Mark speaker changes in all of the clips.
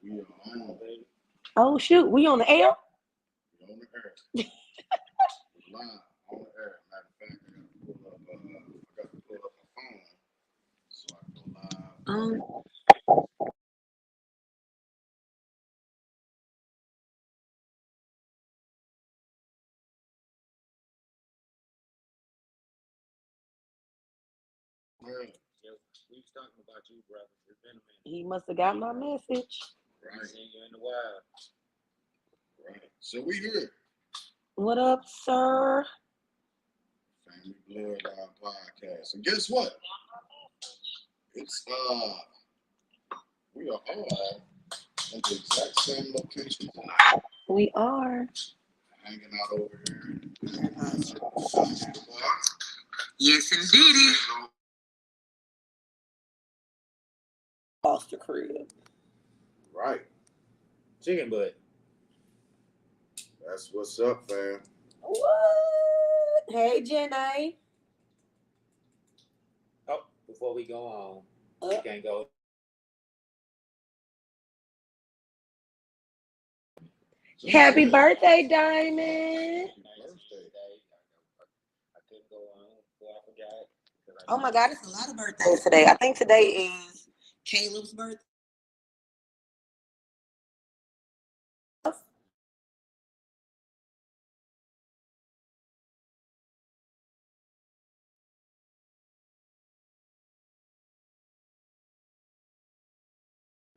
Speaker 1: We are on, baby.
Speaker 2: Oh shoot, we on the air?
Speaker 1: We on the air. We're live on the air. Matter of fact, I got to pull up my phone so I can go live. Yeah.
Speaker 3: We was talking about you, brother. It's been a minute.
Speaker 2: He must have got my message.
Speaker 3: Right. Seen you in the wild.
Speaker 1: Right. So we here.
Speaker 2: What up, sir?
Speaker 1: Family Bloodline Podcast. And guess what? It's we are all in the exact same location tonight.
Speaker 2: We are.
Speaker 1: Hanging out over here.
Speaker 2: Yes, indeedy. Foster crib.
Speaker 1: Right.
Speaker 3: Chicken butt.
Speaker 1: That's what's up, fam.
Speaker 2: What? Hey, Jenny.
Speaker 3: Oh, before we go on, we can't go.
Speaker 2: Happy birthday, Diamond.
Speaker 3: I couldn't go on before I forgot.
Speaker 2: Oh my God, it's a lot of birthdays today. I think today is Caleb's birthday.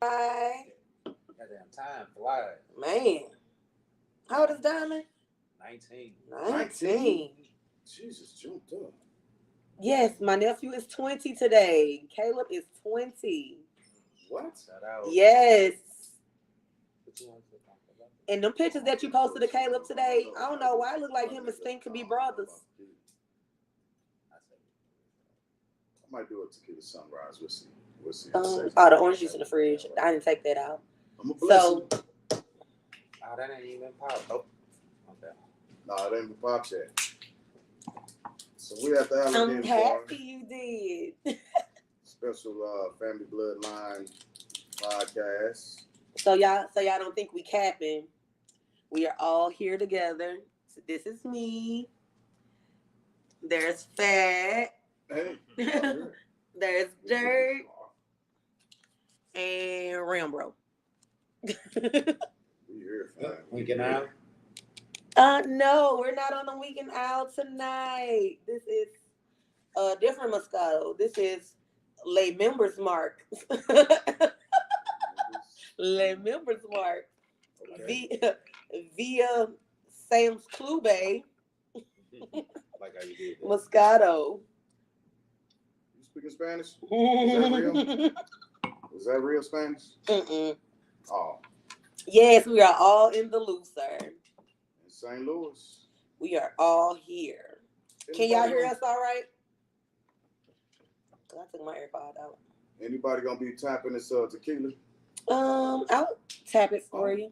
Speaker 2: Hi.
Speaker 3: Goddamn time flies.
Speaker 2: Man. How old is Diamond?
Speaker 3: 19.
Speaker 2: 19.
Speaker 1: Jesus, jumped up.
Speaker 2: Yes, my nephew is 20 today. Caleb is 20.
Speaker 1: What?
Speaker 2: Yes. And them pictures that you posted of Caleb today, I don't know why it look like him and Stink could be brothers.
Speaker 1: I might do a tequila sunrise. We'll see.
Speaker 2: The orange juice in the fridge. I didn't take that out.
Speaker 1: So,
Speaker 3: oh, that ain't even popped. Oh, okay.
Speaker 1: No, it ain't even popped yet. So we have to have
Speaker 2: I'm happy you did.
Speaker 1: Special Family Bloodline Podcast.
Speaker 2: So y'all don't think we capping. We are all here together. So this is me. There's Fat.
Speaker 1: Hey.
Speaker 2: There's Dirt. And Rambro.
Speaker 1: We here, fam.
Speaker 3: Winking out.
Speaker 2: No, we're not on the weekend out tonight. This is a different Moscato. This is Les Members Mark. Les Members Mark.
Speaker 1: Okay.
Speaker 2: Via Sam's Club.
Speaker 3: Like how you did that.
Speaker 2: Moscato.
Speaker 1: You speaking Spanish? Is that real? Is that real Spanish?
Speaker 2: Mm-mm.
Speaker 1: Oh.
Speaker 2: Yes, we are all in the loop, sir.
Speaker 1: In St. Louis.
Speaker 2: We are all here. Can y'all hear us all right? I took my AirPod out.
Speaker 1: Anybody gonna be tapping this tequila?
Speaker 2: I'll tap it for you.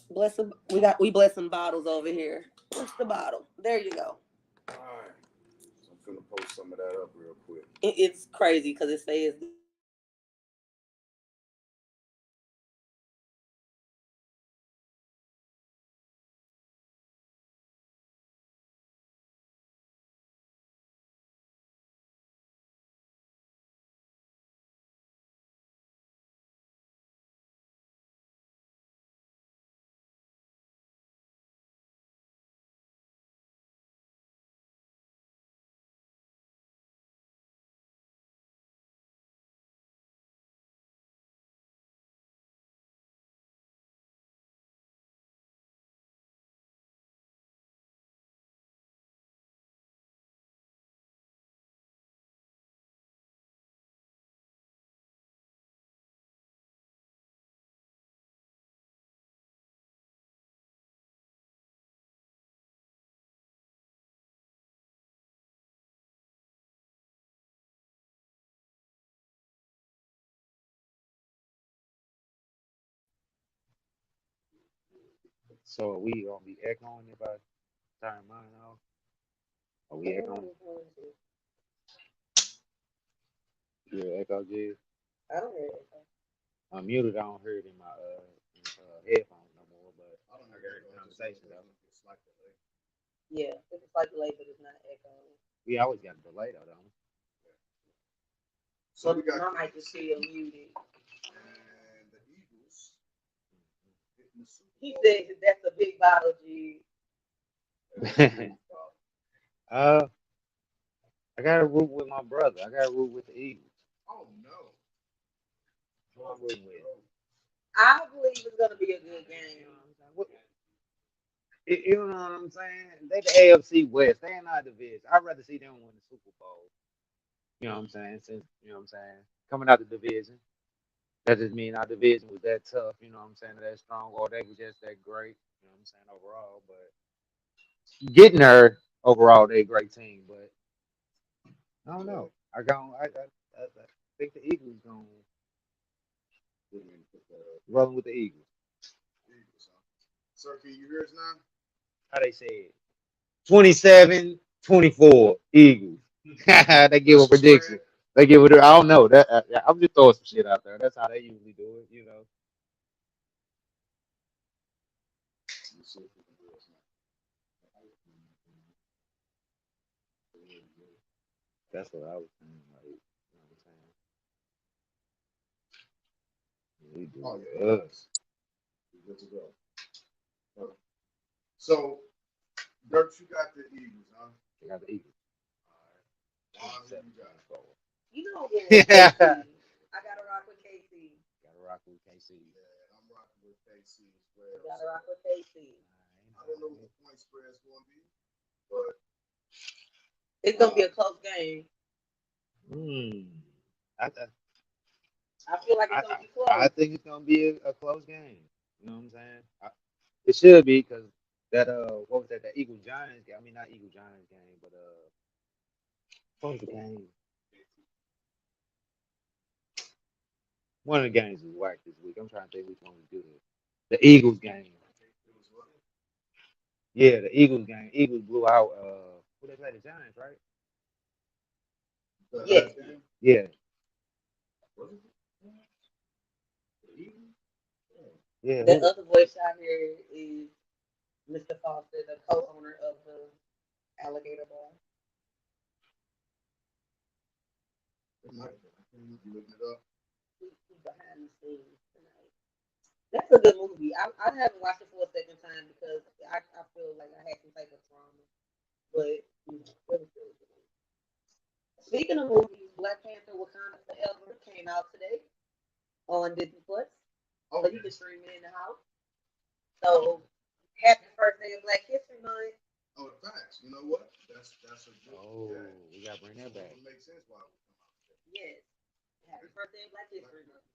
Speaker 2: Bless them. We blessing bottles over here. What's the bottle? There you go.
Speaker 1: All right. So I'm gonna post some of that up real quick.
Speaker 2: It's crazy because it says.
Speaker 3: So are we gonna be echoing if I turn mine off? Are we echoing? Yeah, echo G.
Speaker 2: I don't hear it.
Speaker 3: I'm muted. I don't hear it in my headphones no more, but
Speaker 1: I don't
Speaker 3: I
Speaker 1: know
Speaker 3: can
Speaker 1: if
Speaker 3: hear the
Speaker 1: echo just
Speaker 3: conversation though.
Speaker 1: it's like the lake.
Speaker 2: Yeah, it's like delay, but it's not echoing.
Speaker 3: We always got a delay though, don't we?
Speaker 1: So
Speaker 2: So
Speaker 1: we got
Speaker 2: my mic is
Speaker 1: Kansas
Speaker 2: still
Speaker 1: City
Speaker 2: muted.
Speaker 1: and the Eagles hitting the Super
Speaker 2: He
Speaker 1: Bowl.
Speaker 2: said that's a big bottle, G.
Speaker 3: uh, I got to root with my brother. I got to root with the Eagles.
Speaker 1: Oh no.
Speaker 3: Who I'm rooting with.
Speaker 2: I believe it's gonna be a good game.
Speaker 3: What, you know what I'm saying? They the AFC West. They in our division. I'd rather see them win the Super Bowl. You know what I'm saying? Since you know what I'm saying, coming out the division, that just mean our division was that tough. You know what I'm saying? That strong, or they was just that great. You know what I'm saying overall, but getting there overall, they a great team. But I don't know. I think the Eagles gonna rolling with the Eagles.
Speaker 1: Eagles, huh? Sir, can you hear us now?
Speaker 3: How they say it? 27-24 Eagles. They give a prediction. They give it. I don't know. That I'm just throwing some shit out there. That's how they usually do it. You know.
Speaker 1: Let's see if we can do this now.
Speaker 3: That's what I was saying. Like, you know what I'm saying? We do
Speaker 1: Oh yeah,
Speaker 3: good.
Speaker 1: we're good to go. So, Dirk, you got the Eagles, huh?
Speaker 3: They got the Eagles.
Speaker 1: All right. Why you got it?
Speaker 2: You know I'm going with
Speaker 3: Yeah.
Speaker 2: KC. I gotta rock with KC.
Speaker 3: Gotta rock with KC.
Speaker 1: Yeah, I'm rocking with KC as well.
Speaker 2: Gotta rock with KC.
Speaker 1: I don't know what the point spread is going to be, but
Speaker 2: It's gonna be a close game.
Speaker 3: Hmm. I,
Speaker 2: I feel like
Speaker 3: I,
Speaker 2: it's gonna be
Speaker 3: I
Speaker 2: close.
Speaker 3: think it's gonna be a close game. You know what I'm saying? It should be because that what was that? The Eagle Giants game. I mean not Eagle Giants game, but what was the game? One of the games was whack this week. I'm trying to think which one was good. The Eagles game. Yeah, the Eagles game. Eagles blew out who they played the Giants, right?
Speaker 1: the
Speaker 2: Yes.
Speaker 1: last game,
Speaker 3: Yeah.
Speaker 1: was it? The Eagles?
Speaker 3: Yeah.
Speaker 2: The other voice out here is Mr. Foster, the co-owner of the Alligator Bar.
Speaker 1: It might have been. I can't remember looking it up.
Speaker 2: He's behind the scenes tonight. That's a good movie. I haven't watched it for a second time because I feel like I had some type of trauma. But you know, it was really good. Speaking of movies, Black Panther Wakanda Forever came out today on Disney Plus. So you
Speaker 1: Okay.
Speaker 2: can stream it in the house. So happy first day of Black History Month.
Speaker 1: Oh, the facts. You know what? That's a good.
Speaker 3: Oh,
Speaker 1: Yeah.
Speaker 3: we gotta bring that back.
Speaker 1: It makes sense why it would come out today.
Speaker 2: Yes. Happy first day of Black History Month.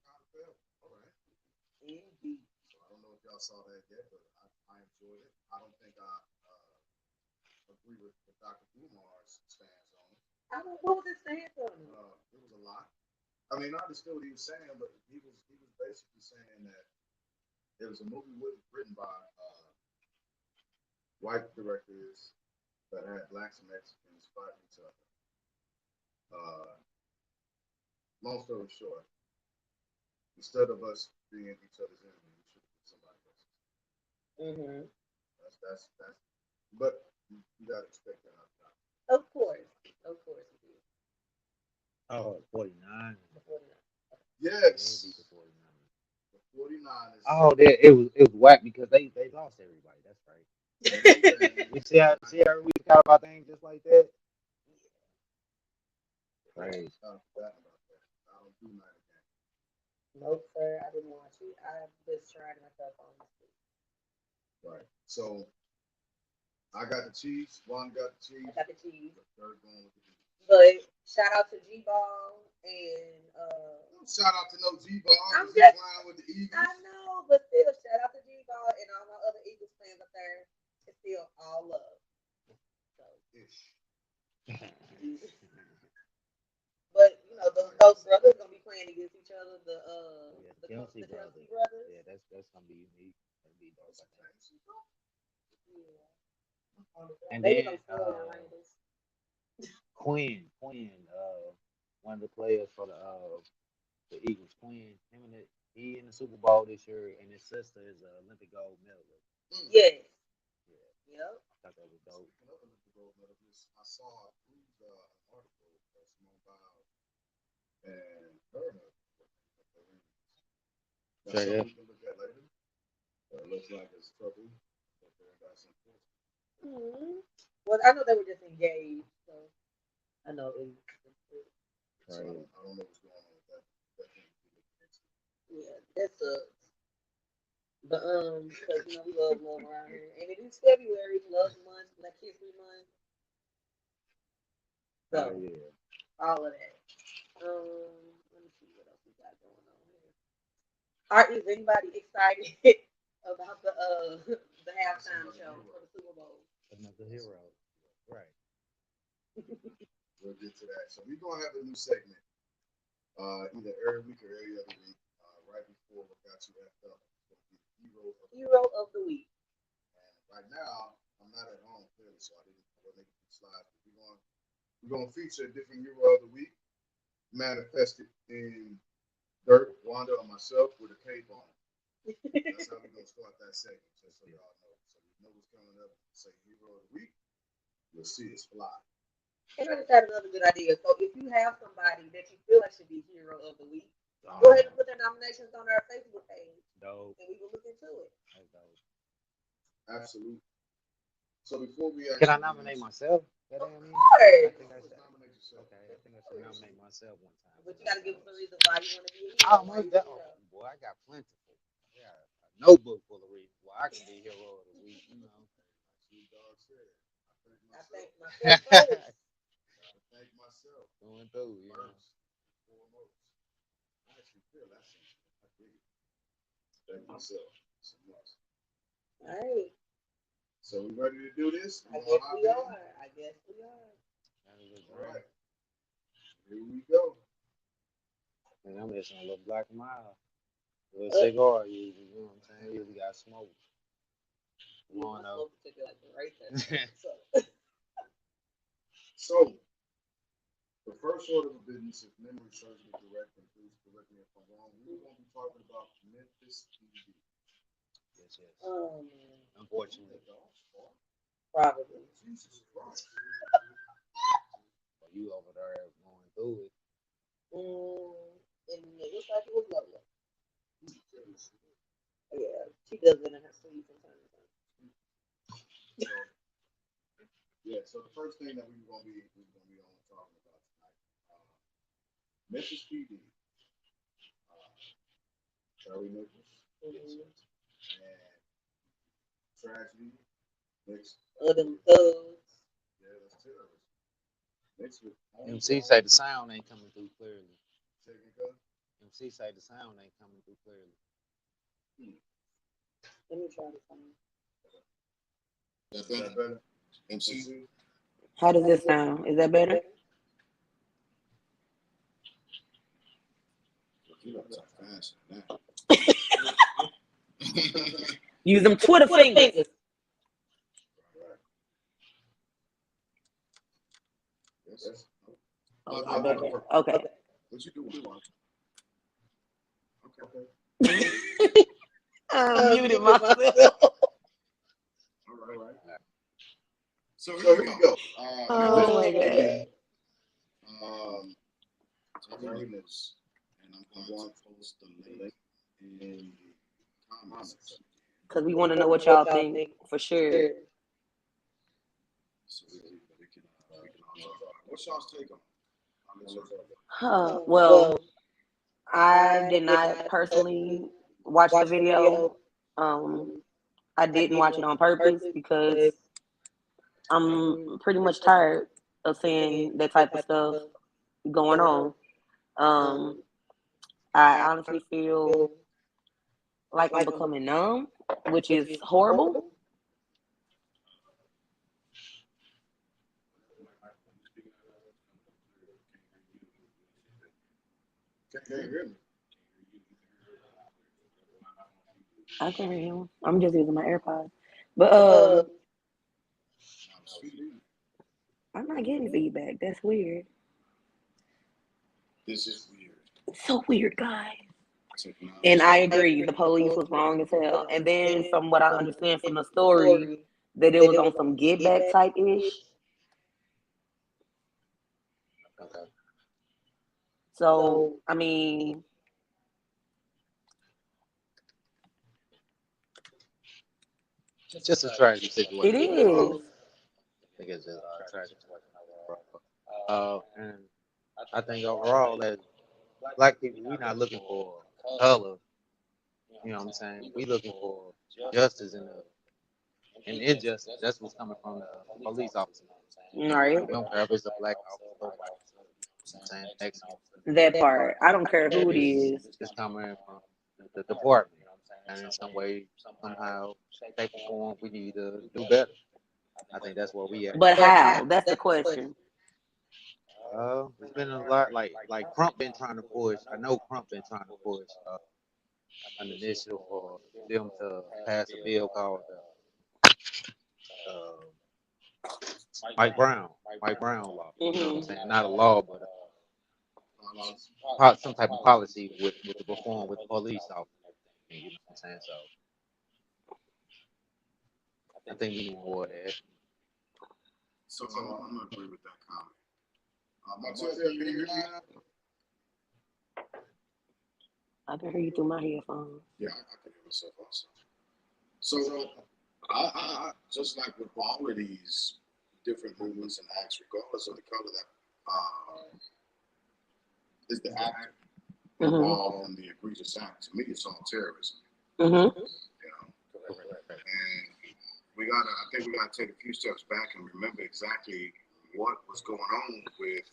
Speaker 1: All right.
Speaker 2: Indeed.
Speaker 1: So I don't know if y'all saw that yet, but I enjoyed it. I don't think I agree with Dr. Umar's stance on it.
Speaker 2: I don't know what this stands for.
Speaker 1: It was a lot. I mean, I understood what he was saying, but he was basically saying that it was a movie written by white directors that had blacks and Mexicans fighting each other. Uh, long story short, instead of us being each other's enemy, we should be somebody else's.
Speaker 2: Mm-hmm.
Speaker 1: That's. But you gotta expect that out of God.
Speaker 2: Of course. Of course it is.
Speaker 3: Oh, 49.
Speaker 2: Before that.
Speaker 1: Yes,
Speaker 3: Beat the 49.
Speaker 1: the 49ers.
Speaker 3: Oh, it was whack because they lost everybody. That's right. We see how we talk about things just like that. Crazy.
Speaker 1: I forgot about that. I don't do night again.
Speaker 2: Nope, sir. I didn't watch it. I just tried myself on this week.
Speaker 1: Right. So I got the Chiefs. One got the
Speaker 2: I
Speaker 1: Chiefs.
Speaker 2: got the cheese.
Speaker 1: The third going with the Eagles.
Speaker 2: But shout out to G Ball and
Speaker 1: Shout out to no G Ball.
Speaker 2: I'm
Speaker 1: He's
Speaker 2: just
Speaker 1: flying with the Eagles.
Speaker 2: I know, but still shout out to G Ball and all my other Eagles fans up there. It's still all love. So
Speaker 1: Ish.
Speaker 2: but you know, those brothers gonna be playing against each other,
Speaker 3: Yeah,
Speaker 2: the
Speaker 3: Kelsey
Speaker 2: Kelsey
Speaker 3: brothers.
Speaker 2: brothers.
Speaker 3: Yeah, that's gonna be unique. That'll be dope. I think.
Speaker 2: Yeah.
Speaker 3: And
Speaker 2: They was
Speaker 3: then
Speaker 2: on Florida Raiders.
Speaker 3: Quinn, one of the players for the Eagles, Quinn, him and He in the Super Bowl this year, and his sister is an Olympic gold medalist.
Speaker 2: Yes.
Speaker 3: Yeah,
Speaker 2: Yep.
Speaker 3: I thought that was dope.
Speaker 1: Speaking of Olympic gold medalists, I saw an article that Simone Biles and her husband. That's
Speaker 3: Straight
Speaker 1: something
Speaker 3: up.
Speaker 1: we can look at later. It looks like it's trouble, but that's unfortunate.
Speaker 2: Well, I know they were just engaged, so I know it.
Speaker 1: So
Speaker 3: Right.
Speaker 1: I don't know what's going on with that. That thing to be looking into.
Speaker 2: Yeah, that sucks. But because we love around here, and it is February, love month, Black History Month,
Speaker 3: Oh
Speaker 2: so
Speaker 3: yeah.
Speaker 2: all of that. Let me see what else we got going on here. Is anybody excited about the halftime show for the Super Bowl?
Speaker 3: Another hero. Right.
Speaker 1: We'll get to that. So we're gonna have a new segment, either every week or every other week, right before what got you effed up. It's gonna be the
Speaker 2: Hero of the week.
Speaker 1: And right now, I'm not at home clearly, so I wasn't able to slide. But we're gonna feature a different hero of the week, manifested in Dirt, Wanda, or myself with a cape on. That's how we're gonna start that segment, just so y'all know. So you know what's coming up. Say hero of the week, you'll see it's fly.
Speaker 2: And I just had another good idea. So if you have somebody that you feel like should be hero of the week, go ahead and put their nominations on our Facebook page,
Speaker 3: Dope.
Speaker 2: and we will look into it.
Speaker 3: That's dope.
Speaker 1: Absolutely. So before we
Speaker 3: Can I
Speaker 1: actually
Speaker 3: nominate myself? That
Speaker 2: Of
Speaker 3: ain't me.
Speaker 2: course.
Speaker 3: I think I should.
Speaker 1: nominate yourself.
Speaker 3: Okay, I think I should nominate myself one time.
Speaker 2: But you got to give us a reason why you want to be a
Speaker 3: Oh,
Speaker 2: hero. Why
Speaker 3: most
Speaker 2: you a
Speaker 3: definitely.
Speaker 2: hero.
Speaker 3: Boy, I got plentiful. I got a notebook full of reasons why I can be hero of the week. You know.
Speaker 1: Sweet dog said,
Speaker 2: I
Speaker 1: I
Speaker 2: thank
Speaker 1: thank
Speaker 2: myself first.
Speaker 1: gotta thank myself
Speaker 3: Going through, you know.
Speaker 1: first and foremost. I actually feel that sentiment. I dig it. Thank myself so much.
Speaker 2: All right.
Speaker 1: So we ready to do this?
Speaker 2: I
Speaker 1: We
Speaker 2: guess
Speaker 1: gonna hop
Speaker 2: we
Speaker 1: in?
Speaker 2: are. I guess we are.
Speaker 3: That was a
Speaker 1: All
Speaker 3: dream.
Speaker 1: right. Here we go.
Speaker 3: And I'm just gonna look black mile. With a cigar, you know what I'm saying? You got smoke.
Speaker 2: Yeah,
Speaker 3: Come on,
Speaker 2: my
Speaker 3: though.
Speaker 2: smoke took it like right there. So,
Speaker 1: So the first order of business, if memory serves me correct, and please correct me if I'm wrong, we're gonna be talking about Memphis PD.
Speaker 3: Yes, yes.
Speaker 2: um,
Speaker 3: Unfortunately,
Speaker 2: probably.
Speaker 1: Jesus Christ.
Speaker 3: you over there going through it.
Speaker 2: And it looks like it was Lola. Yeah, she does it in her sleep from time to time.
Speaker 1: So, yeah, so the first thing that we're gonna be on talking about tonight, Memphis PD, Tyre Nichols,
Speaker 2: Mm-hmm.
Speaker 1: and tragedy mixed.
Speaker 2: Them thugs.
Speaker 1: Yeah, that's terrorism mixed with
Speaker 3: MC say the sound ain't coming through clearly.
Speaker 1: taking gun.
Speaker 3: MC say the sound ain't coming through clearly.
Speaker 2: Let me try this one.
Speaker 1: Is that better? MC.
Speaker 2: How does this sound? Is that better?
Speaker 1: You gotta talk faster than that.
Speaker 2: Use them Twitter fingers.
Speaker 1: Yes.
Speaker 2: Oh, I bet. Okay.
Speaker 1: What you doing? Okay.
Speaker 2: I muted myself.
Speaker 1: All right. So here we go.
Speaker 2: Oh my god.
Speaker 1: Tyre Nichols, and I'm going to post the link in the comments.
Speaker 2: Because we want to know what y'all think for sure.
Speaker 1: So we can all talk. What's y'all's take on it?
Speaker 2: Well, I did not personally watch the video. I didn't watch it on purpose because I'm pretty much tired of seeing that type of stuff going on. I honestly feel like I'm becoming numb, which is horrible.
Speaker 1: Can't hear me.
Speaker 2: I can hear him. I'm just using my AirPods. But I'm not getting feedback. That's weird.
Speaker 1: This is weird.
Speaker 2: It's so weird, guys. technology.
Speaker 4: And I agree, the police was wrong as hell. And then from what I understand from the story, that it was on some get back type ish.
Speaker 3: Okay.
Speaker 4: So I mean,
Speaker 3: Just a tragic
Speaker 4: it
Speaker 3: situation overall.
Speaker 4: is.
Speaker 3: I think it's just a tragic situation overall. And I think overall that black people, we not looking for color. You know what I'm saying? We looking for justice and injustice. That's what's coming from the police officer.
Speaker 4: All right.
Speaker 3: We don't care if it's a black officer or white officer. You know what I'm saying? Excellent.
Speaker 4: That part. I don't care who it is.
Speaker 3: It's coming from the department. And in some way, somehow, shape or form, we need to do better. I think that's where we at.
Speaker 4: But how? That's the question.
Speaker 3: It's been a lot like Crump been trying to push. I know Crump been trying to push an initiative for them to pass a bill called uh, Mike Brown law. You know what I'm saying? Not a law, but some type of policy with the reform with the police officer. You know what I'm saying? So I think we need more of that.
Speaker 1: So I'm gonna agree with that comment. Martell, can you hear me now?
Speaker 4: I can hear you through my headphones.
Speaker 1: Yeah, I can hear myself also. So I just like with all of these different movements and acts, regardless of the color that is the act involved in the egregious act. To me, it's all terrorism.
Speaker 4: Mm-hmm.
Speaker 1: You know, and I think we gotta take a few steps back and remember exactly what was going on with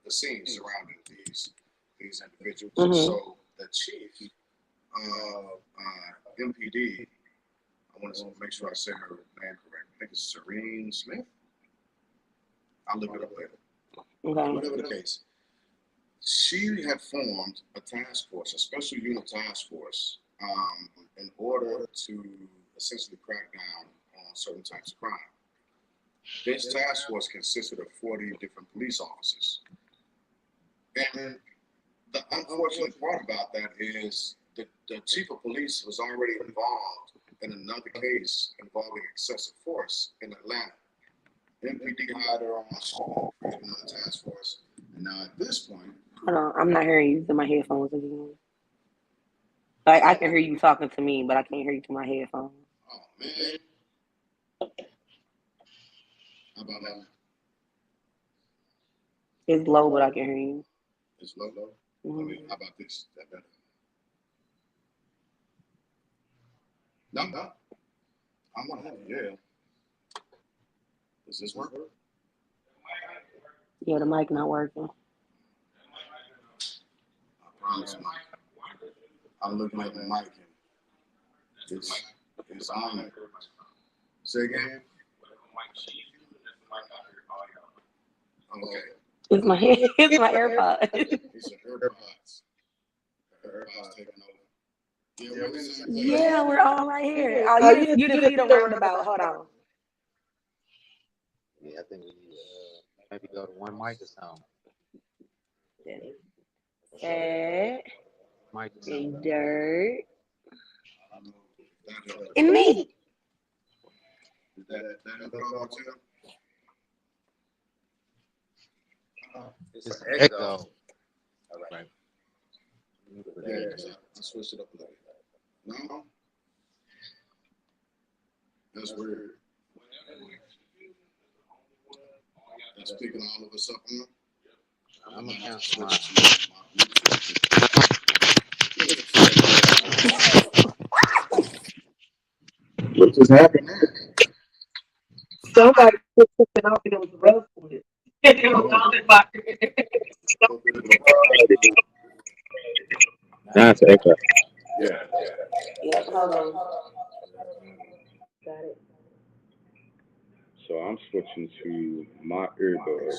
Speaker 1: the scenes surrounding these individuals. So the chief of MPD, I want to make sure I say her name correct. I think it's Serene Smith. I'll look it up later.
Speaker 4: Okay.
Speaker 1: Whatever the case, she had formed a task force, a special unit task force, in order to essentially crack down on certain types of crime. This task force consisted of 40 different police officers. And the unfortunate part about that is the chief of police was already involved in another case involving excessive force in Atlanta. MPD hired her on, she created another task force. And now at this point,
Speaker 4: Hold on, I'm not hearing you through my headphones again. Like I can hear you talking to me, but I can't hear you through my headphones.
Speaker 1: oh man. How about that?
Speaker 4: It's low, but I can hear you.
Speaker 1: It's low. I mean, how about this? Is that better? No. I'm not having yeah. Does this work?
Speaker 4: Yeah, the mic not working.
Speaker 1: I promise, Mike. I'm looking at the mic and it's on it. Say again. Okay.
Speaker 4: It's my it's my AirPod.
Speaker 1: It's an AirPods. The AirPods taking over. Yeah, we're in the same place.
Speaker 4: Yeah, we're all right here. Oh, you didn't see the roundabout. Hold on.
Speaker 3: Yeah, I think we need to maybe go to one mic or something.
Speaker 4: Cat
Speaker 3: Mic or
Speaker 4: and
Speaker 3: something.
Speaker 4: dirt
Speaker 1: I don't know if that helped.
Speaker 4: and me.
Speaker 1: Did that help at all, Martell?
Speaker 3: It's an echo. All right.
Speaker 1: Yeah, I switched it up a little bit. No? That's weird. That's picking all of us up on.
Speaker 3: I'm gonna cancel mine.
Speaker 1: What just happened there?
Speaker 2: Somebody put something off and it was rough with it. It was all in my
Speaker 3: That's an echo.
Speaker 1: Yeah.
Speaker 4: Yeah, hold on. Got it.
Speaker 5: So I'm switching to my earbuds.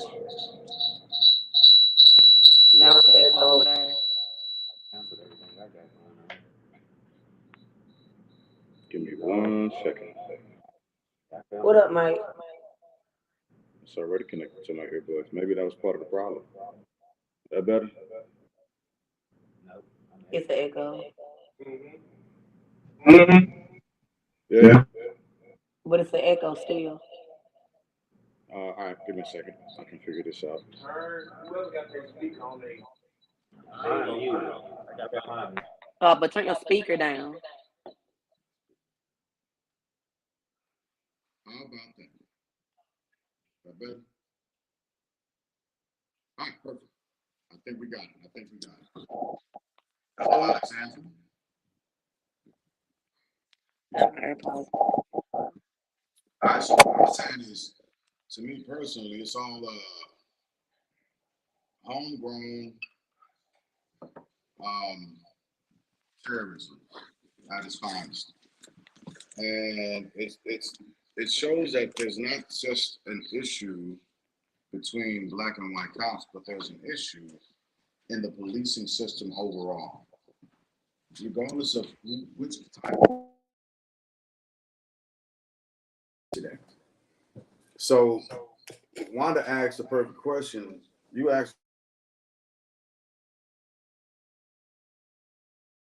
Speaker 4: Now it's the echo over there.
Speaker 3: Cancel everything I got going on.
Speaker 5: Give me 1 second.
Speaker 4: What up, Mike?
Speaker 5: It's already connected to my earbuds. Maybe that was part of the problem. That better?
Speaker 3: Nope.
Speaker 4: It's an echo.
Speaker 5: Yeah.
Speaker 4: But it's an echo still.
Speaker 5: All right, give me a second. I can figure this out.
Speaker 4: But turn your speaker down.
Speaker 1: How about that? That better? All right, perfect. I think we got it. I think we got it. Hello, Alexander.
Speaker 4: AirPods.
Speaker 1: All right, so what I'm saying is, to me personally, it's all homegrown terrorism at its finest, and it shows that there's not just an issue between black and white cops, but there's an issue in the policing system overall, regardless of which type of today. So, Wanda asked the perfect question. You asked,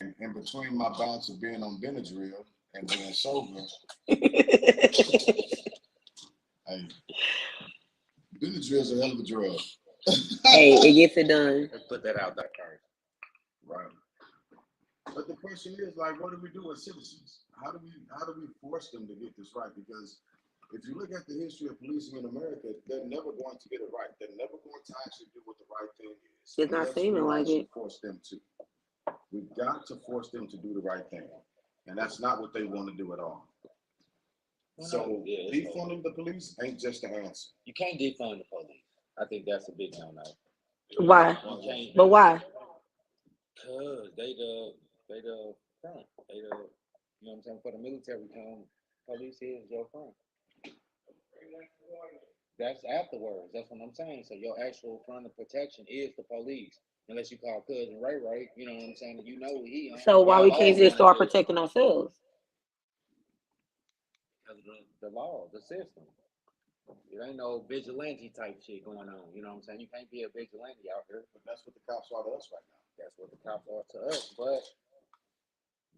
Speaker 1: in between my bouts of being on Benadryl and being sober, hey, Benadryl is a hell of a drug.
Speaker 4: Hey, it gets it done.
Speaker 3: Let's put that out there first.
Speaker 1: Right. But the question is, like, what do we do as citizens? How do we force them to get this right? Because if you look at the history of policing in America, they're never going to get it right. They're never going to actually do what the right thing is.
Speaker 4: It's not seeming like it.
Speaker 1: Force them to. We've got to force them to do the right thing, and that's not what they want to do at all. So defunding the police ain't just the answer.
Speaker 3: You can't defund the police. I think that's a big no-no.
Speaker 4: Why? But why?
Speaker 3: Cause they the front. They the, you know what I'm saying, for the military term, police is your front. That's afterwards. That's what I'm saying. So your actual front of protection is the police. Unless you call cousin Ray, you know what I'm saying? You know what he on.
Speaker 4: So why we can't just start protecting ourselves?
Speaker 3: Because the law, the system. It ain't no vigilante type shit going on. You know what I'm saying? You can't be a vigilante out here.
Speaker 1: But that's what the cops are to us right now.
Speaker 3: That's what the cops are to us. But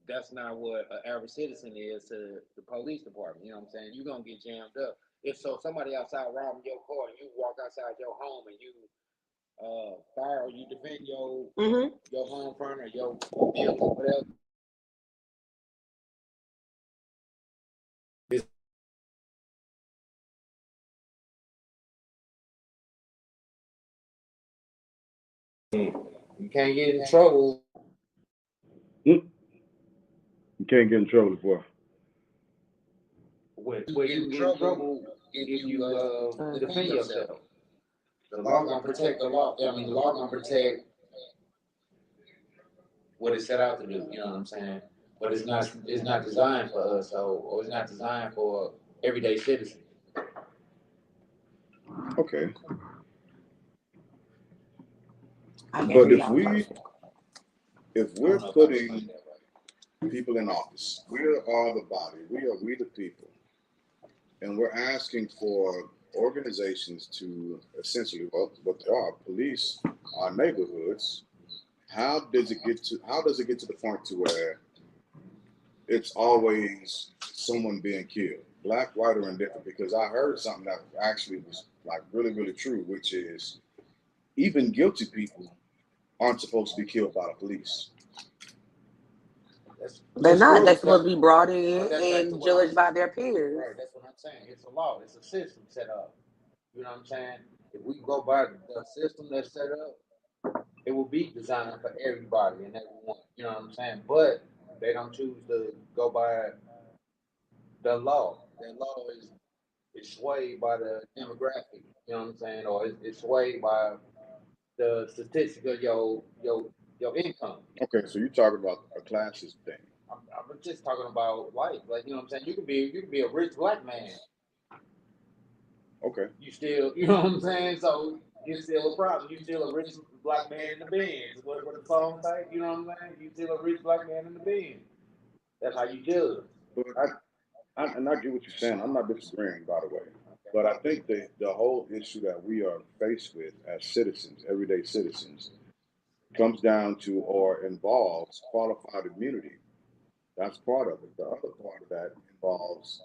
Speaker 3: that's not what an average citizen is to the police department. You know what I'm saying? You're going to get jammed up. If so, somebody outside robbing your car and you walk outside your home and you fire or you defend your home front or your building, whatever. You can't get in trouble.
Speaker 5: You can't get in trouble for.
Speaker 3: You get in trouble if you defend yourself. The law gonna protect the law. I mean, the law gonna protect what it's set out to do. You know what I'm saying? But it's not designed for us. Or it's not designed for everyday citizens.
Speaker 5: Okay.
Speaker 4: But
Speaker 5: if we're putting people in office, we are the body. We the people, and we're asking for organizations to essentially what they are, police our neighborhoods. How does it get to the point to where it's always someone being killed, black, white, or indifferent? Because I heard something that actually was like really, really true, which is even guilty people aren't supposed to be killed by the police.
Speaker 4: They're not. They're supposed to be brought in and judged by their peers.
Speaker 3: Right, that's what I'm saying. It's a law. It's a system set up. You know what I'm saying? If we go by the system that's set up, it will be designed for everybody and everyone. You know what I'm saying? But they don't choose to go by the law. That law is swayed by the demographic. You know what I'm saying? Or it's swayed by the statistic of your income.
Speaker 5: Okay, so you're talking about a classist thing.
Speaker 3: I'm just talking about life. Like, you know what I'm saying? You could be a rich black man.
Speaker 5: Okay.
Speaker 3: You still, you know what I'm saying? So it's still a problem. You still a rich black man in the Benz. What the song say? You know what I'm saying? You still a rich black man in the Benz. That's how you judge.
Speaker 5: But I get what you're saying. I'm not disagreeing, by the way. But I think the whole issue that we are faced with as citizens, everyday citizens, comes down to or involves qualified immunity. That's part of it. The other part of that involves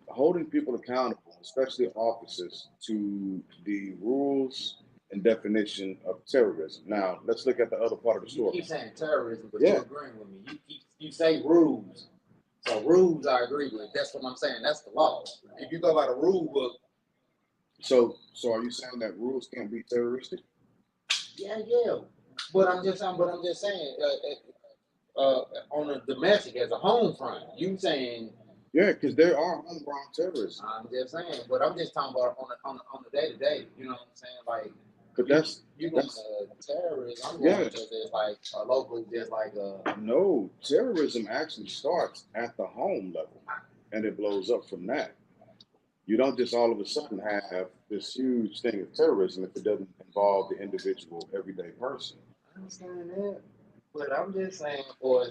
Speaker 5: holding people accountable, especially officers, to the rules and definition of terrorism. Now, let's look at the other part of the
Speaker 3: You
Speaker 5: story.
Speaker 3: keep saying terrorism, but
Speaker 5: Yeah.
Speaker 3: you're agreeing with me. You say rules. So rules I agree with. That's what I'm saying. That's the law. If you go by the rule book,
Speaker 5: So are you saying that rules can't be terroristic?
Speaker 3: yeah. But I'm just saying, on a domestic as a home front, you saying.
Speaker 5: Yeah, because there are homegrown terrorists.
Speaker 3: I'm just saying, but I'm just talking about on the day to day. You know what I'm saying? Like,
Speaker 5: But
Speaker 3: you going to terrorist? I'm going to just like a local, just like a.
Speaker 5: No, terrorism actually starts at the home level, and it blows up from that. You don't just all of a sudden have this huge thing of terrorism if it doesn't involve the individual, everyday person.
Speaker 3: I understand that, but I'm just saying, for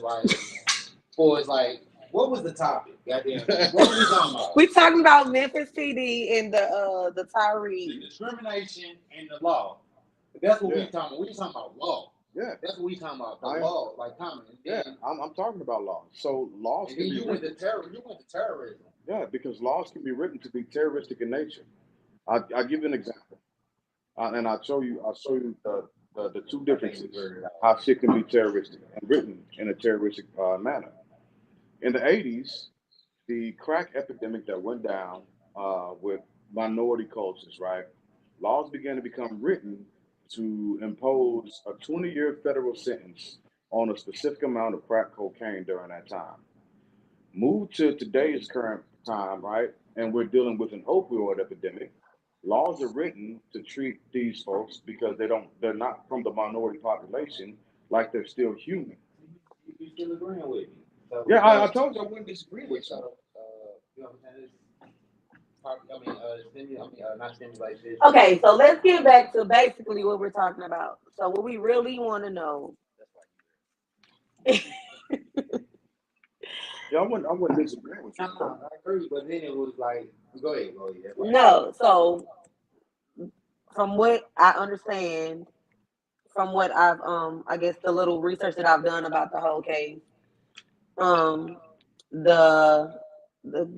Speaker 3: it's like, what was the topic? Goddamn, what were we talking about?
Speaker 4: We talking about Memphis PD and the Tyre.
Speaker 3: The discrimination and the law. That's what we
Speaker 5: Yeah.
Speaker 3: talking about. We talking about law.
Speaker 5: Yeah,
Speaker 3: That's what we talking about. The
Speaker 5: I-
Speaker 3: law, like common.
Speaker 5: yeah, I'm talking about laws. So laws
Speaker 3: And
Speaker 5: can
Speaker 3: then
Speaker 5: be
Speaker 3: you went
Speaker 5: written.
Speaker 3: to terror. You went to terrorism.
Speaker 5: Yeah, because laws can be written to be terroristic in nature. I'll give you an example, and I'll show you the two differences how shit can be terroristic and written in a terroristic manner. In the 80s, the crack epidemic that went down with minority cultures, right? Laws began to become written to impose a 20-year federal sentence on a specific amount of crack cocaine during that time. Move to today's current time, right? And we're dealing with an opioid epidemic. Laws are written to treat these folks because they're not from the minority population, like they're still human.
Speaker 3: You still agreeing with me? So,
Speaker 5: Yeah, I told you I wouldn't disagree with you.
Speaker 3: So, you know what I'm saying? Not stimulation.
Speaker 4: Okay, so let's get back to basically what we're talking about. So what we really want to know.
Speaker 5: Yeah, I wouldn't disagree with you.
Speaker 3: I agree, but then it was like, go ahead.
Speaker 4: No, so from what I understand, from what I've I guess the little research that I've done about the whole case, the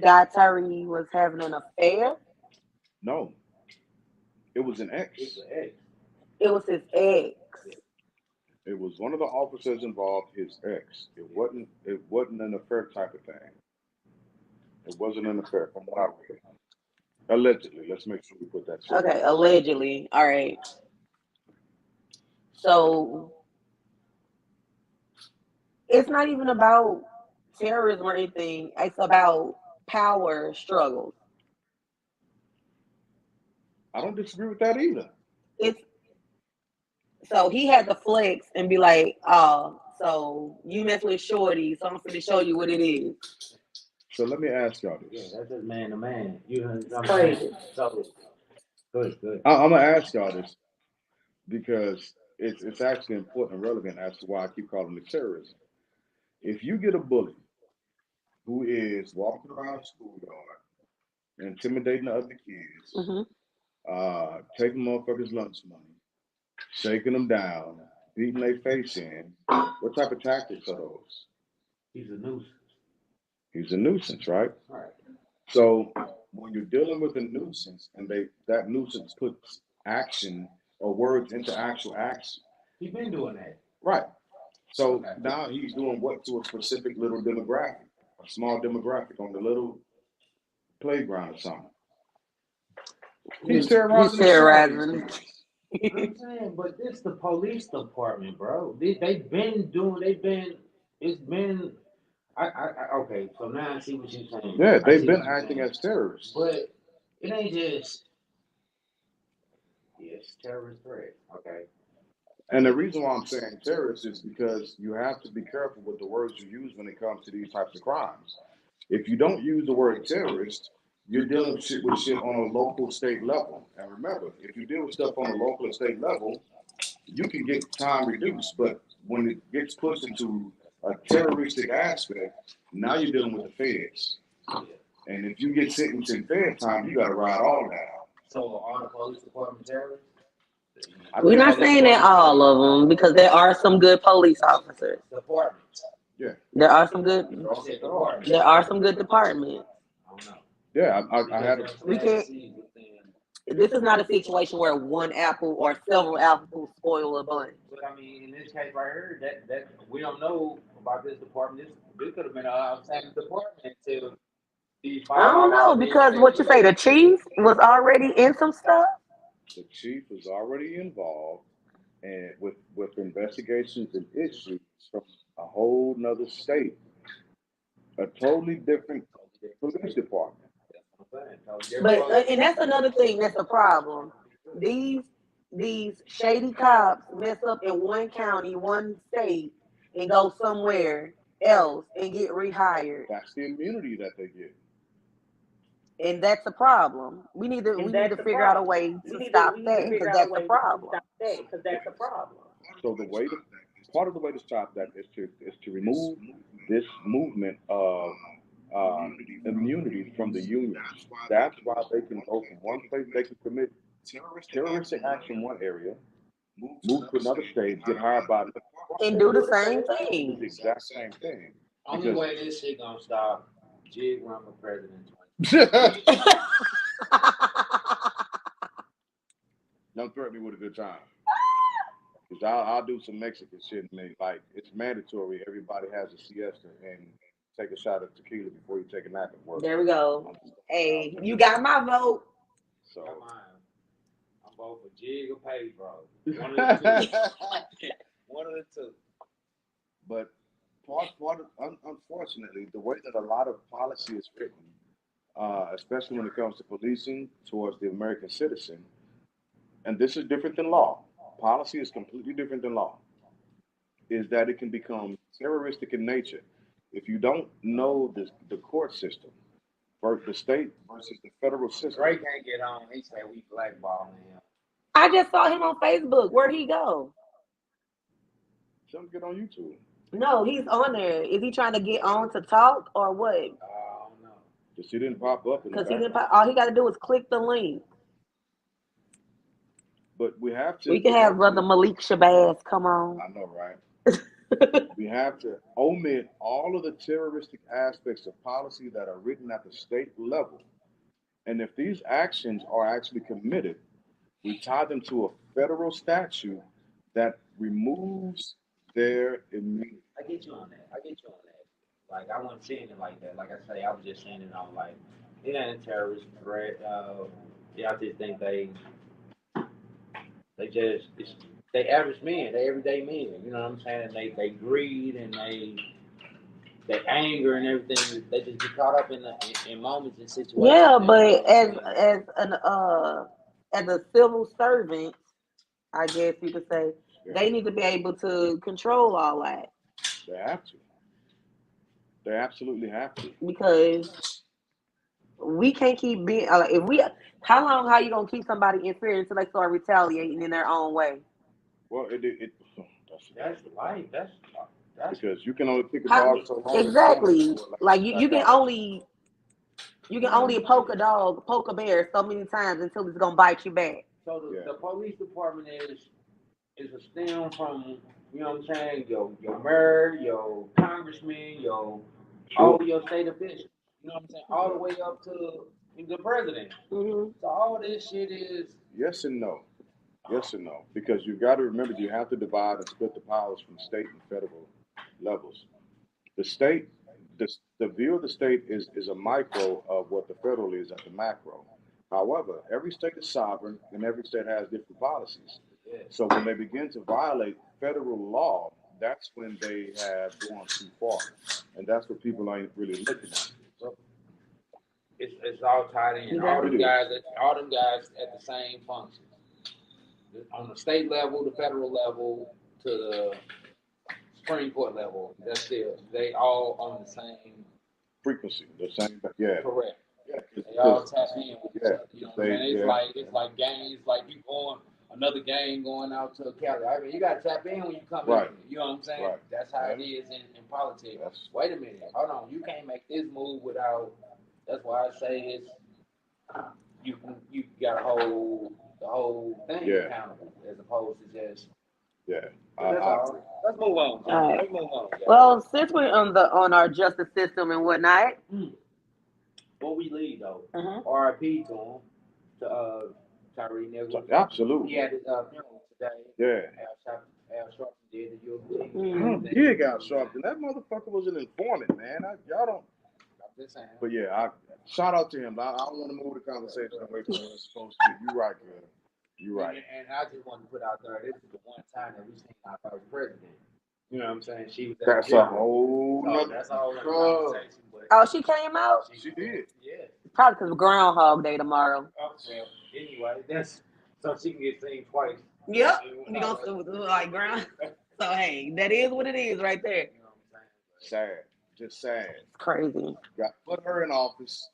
Speaker 4: guy Tyre was having an affair.
Speaker 5: No, it was an ex.
Speaker 3: It's an ex.
Speaker 4: It was his ex.
Speaker 5: It was one of the officers involved, his ex. It wasn't an affair type of thing. It wasn't an affair from what I read. Allegedly, let's make sure we put that straight.
Speaker 4: Okay, allegedly. All right. So it's not even about terrorism or anything. It's about power struggles.
Speaker 5: I don't disagree with that either.
Speaker 4: So he had to flex and be like, "Oh, so you mess with Shorty, so I'm going to show you what it is."
Speaker 5: So let me ask y'all
Speaker 3: Yeah,
Speaker 5: this.
Speaker 3: that's just man to man. You know what I'm
Speaker 4: Crazy.
Speaker 3: saying? So, good.
Speaker 5: I'm gonna ask y'all this because it's actually important and relevant as to why I keep calling it terrorism. If you get a bully who is walking around the schoolyard, intimidating the other kids,
Speaker 4: Mm-hmm.
Speaker 5: taking motherfuckers' lunch money, shaking them down, beating their face in, what type of tactics are those?
Speaker 3: He's a nuisance.
Speaker 5: He's a nuisance, right?
Speaker 3: All right.
Speaker 5: So when you're dealing with a nuisance and that nuisance puts action or words into actual action.
Speaker 3: He's been doing that.
Speaker 5: Right. So now he's doing what to a specific little demographic, a small demographic on the little playground or something. He's terrorizing.
Speaker 4: terrorizing.
Speaker 3: I'm saying, but this the police department, bro. They've been. It's been. Okay, so now I see what you're saying.
Speaker 5: Yeah, they've been acting as terrorists.
Speaker 3: But it ain't just. Yes, terrorist threat. Okay.
Speaker 5: And the reason why I'm saying terrorist is because you have to be careful with the words you use when it comes to these types of crimes. If you don't use the word terrorist, you're dealing with shit on a local, state level. And remember, if you deal with stuff on a local or state level, you can get time reduced. But when it gets pushed into a terroristic aspect, now you're dealing with the feds. And if you get sentenced in fed time, you got to ride all of that out.
Speaker 3: So all the police department terrorists? I
Speaker 4: We're
Speaker 3: think
Speaker 4: not saying that all of them because there are some good police officers.
Speaker 3: departments.
Speaker 5: Yeah.
Speaker 4: There are some good.
Speaker 3: I said departments.
Speaker 4: There are some good departments.
Speaker 3: I don't know.
Speaker 5: Yeah, I had a,
Speaker 4: We can't. This is not a situation where one apple or several apples spoil a bunch.
Speaker 3: But I mean, in this case right here, that we don't know about this department. This could have been a same department until these
Speaker 4: I don't know because what you say, the chief was already in some stuff.
Speaker 5: the chief was already involved and with investigations and issues from a whole nother state, a totally different police department.
Speaker 4: But and that's another thing that's a problem. These these shady cops mess up in one county, one state, and go somewhere else and get rehired,
Speaker 5: That's the immunity that they get.
Speaker 4: and that's a problem. We need to figure out a way to stop that because that's a problem.
Speaker 5: So the way to part of the way to stop that is to remove this movement of immunity from the unions. That's why they can go from one place, they can commit terroristic acts in one area, move to another state, get hired by the
Speaker 4: And do the same
Speaker 5: It's the
Speaker 4: thing.
Speaker 5: exact same thing.
Speaker 3: Only way this shit gonna stop, Jig run for president.
Speaker 5: Don't threaten me with a good time. Cause I'll do some Mexican shit. And like it's mandatory. Everybody has a siesta and take a shot of tequila before you take a nap at work.
Speaker 4: There we go. Hey, you got my vote.
Speaker 5: So
Speaker 3: I'm both for Jig or Pedro. One of the two. One of the two.
Speaker 5: But unfortunately, the way that a lot of policy is written, especially when it comes to policing towards the American citizen, and this is different than law. Policy is completely different than law. Is that it can become terroristic in nature if you don't know the court system, versus the state versus the federal system.
Speaker 3: Drake can't get on. He said we blackballing him.
Speaker 4: I just saw him on Facebook. Where'd he go?
Speaker 5: Some get on YouTube.
Speaker 4: No, he's on there. Is he trying to get on to talk or what?
Speaker 3: I don't know.
Speaker 5: Just he didn't pop up in the
Speaker 4: Because he
Speaker 5: back.
Speaker 4: didn't. All he got to do is click the link.
Speaker 5: But we have to.
Speaker 4: We can have Brother Malik Shabazz come on.
Speaker 5: I know, right? We have to omit all of the terroristic aspects of policy that are written at the state level. And if these actions are actually committed, we tie them to a federal statute that removes their immunity.
Speaker 3: I get you on that. Like I wasn't saying it like that. Like I say, I was just saying it on like it ain't a terrorist threat. I just think they average men, they everyday men. You know what I'm saying? They greed and they anger and everything. They just get caught up in moments and situations.
Speaker 4: Yeah, but as a civil servant, I guess you could say, they need to be able to control all that.
Speaker 5: They have to. They absolutely have to.
Speaker 4: Because we can't keep being if we. How you gonna keep somebody in fear until they start retaliating in their own way?
Speaker 5: Well,
Speaker 3: That's life. That's
Speaker 5: because you can only pick a dog so long.
Speaker 4: Exactly. Like you can only poke a bear so many times until it's gonna bite you back.
Speaker 3: So the police department is a stem from, you know what I'm saying, your mayor, your congressman, all of your state officials. You know what I'm saying? All the way up to the president.
Speaker 4: Mm-hmm.
Speaker 3: So all this shit is
Speaker 5: yes and no. Yes and no. Because you've got to remember you have to divide and split the powers from state and federal levels. The state, the view of the state is a micro of what the federal is at the macro. However, every state is sovereign and every state has different policies. So when they begin to violate federal law, that's when they have gone too far. And that's what people ain't really looking at.
Speaker 3: it's all tied in. All them guys at the same function. On the state level, the federal level, to the Supreme Court level, they all on the same
Speaker 5: frequency. The same, yeah.
Speaker 3: Correct.
Speaker 5: Yeah,
Speaker 3: they all tap in with each other. You know what I'm saying?
Speaker 5: Yeah.
Speaker 3: It's like games, like you going another game going out to Cali. I mean, you got to tap in when you come in. You know what I'm saying?
Speaker 5: Right.
Speaker 3: That's how it is in politics. Wait a minute. Hold on. You can't make this move without. That's why I say it's you got a whole the whole thing
Speaker 5: Yeah.
Speaker 3: accountable as opposed to just.
Speaker 5: Yeah.
Speaker 3: That's all. Let's move on.
Speaker 4: All right.
Speaker 3: Let's move on. Guys.
Speaker 4: Well, since we're on our justice system and whatnot,
Speaker 3: Before we leave though,
Speaker 4: Mhm.
Speaker 3: R.I.P. to him, to Tyre Nichols.
Speaker 5: Absolutely.
Speaker 3: He had his funeral today.
Speaker 5: Yeah.
Speaker 3: Al Sharpton did the UFT.
Speaker 4: Mhm.
Speaker 5: Dig out Sharpton. That motherfucker was an informant, man. Y'all don't.
Speaker 3: I'm just saying.
Speaker 5: But yeah, shout out to him. I don't want to move the conversation away from what it's supposed to be. You're right, man. You're right.
Speaker 3: And I just want to put out there, this is the one time that we seen our first president. You know what I'm saying? She was at
Speaker 5: That's
Speaker 3: the
Speaker 5: a
Speaker 3: dinner.
Speaker 5: whole
Speaker 3: So
Speaker 5: nother
Speaker 3: that's a whole other
Speaker 5: drug.
Speaker 3: conversation. But
Speaker 4: Oh, she came out?
Speaker 5: She did.
Speaker 3: Yeah.
Speaker 4: Probably because of Groundhog Day tomorrow.
Speaker 3: Oh, well, anyway, that's so she can get seen twice.
Speaker 4: Yep. We gonna like ground. So hey, that is what it is right there.
Speaker 3: You know what I'm saying?
Speaker 5: Sad. Just sad.
Speaker 4: Crazy.
Speaker 5: Got put her in office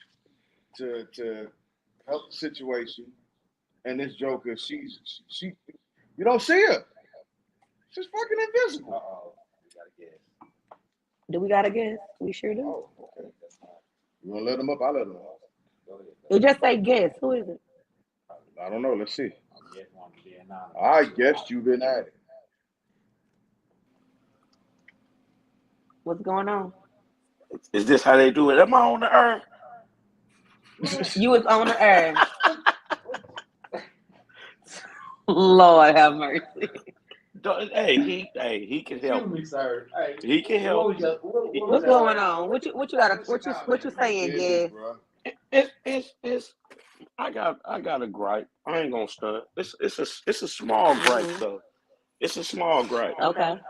Speaker 5: to help the situation. And this joker, she you don't see her. She's fucking invisible.
Speaker 3: Uh-oh. We gotta guess.
Speaker 4: Do we got a guess? We sure do.
Speaker 5: Oh, okay. You wanna let him up? I'll let him up.
Speaker 3: Go ahead.
Speaker 4: It just say guess. Who is it?
Speaker 5: I don't know. Let's see.
Speaker 3: Yes, one to be anonymous.
Speaker 5: I guess you've been at it.
Speaker 4: What's going on?
Speaker 6: Is this how they do it? Am I on the earth?
Speaker 4: You was on the air. Lord have mercy.
Speaker 6: Hey, he can help.
Speaker 3: Excuse me, sir. Hey,
Speaker 6: He can help.
Speaker 4: What's going on? What you saying, guess?
Speaker 6: It's I got a gripe. I ain't gonna stunt. It's a small gripe though. It's a small gripe.
Speaker 4: Okay.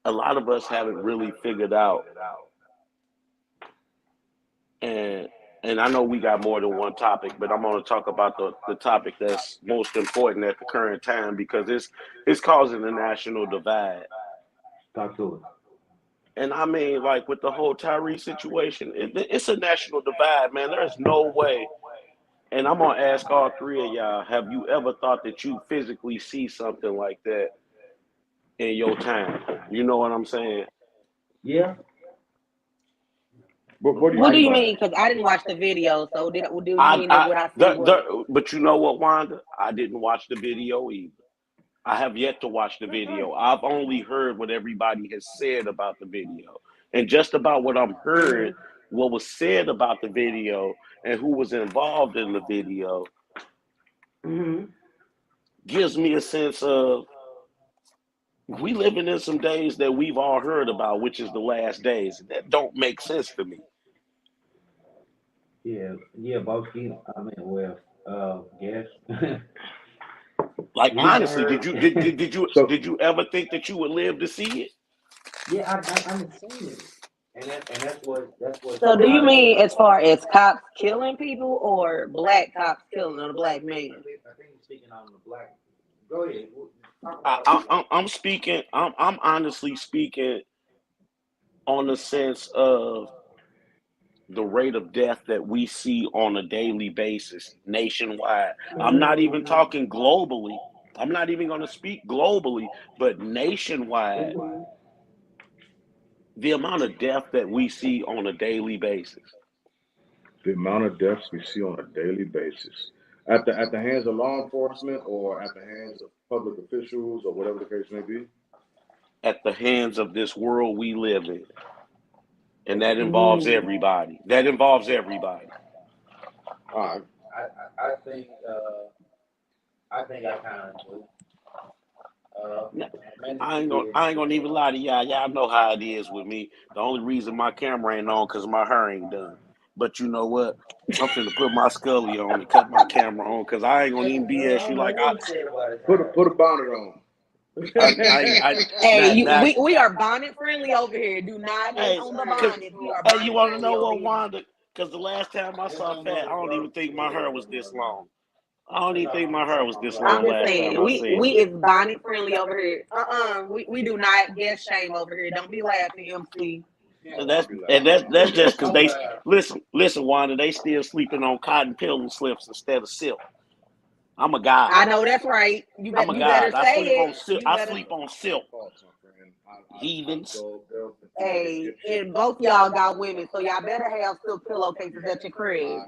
Speaker 6: A lot of us haven't really figured out, and I know we got more than one topic, but I'm going to talk about the topic that's most important at the current time because it's causing a national divide.
Speaker 3: Talk to it.
Speaker 6: And I mean, like with the whole Tyre situation, it's a national divide, man. There's no way. And I'm going to ask all three of y'all, have you ever thought that you physically see something like that in your time? You know what I'm saying?
Speaker 3: Yeah.
Speaker 5: But
Speaker 4: What do you mean? Because I didn't watch the video, so do you mean that what I see?
Speaker 6: But you know what, Wanda? I didn't watch the video either. I have yet to watch the video. I've only heard what everybody has said about the video. And just about what I'm hearing, what was said about the video and who was involved in the video gives me a sense of we living in some days that we've all heard about, which is the last days. That don't make sense to me.
Speaker 3: Yeah, Boski. I mean, well, guess.
Speaker 6: Like honestly, did you ever think that you would live to see it?
Speaker 3: Yeah, I've seen it, and that's what.
Speaker 4: So do you mean as far as cops killing people or black cops killing a black man?
Speaker 3: I think you're speaking on the black. Go ahead.
Speaker 6: I'm speaking. I'm honestly speaking on the sense of the rate of death that we see on a daily basis nationwide. I'm not even talking globally. I'm not even going to speak globally, but nationwide, the amount of death that we see on a daily basis.
Speaker 5: The amount of deaths we see on a daily basis at the hands of law enforcement or at the hands of public officials or whatever the case may be.
Speaker 6: At the hands of this world we live in. And that involves everybody. That involves everybody.
Speaker 5: All right.
Speaker 3: I think I kind of do.
Speaker 6: I ain't gonna even lie to y'all. Y'all know how it is with me. The only reason my camera ain't on because my hair ain't done. But you know what? I'm finna put my Scully on and cut my camera on because I ain't gonna even BS you like I
Speaker 5: put a bonnet on.
Speaker 4: We are bonnet friendly over here. Do not get on the bonnet. We are bonnet
Speaker 6: you want to know what,
Speaker 4: friendly.
Speaker 6: Wanda? Because the last time I saw Fat, I don't even think my hair was this long. I don't even think my hair was this long.
Speaker 4: I'm just saying, we is bonnet friendly over here. We do not guess shame over here. Don't be laughing, MC.
Speaker 6: And that's just because they listen, Wanda. They still sleeping on cotton pillow slips instead of silk. I'm a guy.
Speaker 4: I know that's right. You better say it.
Speaker 6: I sleep on silk. Heathens.
Speaker 5: they'll
Speaker 4: Hey, and both y'all got women, so y'all better have silk pillowcases at your crib.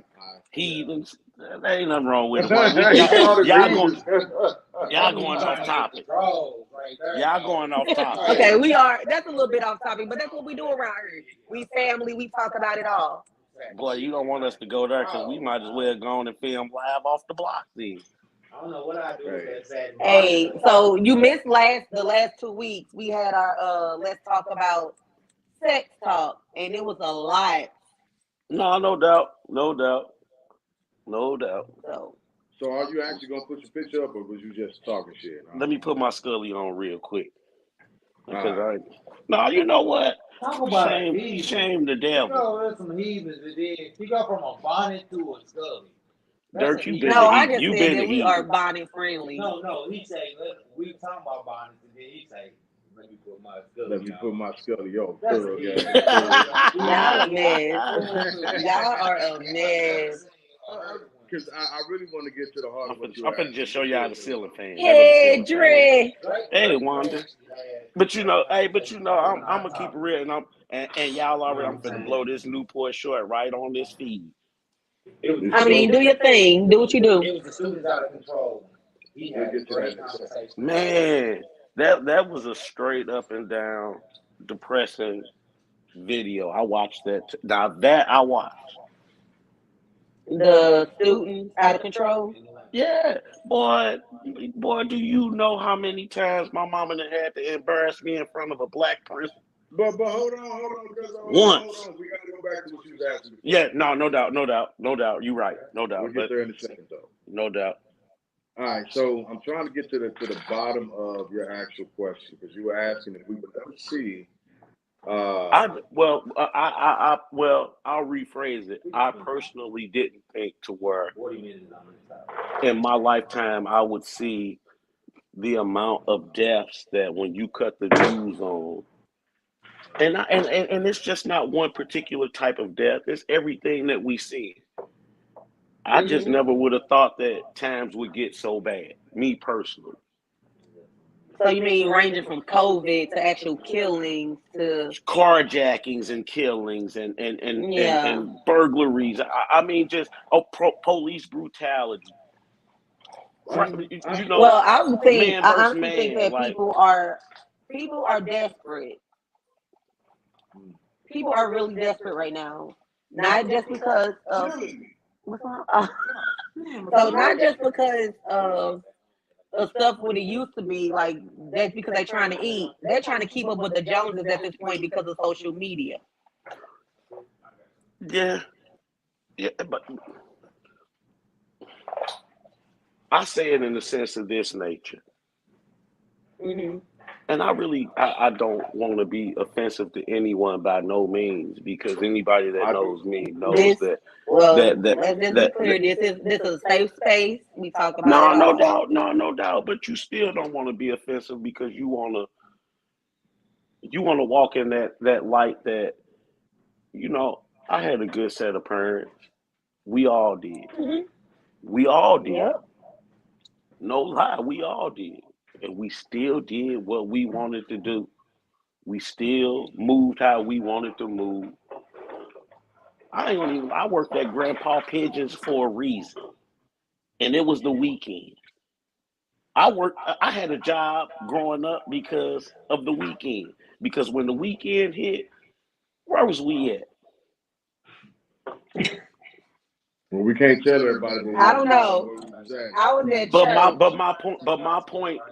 Speaker 6: Heathens. There ain't nothing wrong with it.
Speaker 5: You called it
Speaker 6: Y'all
Speaker 5: heathens.
Speaker 6: going off topic. Y'all going off topic.
Speaker 4: Okay, we are. That's a little bit off topic, but that's what we do around here. We family. We talk about it all.
Speaker 6: Boy, you don't want us to go there because we might as well go on and film live off the block then.
Speaker 3: I don't know what I do with that Saturday.
Speaker 4: Hey, so you missed the last 2 weeks. We had our let's talk about sex talk, and it was a lot.
Speaker 6: No doubt. No doubt.
Speaker 4: So
Speaker 5: are you actually gonna put your picture up, or was you just talking shit?
Speaker 6: Let me put my Scully on real quick. Because you know what?
Speaker 3: Talk about
Speaker 6: shame the devil.
Speaker 3: You know, there's some heathens that did. He go from a bonnet to a Scully.
Speaker 6: Dirt, you been
Speaker 4: no, I
Speaker 6: to
Speaker 4: just
Speaker 6: you
Speaker 4: said
Speaker 6: been
Speaker 4: that
Speaker 6: to
Speaker 4: we are bonnet friendly.
Speaker 3: No, he say we talking about bonnets, and then he say, let me put my Scully.
Speaker 5: Let me put my Scully on.
Speaker 4: Y'all a mess. Y'all are a mess.
Speaker 5: Because I really want to get to the heart of what you're
Speaker 6: I'm finna just show y'all the ceiling fan.
Speaker 4: Hey, Dre.
Speaker 6: Hey, Wanda. But I'm gonna keep it real, and y'all already. I'm finna blow this Newport short right on this feed.
Speaker 4: I mean, do your thing. Do what you do.
Speaker 3: It was the students out of control. He had a great conversation.
Speaker 6: Man, that was a straight up and down depressing video. I watched that. Now that I watched.
Speaker 4: The students out of control.
Speaker 6: Yeah, boy, do you know how many times my mama had to embarrass me in front of a black person?
Speaker 5: But hold on.
Speaker 6: Once.
Speaker 5: Hold on. We got to go back to what you was asking before.
Speaker 6: Yeah, no doubt. You're right. No doubt.
Speaker 5: We'll get there in a second, though.
Speaker 6: No doubt.
Speaker 5: All right, so I'm trying to get to the bottom of your actual question, because you were asking if we would ever see.
Speaker 6: I'll rephrase it. I personally didn't think to where in my lifetime I would see the amount of deaths that when you cut the news on, and it's just not one particular type of death. It's everything that we see. I just never would have thought that times would get so bad. Me personally.
Speaker 4: So you mean ranging from COVID to actual killings to
Speaker 6: carjackings and killings and burglaries. I mean, just police brutality. You know,
Speaker 4: well, I would think
Speaker 6: man
Speaker 4: I
Speaker 6: versus
Speaker 4: honestly
Speaker 6: man,
Speaker 4: think that
Speaker 6: like,
Speaker 4: people are desperate. People are really desperate right now. Not just because of what's wrong? So not just because of stuff what it used to be, like that's because they're trying to eat. They're trying to keep up with the Joneses at this point because of social media.
Speaker 6: Yeah, but I say it in the sense of this nature.
Speaker 4: Mm-hmm.
Speaker 6: And I don't want to be offensive to anyone by no means, because anybody that knows me knows that.
Speaker 4: Let's just be clear. This is a safe space. We talk about
Speaker 6: no doubt. But you still don't want to be offensive because you want to walk in that light that, you know, I had a good set of parents. We all did.
Speaker 4: Mm-hmm.
Speaker 6: We all did.
Speaker 4: Yep.
Speaker 6: No lie, we all did. And we still did what we wanted to do. We still moved how we wanted to move. I worked at Grandpa Pigeon's for a reason. And it was the weekend. I had a job growing up because of the weekend. Because when the weekend hit, where was we at?
Speaker 5: Well, we can't tell everybody.
Speaker 4: I don't know. I was at church.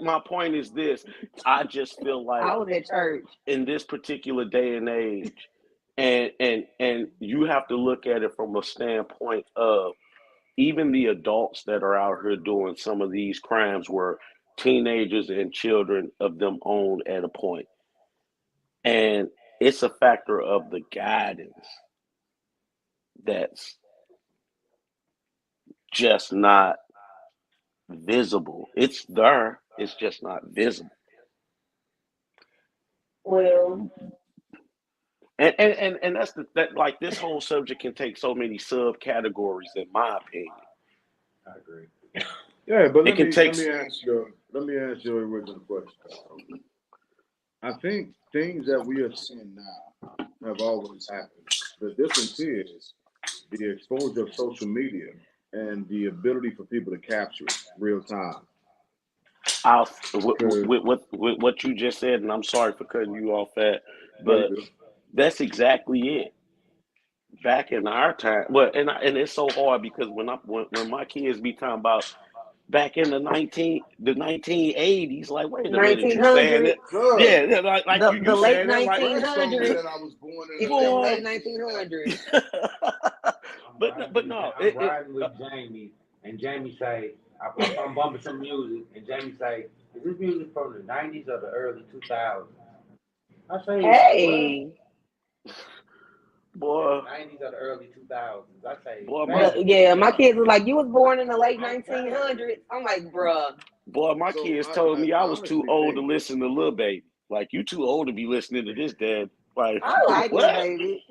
Speaker 6: My point is this. I just feel like
Speaker 4: I was at church
Speaker 6: in this particular day and age, and you have to look at it from a standpoint of even the adults that are out here doing some of these crimes were teenagers and children of them own at a point. And it's a factor of the guidance that's just not visible. It's there, it's just not visible.
Speaker 4: Well,
Speaker 6: and that's like this whole subject can take so many subcategories, in my opinion.
Speaker 5: I agree. Yeah, but let me ask you a original question. I think things that we are seeing now have always happened. The difference is the exposure of social media and the ability for people to capture it real time.
Speaker 6: I'll,
Speaker 5: Because
Speaker 6: with what you just said, and I'm sorry for cutting you off at,
Speaker 5: no, you
Speaker 6: but
Speaker 5: good.
Speaker 6: that's exactly it. Back in our time, well, and it's so hard because when my kids be talking about back in the 1980s, like, wait a minute, you saying
Speaker 4: 1900,
Speaker 6: it?
Speaker 5: Sir,
Speaker 6: Yeah, like you
Speaker 4: the late
Speaker 6: saying that like,
Speaker 5: Redstone
Speaker 4: 1900s.
Speaker 5: said I was born in
Speaker 2: He
Speaker 5: the
Speaker 2: said
Speaker 6: boy.
Speaker 2: late
Speaker 5: late
Speaker 2: 1900s.
Speaker 5: 1980s.
Speaker 6: But no,
Speaker 3: I'm riding with Jamie, and Jamie say, I'm bumping some music, and Jamie say, is this music from the 90s or the early 2000s? I say, what?
Speaker 4: Hey,
Speaker 6: boy,
Speaker 3: 90s or the early 2000s? I say,
Speaker 6: boy, my
Speaker 3: baby,
Speaker 4: yeah, my
Speaker 3: yeah.
Speaker 4: kids was like, you was born in the late
Speaker 3: I'm telling you.
Speaker 4: 1900s. I'm like, bruh.
Speaker 6: boy, my
Speaker 5: So
Speaker 6: kids told me I
Speaker 5: I
Speaker 6: was too
Speaker 5: honestly
Speaker 6: old to
Speaker 5: think,
Speaker 6: listen to Lil Baby. Like, you too old to be listening to this, Dad. Like,
Speaker 4: I like Lil
Speaker 6: what?
Speaker 4: Baby.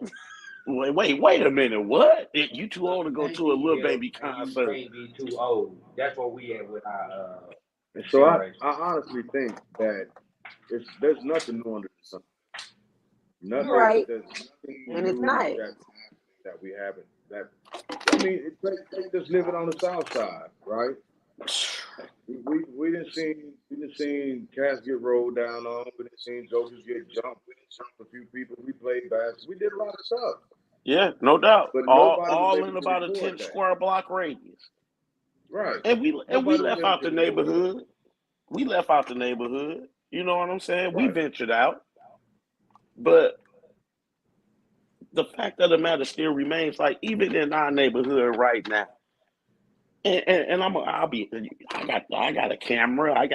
Speaker 6: Wait a minute. What? You too
Speaker 3: No,
Speaker 6: old to
Speaker 3: you
Speaker 6: go
Speaker 3: can't
Speaker 6: to a
Speaker 3: be
Speaker 6: Lil
Speaker 3: hip,
Speaker 6: Baby
Speaker 3: and you
Speaker 6: concert?
Speaker 3: can't be too old. That's what we at with our
Speaker 5: and so
Speaker 3: generation.
Speaker 5: I honestly think that there's nothing new under the sun.
Speaker 4: You're
Speaker 5: Nothing
Speaker 4: right,
Speaker 5: there's nothing
Speaker 4: and it's
Speaker 5: new
Speaker 4: not.
Speaker 5: that's happening that we haven't. That I mean, they just living on the south side, right? We didn't seen cats get rolled down on. We didn't seen jokers get jumped. We didn't jump a few people. We played basketball. We did a lot of stuff,
Speaker 6: Yeah, no doubt.
Speaker 5: but
Speaker 6: All
Speaker 5: nobody was
Speaker 6: all
Speaker 5: able
Speaker 6: in
Speaker 5: to
Speaker 6: about a
Speaker 5: record
Speaker 6: 10
Speaker 5: that.
Speaker 6: square block radius.
Speaker 5: Right.
Speaker 6: And we
Speaker 5: Nobody was
Speaker 6: left
Speaker 5: able
Speaker 6: out
Speaker 5: to
Speaker 6: the
Speaker 5: record that.
Speaker 6: neighborhood. We left out the neighborhood. You know what I'm saying? We
Speaker 5: Right.
Speaker 6: ventured out. But the fact of the matter still remains, like, even in our neighborhood right now. And I got a camera. I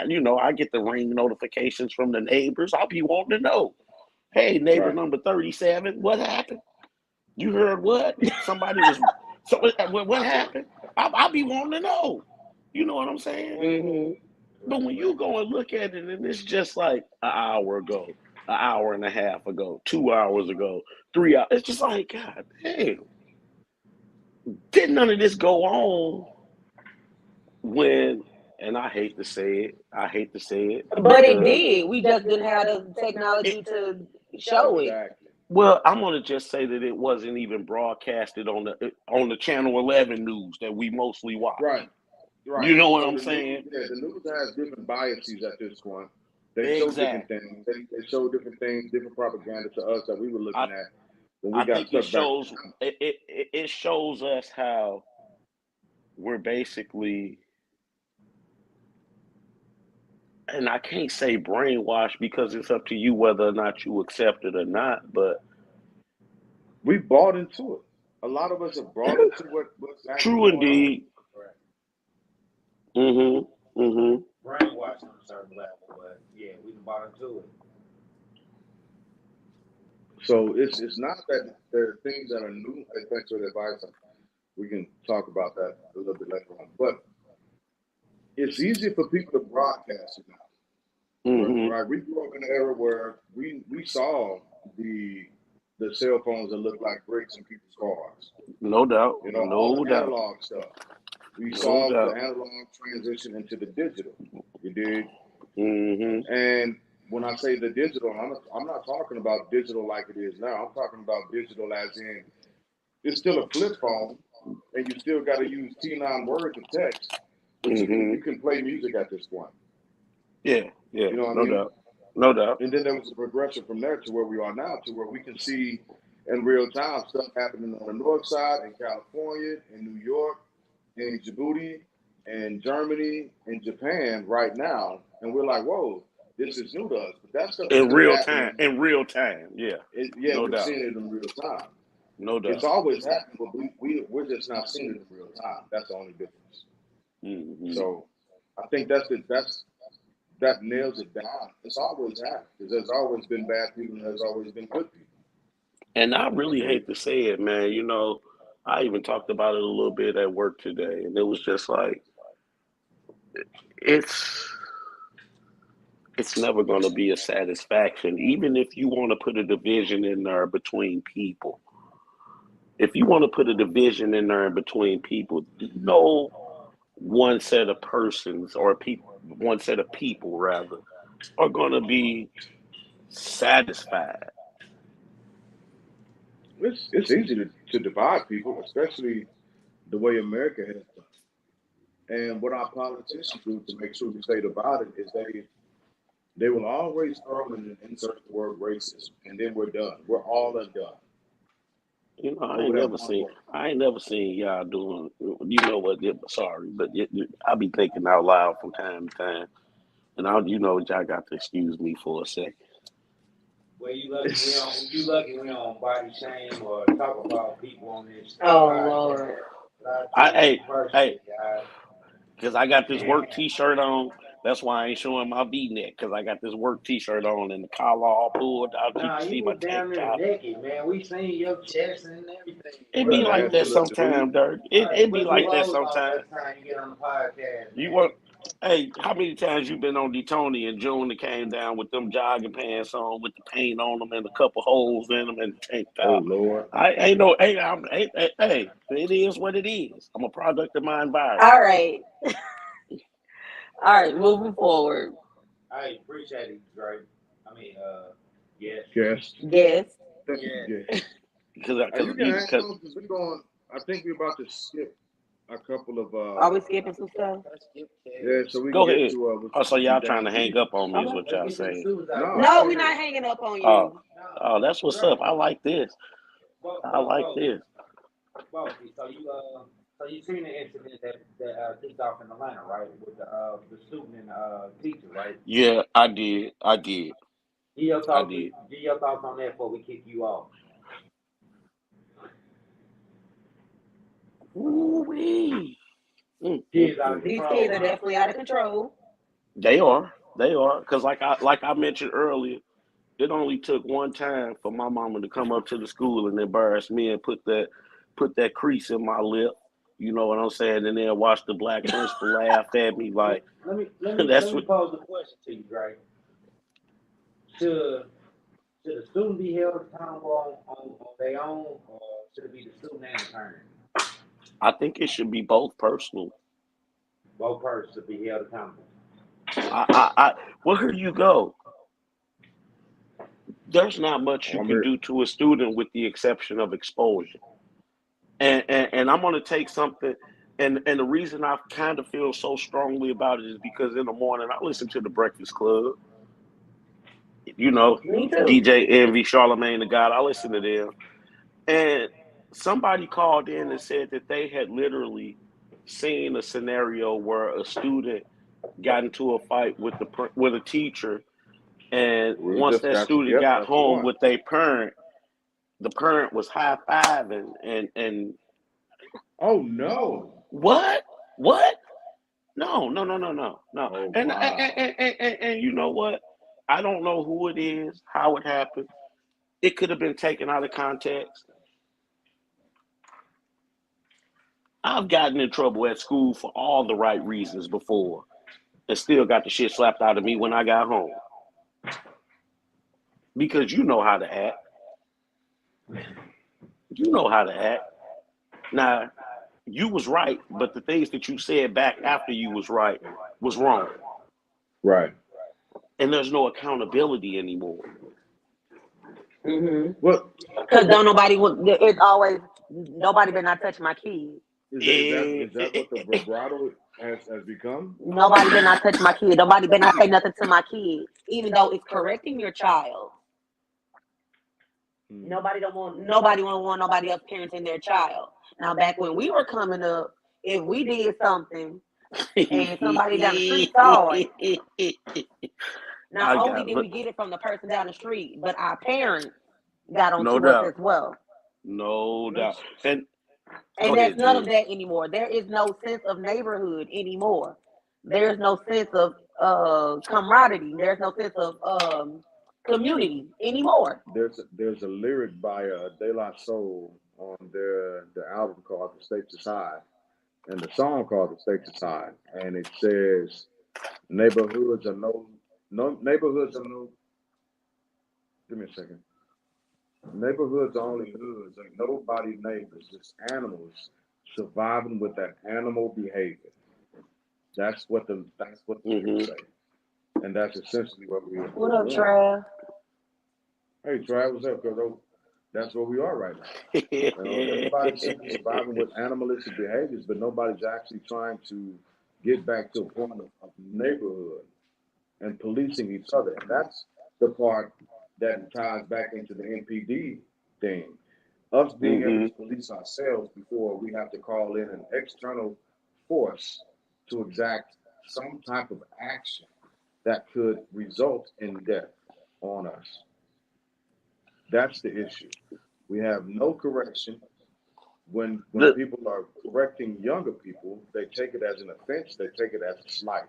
Speaker 6: get the ring notifications from the neighbors. I'll be wanting to know. Hey, neighbor
Speaker 5: Right.
Speaker 6: number 37, what happened? You heard what? Somebody was what happened? I'll be wanting to know. You know what I'm saying?
Speaker 4: Hmm.
Speaker 6: But when you go and look at it, and it's just like an hour ago, an hour and a half ago, 2 hours ago, 3 hours, it's just like, God damn, didn't none of this go on when, and I hate to say it
Speaker 4: But it
Speaker 6: because
Speaker 4: did. We just didn't have the
Speaker 6: it,
Speaker 4: technology to show it.
Speaker 5: Exactly.
Speaker 6: well, I'm gonna just say that it wasn't even broadcasted on the Channel 11 news that we mostly watch.
Speaker 5: Right. Right.
Speaker 6: You know what
Speaker 5: So
Speaker 6: I'm
Speaker 5: the news,
Speaker 6: saying?
Speaker 5: yeah, the news has different biases at this point. They show different
Speaker 6: Exactly.
Speaker 5: things. They show different things, different propaganda to us that we were
Speaker 6: I
Speaker 5: looking at when we
Speaker 6: I
Speaker 5: got
Speaker 6: think it
Speaker 5: stuck back in
Speaker 6: shows it shows us how we're basically, and I can't say brainwashed because it's up to you whether or not you accept it or not, but
Speaker 5: we bought into it. A lot of us have brought into what's actually
Speaker 6: true
Speaker 5: going on.
Speaker 6: indeed. Mhm. Mhm.
Speaker 3: Brainwashed on a certain level, but yeah, we done bought into it.
Speaker 5: So it's not that there are things that are new. Thanks for the advice. We can talk about that a little bit later on. But it's easier for people to broadcast it now.
Speaker 6: Mhm.
Speaker 5: Right? We grew up in an era where we saw the the cell phones that looked like bricks in people's cars.
Speaker 6: No doubt.
Speaker 5: You know, all
Speaker 6: No
Speaker 5: the
Speaker 6: doubt.
Speaker 5: analog stuff. We
Speaker 6: No
Speaker 5: saw the
Speaker 6: doubt.
Speaker 5: analog transition into the digital. You did.
Speaker 6: Mhm.
Speaker 5: And when I say the digital, I'm not talking about digital like it is now. I'm talking about digital as in it's still a flip phone, and you still got to use T9 word to text, but you
Speaker 6: Mhm.
Speaker 5: can play music at this point.
Speaker 6: Yeah. Yeah.
Speaker 5: You know what I
Speaker 6: No
Speaker 5: mean?
Speaker 6: doubt. No doubt.
Speaker 5: And then there was a progression from there to where we are now, to where we can see in real time stuff happening on the north side, in California, in New York, in Djibouti, in Germany, in Japan right now, and we're like, whoa, this is new to us. But that stuff is
Speaker 6: In
Speaker 5: still
Speaker 6: real time.
Speaker 5: happening.
Speaker 6: In real time. Yeah.
Speaker 5: Yeah,
Speaker 6: No
Speaker 5: we're
Speaker 6: doubt.
Speaker 5: seeing it in real time.
Speaker 6: No
Speaker 5: It's
Speaker 6: doubt.
Speaker 5: always happening, but we're just not seeing it in real time. That's the only difference.
Speaker 6: Mhm.
Speaker 5: So I think that nails it down. It's always happened because there's always been bad people and there's always been good people.
Speaker 6: And I
Speaker 5: You
Speaker 6: really
Speaker 5: dig?
Speaker 6: hate to say it, man. I even talked about it a little bit at work today, and it was just like it's it's never going to be a satisfaction, even if you want to put a division in there between people. If you want to put a division in there between people, no one set of persons or people, one set of people rather, are going to be satisfied.
Speaker 5: It's easy to divide people, especially the way America has done. And what our politicians do to make sure we stay divided is they will always throw in and insert the word racism, and then we're done. We're all undone
Speaker 6: You know,
Speaker 5: over that one word.
Speaker 6: I ain't never seen y'all doing. You know what? Sorry, but I be thinking out loud from time to time, and you know, y'all got to excuse me for a second.
Speaker 3: Well, you lucky we don't body shame or talk about people on this
Speaker 4: Oh
Speaker 3: podcast.
Speaker 4: Lord.
Speaker 3: But I
Speaker 6: I
Speaker 3: tell you
Speaker 6: hey
Speaker 3: personally, guys,
Speaker 6: because I got this work
Speaker 3: man,
Speaker 6: T-shirt on. That's why I ain't showing my V-neck because I got this work T-shirt on and the collar all pulled out. You
Speaker 3: nah,
Speaker 6: can see
Speaker 3: you
Speaker 6: my
Speaker 3: was
Speaker 6: tank
Speaker 3: down there
Speaker 6: top.
Speaker 3: naked, man. We seen your chest and everything,
Speaker 6: It
Speaker 5: With
Speaker 6: be
Speaker 5: an
Speaker 3: bro.
Speaker 6: like
Speaker 5: ass
Speaker 6: that
Speaker 5: full of
Speaker 6: sometime,
Speaker 5: debris.
Speaker 6: Dirk.
Speaker 3: All right,
Speaker 6: It be
Speaker 3: put some
Speaker 6: like that
Speaker 3: clothes on
Speaker 6: sometime.
Speaker 3: next time you get on the podcast,
Speaker 6: You
Speaker 3: man.
Speaker 6: work. Hey, how many times you been on Tony and June that came down with them jogging pants on with the paint on them and a couple holes in them and the tank
Speaker 5: Oh
Speaker 6: top?
Speaker 5: Lord.
Speaker 6: I ain't no. Hey, it is what it is. I'm a product of my environment.
Speaker 4: All right. All right, moving forward.
Speaker 3: I appreciate it, Drake. I mean, yes,
Speaker 5: Yes.
Speaker 4: Yes.
Speaker 3: yes.
Speaker 5: Yes. You can hang
Speaker 6: Because
Speaker 5: on because we're going. I think we're about to skip a couple of
Speaker 4: Are we skipping some stuff?
Speaker 5: yeah, so we can
Speaker 6: go
Speaker 5: get
Speaker 6: ahead.
Speaker 5: to
Speaker 6: Oh, so
Speaker 5: some
Speaker 6: y'all trying
Speaker 5: damn
Speaker 6: to hang
Speaker 5: music.
Speaker 6: up on me is
Speaker 4: Okay.
Speaker 6: what
Speaker 3: Let's
Speaker 6: y'all
Speaker 3: get these
Speaker 6: saying?
Speaker 3: shoes out
Speaker 5: No,
Speaker 3: the
Speaker 4: No,
Speaker 3: way.
Speaker 4: we're
Speaker 5: hey,
Speaker 4: not hanging up on
Speaker 6: Oh,
Speaker 4: you.
Speaker 6: oh, that's what's up. I like this. I like this.
Speaker 3: Bossy. So you seen the incident that kicked off in Atlanta, right? With the student and teacher, right?
Speaker 6: Yeah, I did. I did.
Speaker 3: Give your
Speaker 6: I
Speaker 3: thoughts.
Speaker 6: did.
Speaker 3: Give your thoughts on that before we kick you off.
Speaker 6: Ooh-wee.
Speaker 3: Kids out of
Speaker 4: These
Speaker 3: control,
Speaker 4: kids are
Speaker 3: huh?
Speaker 4: definitely out of control.
Speaker 6: They are. They are. Because like I mentioned earlier, it only took one time for my mama to come up to the school and embarrass me and put that crease in my lip. You know what I'm saying? And then watch the black principal laugh at me
Speaker 3: Let,
Speaker 6: like
Speaker 3: let
Speaker 6: that's
Speaker 3: me
Speaker 6: what.
Speaker 3: pose a question to you, Dre. Should should the student be held accountable on their own, or should it be the student and the parent?
Speaker 6: I think it should be both personal.
Speaker 3: Both parties should be held accountable.
Speaker 6: Well, here you go. There's not much
Speaker 5: oh,
Speaker 6: you
Speaker 5: I'm
Speaker 6: can
Speaker 5: here.
Speaker 6: do to a student with the exception of exposure. And I'm gonna take something. And the reason I kind of feel so strongly about it is because in the morning I listen to the Breakfast Club. You know,
Speaker 4: Me too.
Speaker 6: DJ Envy, Charlemagne the God. I listen to them. And somebody called in and said that they had literally seen a scenario where a student got into a fight with with a teacher, and
Speaker 5: We
Speaker 6: once
Speaker 5: just
Speaker 6: that
Speaker 5: got
Speaker 6: student
Speaker 5: yep,
Speaker 6: got
Speaker 5: that's the
Speaker 6: home
Speaker 5: one.
Speaker 6: with their parent, the parent was high fiving and
Speaker 5: Oh no.
Speaker 6: what? What? No, no, no, no, no, no.
Speaker 5: Oh wow.
Speaker 6: And you know what? I don't know who it is, how it happened. It could have been taken out of context. I've gotten in trouble at school for all the right reasons before and still got the shit slapped out of me when I got home. Because you know how to act. You know how to act. Now, you was right, but the things that you said back after you was right was wrong.
Speaker 5: Right.
Speaker 6: And there's no accountability anymore.
Speaker 4: Mm-hmm.
Speaker 5: What
Speaker 4: Because don't nobody want. It's always nobody better not touch my kid.
Speaker 5: is that what the vibrato has become?
Speaker 4: Nobody better not touch my kid. Nobody better not say nothing to my kid, even though it's correcting your child.
Speaker 5: Hmm.
Speaker 4: Nobody want nobody else parenting their child. Now back when we were coming up, if we did something and somebody down the street saw it, not
Speaker 6: I
Speaker 4: only
Speaker 6: got
Speaker 4: did we get it from the person down the street, but our parents got
Speaker 6: no
Speaker 4: onto us as
Speaker 6: doubt.
Speaker 4: well.
Speaker 6: No doubt.
Speaker 5: Let's
Speaker 6: And go
Speaker 4: And that's
Speaker 6: ahead,
Speaker 4: none of
Speaker 6: Jules.
Speaker 4: that anymore. There is no sense of neighborhood anymore. There's no sense of camaraderie. There's no sense of community anymore.
Speaker 5: there's a lyric by De La Soul on their album called The Stakes is High, and the song called The Stakes is High, and it says neighborhoods are no neighborhoods are no. Give me a second. Neighborhoods are only hoods, ain't nobody neighbors, just animals surviving with that animal behavior. That's what the lyrics
Speaker 6: Hmm.
Speaker 5: say, and that's essentially what
Speaker 4: What
Speaker 5: we're
Speaker 4: up,
Speaker 5: doing.
Speaker 4: Trav?
Speaker 5: Hey, Trav, what's up? Because that's where we are right now. Everybody's simply surviving with animalistic behaviors, but nobody's actually trying to get back to a point of neighborhood and policing each other. And that's the part that ties back into the MPD thing. Us being able
Speaker 6: Mhm.
Speaker 5: to police ourselves before we have to call in an external force to exact some type of action that could result in death on us. That's the issue. We have no correction. When
Speaker 6: The,
Speaker 5: people are correcting younger people, they take it as an offense, they take it as a slight.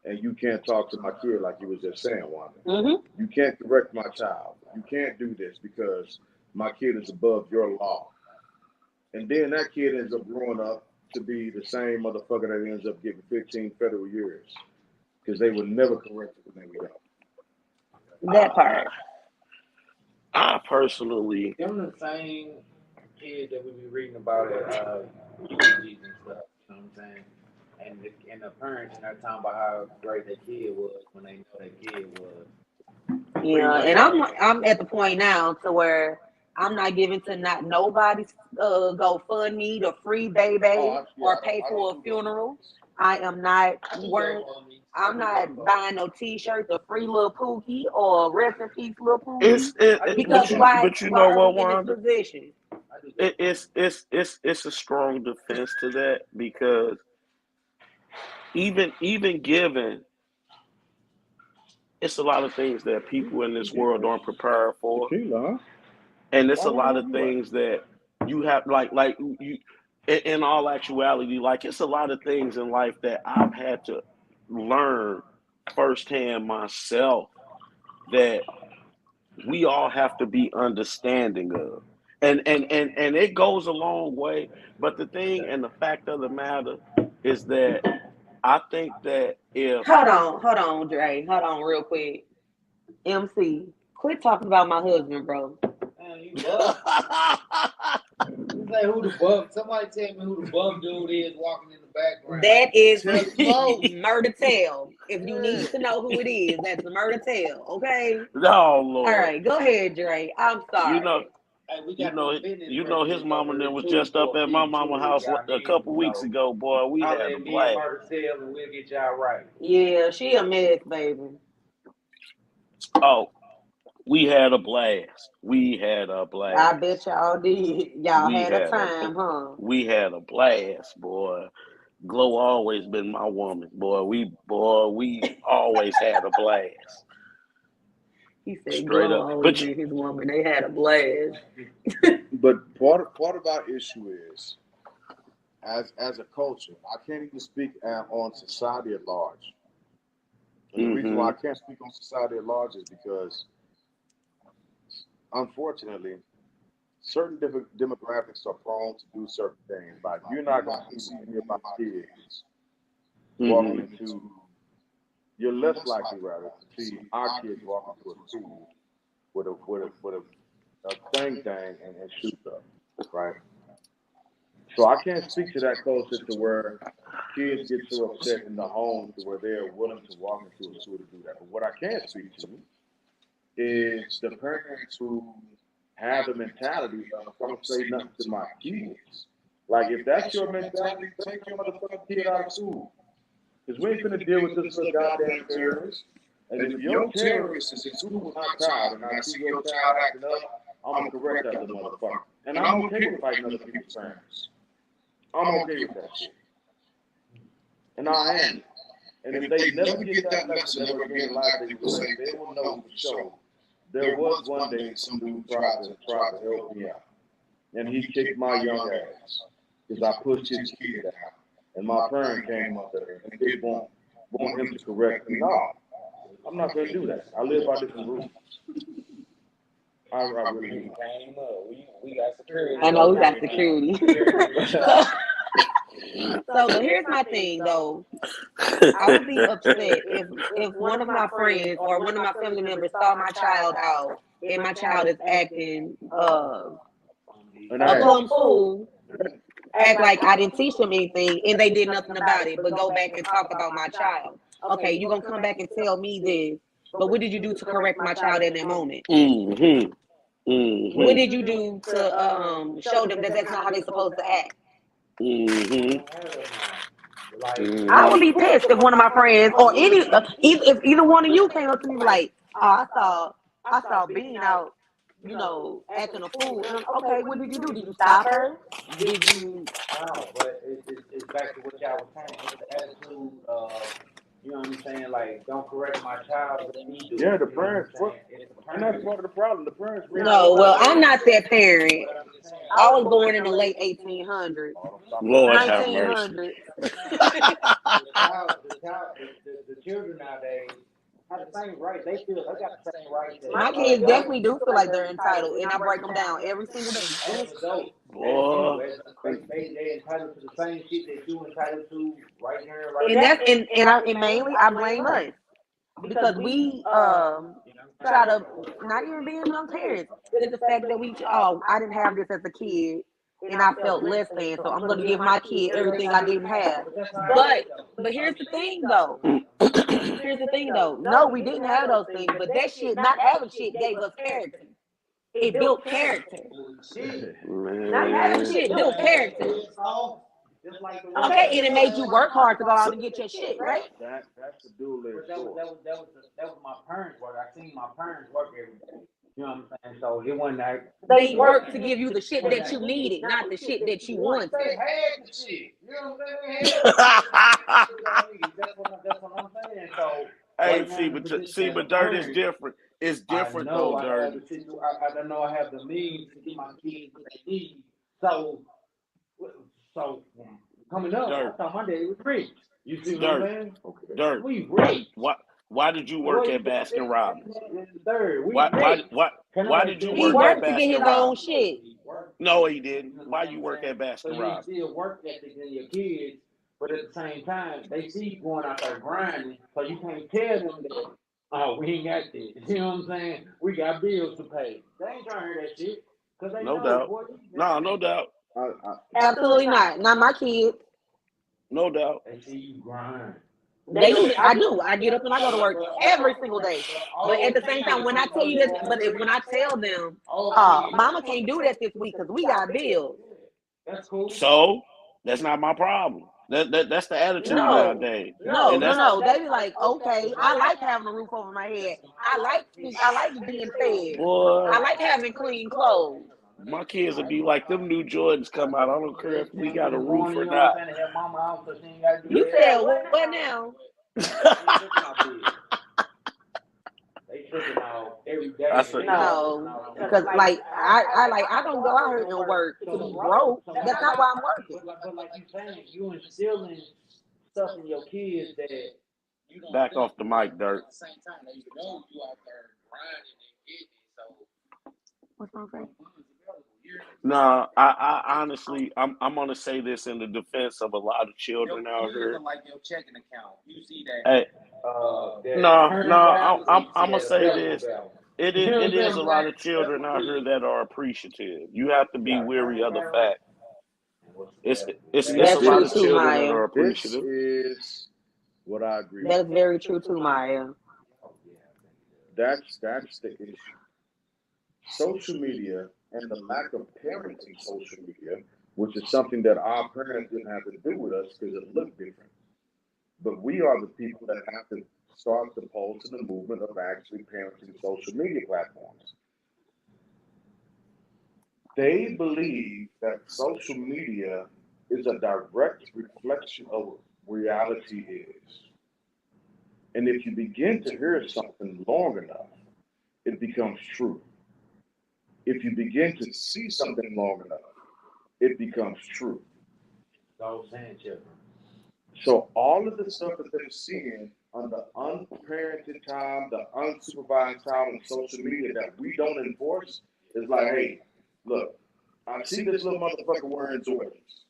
Speaker 5: And you can't talk to my kid like you was just saying, Wanda.
Speaker 4: Mm-hmm.
Speaker 5: You can't correct my child. You can't do this because my kid is above your law. And then that kid ends up growing up to be the same motherfucker that ends up getting 15 federal years because they were never corrected when they were young.
Speaker 4: That part.
Speaker 6: I personally,
Speaker 3: Them the same kids that we be reading about at UPGs and stuff. You know what I'm saying? And the parents are talking about how great their kid was when they know their kid was.
Speaker 4: Yeah, and I'm at the point now to where I'm not giving to not nobody's GoFundMe to free baby or pay for a funeral. I am not wearing. I'm not buying no T-shirts or free little Pookie or rest in peace little Pookie because
Speaker 6: but you
Speaker 4: why
Speaker 6: know
Speaker 4: are
Speaker 6: what,
Speaker 4: we in this
Speaker 6: Wanda?
Speaker 4: position?
Speaker 6: It's a strong defense to that because even given it's a lot of things that people in this world aren't prepared for,
Speaker 5: Tequila, huh?
Speaker 6: and it's a lot of things that you have like you. In all actuality, like it's a lot of things in life that I've had to learn firsthand myself that we all have to be understanding of. And it goes a long way. But the thing and the fact of the matter is that I think that if
Speaker 4: Hold on, Dre. Hold on, real quick. MC, quit talking about my husband, bro.
Speaker 3: Man, you bugged. You say who the bum? Somebody tell me who the bum dude is walking in the background.
Speaker 4: That is Murder Tale. If you need to know who it is, that's Murder Tale. Okay.
Speaker 6: no Lord.
Speaker 4: All right, go ahead, Dre. I'm sorry.
Speaker 3: Hey, we
Speaker 6: You
Speaker 3: got
Speaker 6: know,
Speaker 3: some business
Speaker 6: you know his
Speaker 3: references
Speaker 6: mama
Speaker 3: over
Speaker 6: then
Speaker 3: here,
Speaker 6: was
Speaker 3: too,
Speaker 6: just up
Speaker 3: for
Speaker 6: at my
Speaker 3: people,
Speaker 6: mama
Speaker 3: too,
Speaker 6: house
Speaker 3: y'all
Speaker 6: a
Speaker 3: need,
Speaker 6: couple
Speaker 3: you
Speaker 6: weeks
Speaker 3: know,
Speaker 6: ago, boy. We
Speaker 3: holler
Speaker 6: had a
Speaker 3: at me and
Speaker 6: blast.
Speaker 3: Murder Tale and we'll get y'all right.
Speaker 4: Yeah, she a mess, baby.
Speaker 6: Oh, we had a blast. We had a
Speaker 4: I
Speaker 6: blast.
Speaker 4: bet y'all did. Y'all
Speaker 6: We
Speaker 4: had a
Speaker 6: had a
Speaker 4: time, huh?
Speaker 6: we had a blast, boy. Glow always been my woman, boy. We always had a blast.
Speaker 4: He said
Speaker 6: Straight
Speaker 4: Glow
Speaker 6: up.
Speaker 4: always been his woman. They had a blast.
Speaker 5: But part of our issue is, as a culture, I can't even speak on society at large. And the reason why I can't speak on society at large is because, unfortunately, certain different demographics are prone to do certain things. Like you're not going to see any of my kids walking into. You're less likely, rather, to see our kids walk into a school with a thing and shoot up, right? So I can't speak to that culture to where kids get so upset in the home to where they're willing to walk into a school to do that. But what I can speak to is the parents who have the mentality of don't say nothing to my kids. Like if that's your mentality, take your motherfucking kid out of school. Because we ain't finna deal with this little goddamn terrorist. And if your terrorist is in school with my child and I see your child acting up, I'm gonna correct that little motherfucker. And I'm okay with fighting other people's parents. I'm okay with that shit. And I'll handle it. And if they never get that lesson ever again in life, they will know for sure. There was one day some dude tried to help me out. And he kicked my young ass. Because I pushed his kid out. And my parent came up there and they want him to correct me. No, I'm not going to do that. I live by different rules. I really do.
Speaker 3: We got security.
Speaker 4: I know we got security. But here's my thing though. I would be upset if one of my friends or one of my family members saw my child out and my child is acting a plum fool, act like I didn't teach them anything and they did nothing about it, but go back and talk about my child. Okay, you gonna come back and tell me this, but what did you do to correct my child in that moment?
Speaker 6: Mm-hmm.
Speaker 4: What
Speaker 6: Mm-hmm.
Speaker 4: did you do to show them that that's not how they're supposed to act?
Speaker 6: Mm-hmm.
Speaker 4: I would
Speaker 6: Mm-hmm.
Speaker 4: be pissed if one of my friends or if either one of you came up to me like, oh, I saw Bean out, acting a fool. And okay, what did you do? Did you stop her? Did you?
Speaker 3: No, but it's back to what y'all was saying. It's the attitude of, you know what I'm saying? Like, don't correct my child, let me do it.
Speaker 5: Yeah, the
Speaker 3: You know what I'm
Speaker 5: parents,
Speaker 3: saying? It's the
Speaker 5: and that's
Speaker 3: parents.
Speaker 5: part of the problem. The parents really
Speaker 4: No,
Speaker 5: don't
Speaker 4: well,
Speaker 5: know.
Speaker 4: I'm not that parent.
Speaker 3: But I'm just saying,
Speaker 4: I was born in the late 1800s,
Speaker 5: Oh, don't stop lying.
Speaker 6: Lord have mercy.
Speaker 4: 1900s.
Speaker 3: the children nowadays have the same right. They got the same right that
Speaker 4: My kids definitely do feel like they're entitled, and I break them down every single day.
Speaker 3: as adults,
Speaker 6: Boy.
Speaker 3: they entitled to the same shit that you entitled to right here, right
Speaker 4: And
Speaker 3: now.
Speaker 4: that's and mainly I blame us because we try to not even being on parents. It's the fact that I didn't have this as a kid and I felt less than, so I'm gonna give my kid everything I didn't have. But here's the thing though. Here's the thing though. No, we didn't have those things, but that shit, not having shit, gave us character. It built character. Not having
Speaker 6: Man.
Speaker 4: shit built character.
Speaker 3: Just like the
Speaker 4: Okay, and it made you work hard to go out and get your shit, right?
Speaker 5: That's the dual-edged
Speaker 3: That
Speaker 5: sword.
Speaker 3: was my parents' work. I seen my parents work every day. You know what I'm saying? So it wasn't like
Speaker 4: They worked to give you the shit that you needed, not the shit that you wanted.
Speaker 3: they had the shit. You know what I'm saying? They had the shit. That's what I'm saying. So
Speaker 6: Hey,
Speaker 3: right now,
Speaker 6: see,
Speaker 3: the position as
Speaker 6: but
Speaker 3: a
Speaker 6: Dirt is
Speaker 3: parent,
Speaker 6: different. It's
Speaker 3: I
Speaker 6: different
Speaker 3: know
Speaker 6: though,
Speaker 3: I
Speaker 6: Dirt.
Speaker 3: have the situ- I know I have the means to get my kids what they need. So coming up, I
Speaker 6: Dirt,
Speaker 3: thought my daddy was rich. You see what I'm
Speaker 6: Dirt,
Speaker 3: saying?
Speaker 6: Dirt.
Speaker 3: We rich.
Speaker 6: Why did you work at Baskin Robbins?
Speaker 3: Third, we
Speaker 6: Why
Speaker 3: rich.
Speaker 6: why did you
Speaker 4: He
Speaker 6: work at
Speaker 4: worked to get his
Speaker 6: Baskin
Speaker 4: own
Speaker 6: Robbins?
Speaker 4: shit.
Speaker 6: No, he didn't. Why you work at
Speaker 3: So
Speaker 6: Baskin
Speaker 3: you
Speaker 6: Robbins?
Speaker 3: still work ethic in your kids, but at the same time, they see you going out there grinding, so you can't tell them that, oh, we ain't got this. You know what I'm saying? We got bills to pay. They ain't trying to hear that shit, because they
Speaker 6: No
Speaker 3: know,
Speaker 6: doubt.
Speaker 3: boy,
Speaker 6: No doubt.
Speaker 4: Absolutely not. Not my kids.
Speaker 6: No doubt.
Speaker 3: they see you grind.
Speaker 4: They do. I do. I get up and I go to work every single day. But at the same time, when I tell you this, when I tell them, Mama can't do that this week because we got bills.
Speaker 3: That's cool.
Speaker 6: So that's not my problem. That's the attitude
Speaker 4: No,
Speaker 6: nowadays.
Speaker 4: no,
Speaker 6: And
Speaker 4: no,
Speaker 6: that's
Speaker 4: no. They be like, okay, I like having a roof over my head. I like being fed.
Speaker 6: boy,
Speaker 4: I like having clean clothes.
Speaker 6: my kids would be like them new Jordans come out. I don't care if we got a roof or
Speaker 3: You know
Speaker 6: not.
Speaker 3: what I'm saying? Have mama out so she ain't got to do
Speaker 4: You
Speaker 3: that.
Speaker 4: said what now?
Speaker 3: They tripping out every day.
Speaker 6: I said-
Speaker 4: No, because like I don't go out here and work to be broke. That's not why I'm working.
Speaker 3: But like you saying, you instilling stuff in your kids that
Speaker 6: Back off the mic, Dirt.
Speaker 4: What's wrong, Frank?
Speaker 6: No, I honestly, I'm gonna say this in the defense of a lot of children out here.
Speaker 7: Like your checking account, you see that.
Speaker 6: Hey, I'm gonna say this. It is a lot of children out here that are appreciative. You have to be weary of the fact. It's
Speaker 4: That's
Speaker 6: a lot
Speaker 4: true
Speaker 6: of
Speaker 4: too,
Speaker 6: children that
Speaker 4: Maya.
Speaker 6: are
Speaker 5: This
Speaker 6: appreciative.
Speaker 5: is what I agree with.
Speaker 4: That's very true too, Maya.
Speaker 5: That's the issue. Social media and the lack of parenting social media, which is something that our parents didn't have to do with us because it looked different. But we are the people that have to start the pulse and the movement of actually parenting social media platforms. They believe that social media is a direct reflection of what reality is. And if you begin to hear something long enough, it becomes true. If you begin to see something long enough, it becomes true. So all of the stuff that they're seeing on the unparented time, the unsupervised time on social media that we don't enforce is like, hey, look, I see this little motherfucker wearing Jordans,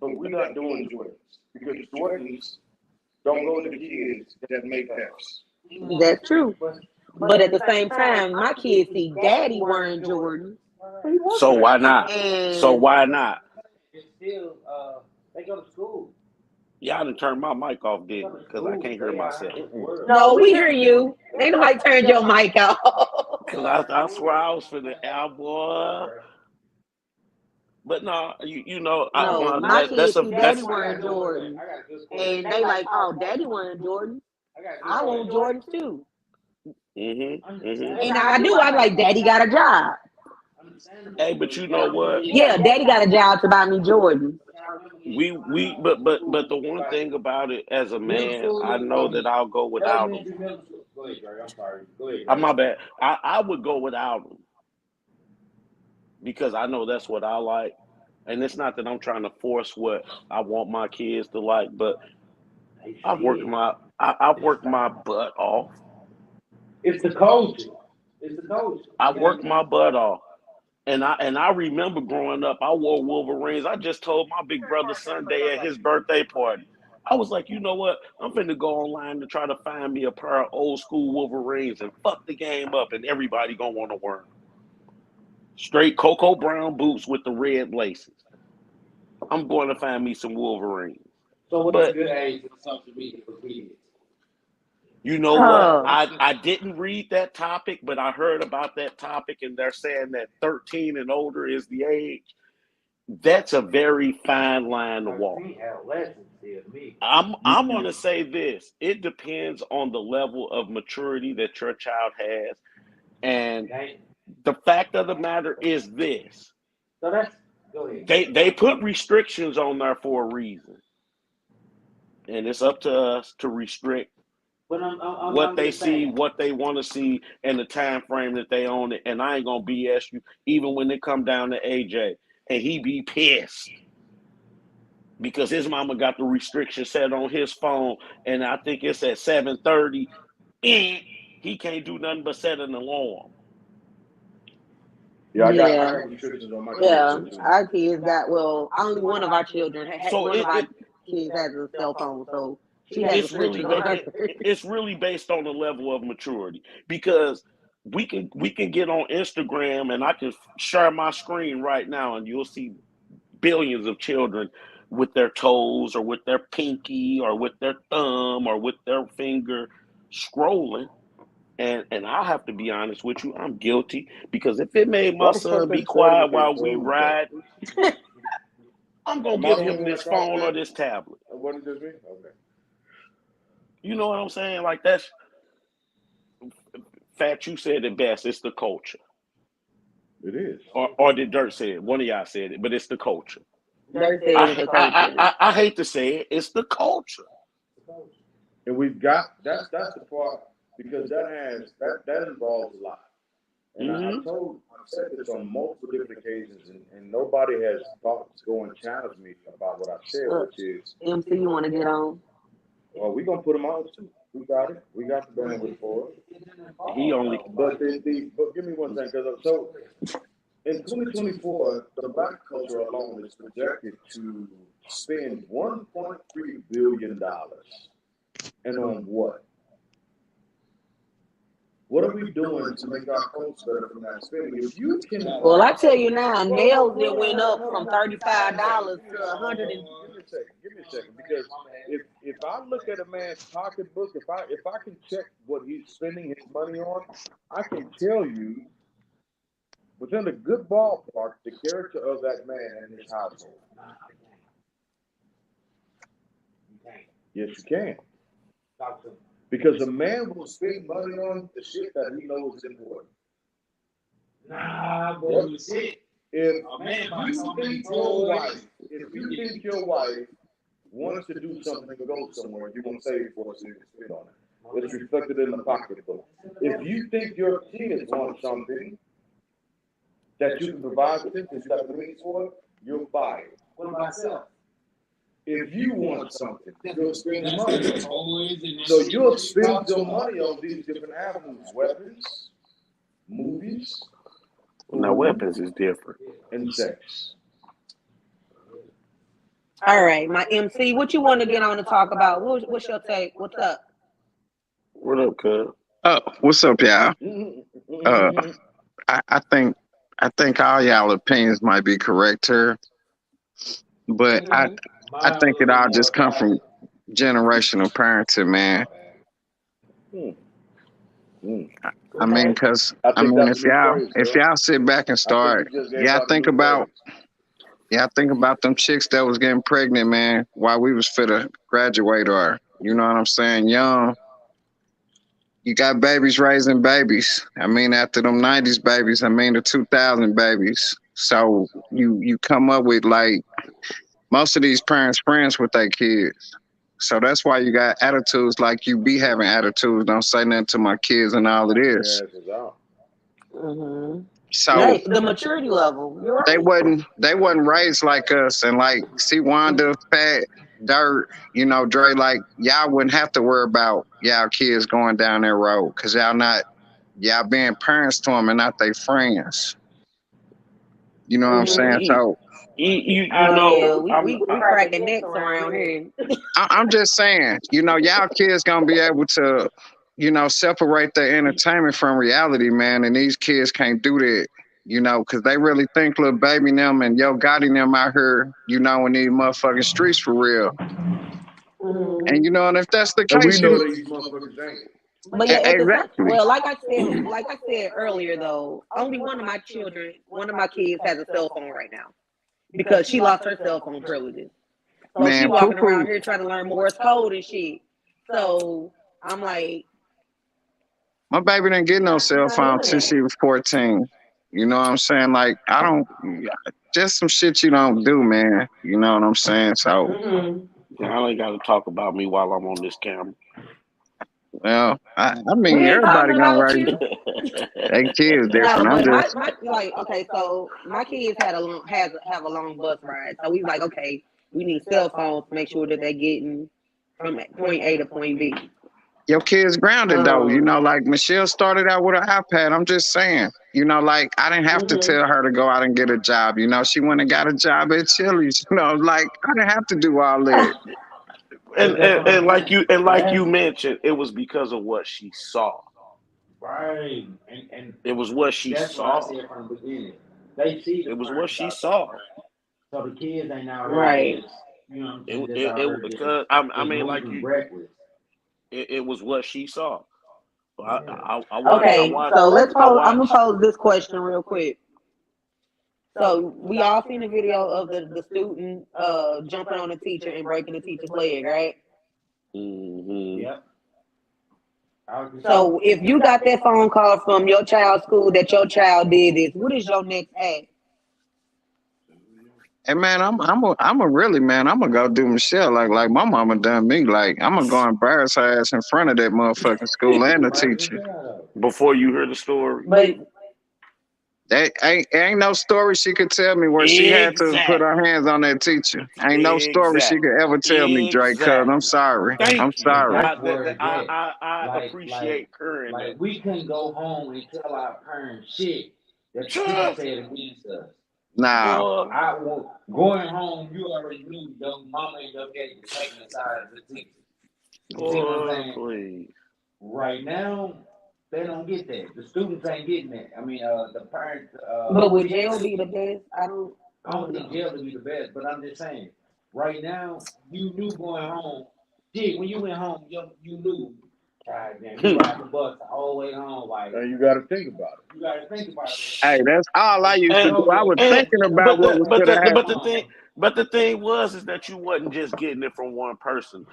Speaker 5: but we're not doing Jordans because Jordans don't go to kids that make F's.
Speaker 4: That's true. But at the same time, my kids see daddy wearing Jordan.
Speaker 6: So why not?
Speaker 4: And
Speaker 6: So why not?
Speaker 3: it's still they go to school.
Speaker 6: Y'all done turned my mic off, didn't it? Because I can't hear myself.
Speaker 4: No, we hear you. Ain't nobody turned your mic off.
Speaker 6: Because I swear I was for the boy. But no, you know,
Speaker 4: No, my kids see daddy
Speaker 6: that's
Speaker 4: wearing Jordans, and they like, oh, daddy wearing Jordans. I want Jordans too. And I do. I like, daddy got a job.
Speaker 6: Hey, but you know what?
Speaker 4: Yeah, daddy got a job to buy me Jordans.
Speaker 6: But the one thing about it, as a man, I know that I'll go without them. My bad. I would go without them because I know that's what I like, and it's not that I'm trying to force what I want my kids to like, but I've worked my butt off.
Speaker 3: It's the culture. It's the culture.
Speaker 6: I worked my butt off. And I remember growing up, I wore Wolverines. I just told my big brother Sunday at his birthday party. I was like, you know what? I'm finna go online to try to find me a pair of old school Wolverines and fuck the game up, and everybody gonna want to wear them. Straight cocoa brown boots with the red laces. I'm going to find me some Wolverines.
Speaker 3: So what's a good age for social media for kids?
Speaker 6: You know what? I didn't read that topic, but I heard about that topic, and they're saying that 13 and older is the age. That's a very fine line to walk. I'm going to say this. It depends on the level of maturity that your child has. And the fact of the matter is this. They put restrictions on there for a reason. And it's up to us to restrict what they see, what they want to see, and the time frame that they own it. And I ain't gonna BS you, even when it come down to AJ, and he be pissed because his mama got the restriction set on his phone, and I think it's at 7:30. He can't do nothing but set an alarm.
Speaker 5: Yeah, I got restrictions on my kids.
Speaker 4: Our kids got only one of our children one of our kids has a cell phone, so.
Speaker 6: It's really based on the level of maturity, because we can get on Instagram and I can share my screen right now and you'll see billions of children with their toes or with their pinky or with their thumb or with their finger scrolling. And I have to be honest with you, I'm guilty, because if it made my son be quiet while we ride, I'm going to give him this phone or this tablet.
Speaker 5: What did this mean? Okay.
Speaker 6: You know what I'm saying? Like, that's Fat, you said it best. It's the culture.
Speaker 5: It is.
Speaker 6: Or did Dirt say it? One of y'all said it, but it's the culture.
Speaker 4: Dirt said it's the culture.
Speaker 6: I hate to say it. It's the culture.
Speaker 5: And we've got that's the part, because that involves a lot. And I've said this on multiple different occasions, and nobody has thought to go and challenge me about what I've said, which is
Speaker 4: MC, you want to get on?
Speaker 5: Well, we're gonna put him on too. We got it. We got the bandwidth for it.
Speaker 6: But
Speaker 5: give me one second, because so in 2024, the black culture alone is projected to spend $1.3 billion. And on what? What are we doing to make our culture better from that spending? If you can,
Speaker 4: well, I tell you now, nails it went up from $35 to $100.
Speaker 5: Give me a second, because if I look at a man's pocketbook, if I can check what he's spending his money on, I can tell you within a good ballpark the character of that man and his household. Yes, you can. Because a man will spend money on the shit that he knows is important.
Speaker 3: Nah, boy, you see.
Speaker 5: If you think your wife wants to do something to go somewhere, you're gonna save for it so you can spend on it. It's reflected in the pocketbook. If you think your kids want something that you can provide with them instead of the means for it, you'll buy it.
Speaker 3: What about myself?
Speaker 5: If you want something, you'll spend money on it. So you'll spend your money on these different avenues: weapons, movies.
Speaker 6: Now, weapons is different.
Speaker 5: And sex.
Speaker 4: All right, my MC, what you want to get on to talk about? What's your take? What's up?
Speaker 6: What up, cuz?
Speaker 8: What's up, y'all? I think all y'all opinions might be correct here, but I think it all just come from generational parenting, man.
Speaker 5: Hmm. Hmm.
Speaker 8: I mean,
Speaker 4: Okay.
Speaker 8: cause
Speaker 5: I
Speaker 8: I
Speaker 5: think
Speaker 8: mean,
Speaker 5: that's a new phrase,
Speaker 8: if
Speaker 5: bro.
Speaker 8: y'all sit back and
Speaker 5: I think
Speaker 8: start,
Speaker 5: you just gave
Speaker 8: yeah,
Speaker 5: out a
Speaker 8: think
Speaker 5: new
Speaker 8: about
Speaker 5: phrase.
Speaker 8: them chicks that was getting pregnant, man, while we was fit to graduate, or you know what I'm saying, young. You got babies raising babies. I mean, after them '90s babies, I mean the 2000 babies. So you come up with like most of these parents friends with their kids. So that's why you got attitudes like you be having attitudes. Don't say nothing to my kids and all it
Speaker 5: Knocking
Speaker 8: is.
Speaker 5: your asses out.
Speaker 4: Mm-hmm.
Speaker 8: So
Speaker 4: Right. The maturity level. You're
Speaker 8: they
Speaker 4: right.
Speaker 8: wasn't raised like us, and like see Wanda, Fat, Dirt, you know, Dre, like y'all wouldn't have to worry about y'all kids going down that road because y'all being parents to them and not their friends. You know what I'm
Speaker 4: Mm-hmm.
Speaker 8: saying?
Speaker 6: You,
Speaker 8: So
Speaker 6: you
Speaker 4: Oh yeah,
Speaker 6: know,
Speaker 4: we cracking necks around here.
Speaker 8: I'm just saying, you know, y'all kids gonna be able to, you know, separate the entertainment from reality, man. And these kids can't do that, you know, because they really think little baby them and Yo Gotti them out here, you know, in these motherfucking streets for real.
Speaker 4: Mm-hmm.
Speaker 8: And you know, and if that's the
Speaker 5: And we
Speaker 8: case,
Speaker 5: know these motherfuckers ain't.
Speaker 4: But yeah, at the same,
Speaker 8: exactly,
Speaker 4: well, like I said earlier, though, only one of my kids has a cell phone right now because she lost her cell phone privileges. So she
Speaker 8: man.
Speaker 4: walking
Speaker 8: Poo
Speaker 4: around here trying to learn Morse code and shit. So I'm like,
Speaker 8: my baby didn't get no
Speaker 4: you're
Speaker 8: cell
Speaker 4: not
Speaker 8: phone
Speaker 4: doing
Speaker 8: till
Speaker 4: that.
Speaker 8: she was 14. You know what I'm saying? Like I don't, just some shit you don't do, man. You know what I'm saying? So.
Speaker 4: Mm-hmm.
Speaker 6: y'all ain't got to talk about me while I'm on this camera.
Speaker 8: Well, I mean,
Speaker 4: We ain't talking
Speaker 8: everybody gonna
Speaker 4: about
Speaker 8: raise
Speaker 4: you.
Speaker 8: their kids
Speaker 4: No,
Speaker 8: different. I'm
Speaker 4: but
Speaker 8: just,
Speaker 4: my like okay, so my kids have a long bus ride. So we was like, okay, we need cell phones to make sure that they're getting from point A to point B.
Speaker 8: your kids grounded though. You
Speaker 4: Um,
Speaker 8: know, like Michelle started out with an iPad. I'm just saying, you know, like I didn't have to
Speaker 4: mhm.
Speaker 8: tell her to go out and get a job. You know, she went and got a job at Chili's. You know, like I didn't have to do all that.
Speaker 6: and,
Speaker 7: That's
Speaker 6: and
Speaker 7: what I'm
Speaker 6: and like
Speaker 7: saying.
Speaker 6: you and like
Speaker 7: That's
Speaker 6: you mentioned, it was because of what she saw.
Speaker 7: right. And
Speaker 6: It was what she
Speaker 7: that's what I
Speaker 6: saw.
Speaker 7: said from the beginning. They see the
Speaker 6: It was what
Speaker 7: parents
Speaker 6: she
Speaker 7: out there.
Speaker 6: saw.
Speaker 7: So the kids ain't out here
Speaker 4: Right.
Speaker 7: just, you know what I'm saying,
Speaker 6: It
Speaker 7: just
Speaker 6: it,
Speaker 7: out
Speaker 6: it
Speaker 7: here
Speaker 6: because I
Speaker 7: just
Speaker 6: mean, like
Speaker 7: moving
Speaker 6: you,
Speaker 7: reckless.
Speaker 6: it was what she saw. So
Speaker 7: Yeah.
Speaker 6: I
Speaker 4: Okay,
Speaker 6: watched,
Speaker 4: so
Speaker 6: I
Speaker 4: I'm gonna
Speaker 6: watched.
Speaker 4: pose this question real quick. So we all seen the video of the student jumping on the teacher and breaking the teacher's leg, right?
Speaker 6: Hmm.
Speaker 7: Yep. I was just
Speaker 4: So if you got that phone call from your child's school that your child did this, what is your next act?
Speaker 8: Hey man, I'm a really man. I'm gonna go do Michelle like my mama done me. Like I'm gonna go embarrass her ass in front of that motherfucking school and the
Speaker 7: right
Speaker 8: teacher.
Speaker 7: as hell.
Speaker 6: Before you heard the story,
Speaker 4: But
Speaker 8: That ain't no story she could tell me where she had to put her
Speaker 6: exactly,
Speaker 8: hands on that teacher. Ain't no story she
Speaker 6: exactly,
Speaker 8: could ever tell me, Drake. Cuz I'm
Speaker 6: exactly.
Speaker 8: sorry. I'm
Speaker 6: Thank you.
Speaker 7: But
Speaker 8: sorry.
Speaker 7: that's where it's at.
Speaker 6: I
Speaker 7: Like,
Speaker 6: appreciate Curran
Speaker 7: like
Speaker 6: that.
Speaker 7: we couldn't go home and tell our parents shit that the teacher said against us.
Speaker 8: Nah,
Speaker 6: Boy,
Speaker 7: Going home, you already knew your mama and your daddy was taking the side of the teacher. You see what I'm
Speaker 6: boy,
Speaker 7: saying?
Speaker 6: please.
Speaker 7: Right now, they don't get that. The students ain't getting that. I mean, the parents.
Speaker 4: would jail be the best? I
Speaker 7: I don't
Speaker 4: don't
Speaker 7: think
Speaker 4: know.
Speaker 7: jail would be the best, but I'm just saying. Right now, you knew going home. Gee, when you went home, you knew. God damn, you ride the bus the whole way home. Like
Speaker 5: And you got to think about it.
Speaker 7: you got to think about that
Speaker 8: hey,
Speaker 7: shit.
Speaker 8: that's all I used to
Speaker 6: and
Speaker 8: do.
Speaker 7: No,
Speaker 8: I
Speaker 7: your
Speaker 8: was
Speaker 6: and
Speaker 8: thinking
Speaker 7: parents.
Speaker 8: about what was gonna
Speaker 6: but
Speaker 8: happen.
Speaker 6: the thing, was is that you wasn't just getting it from one person.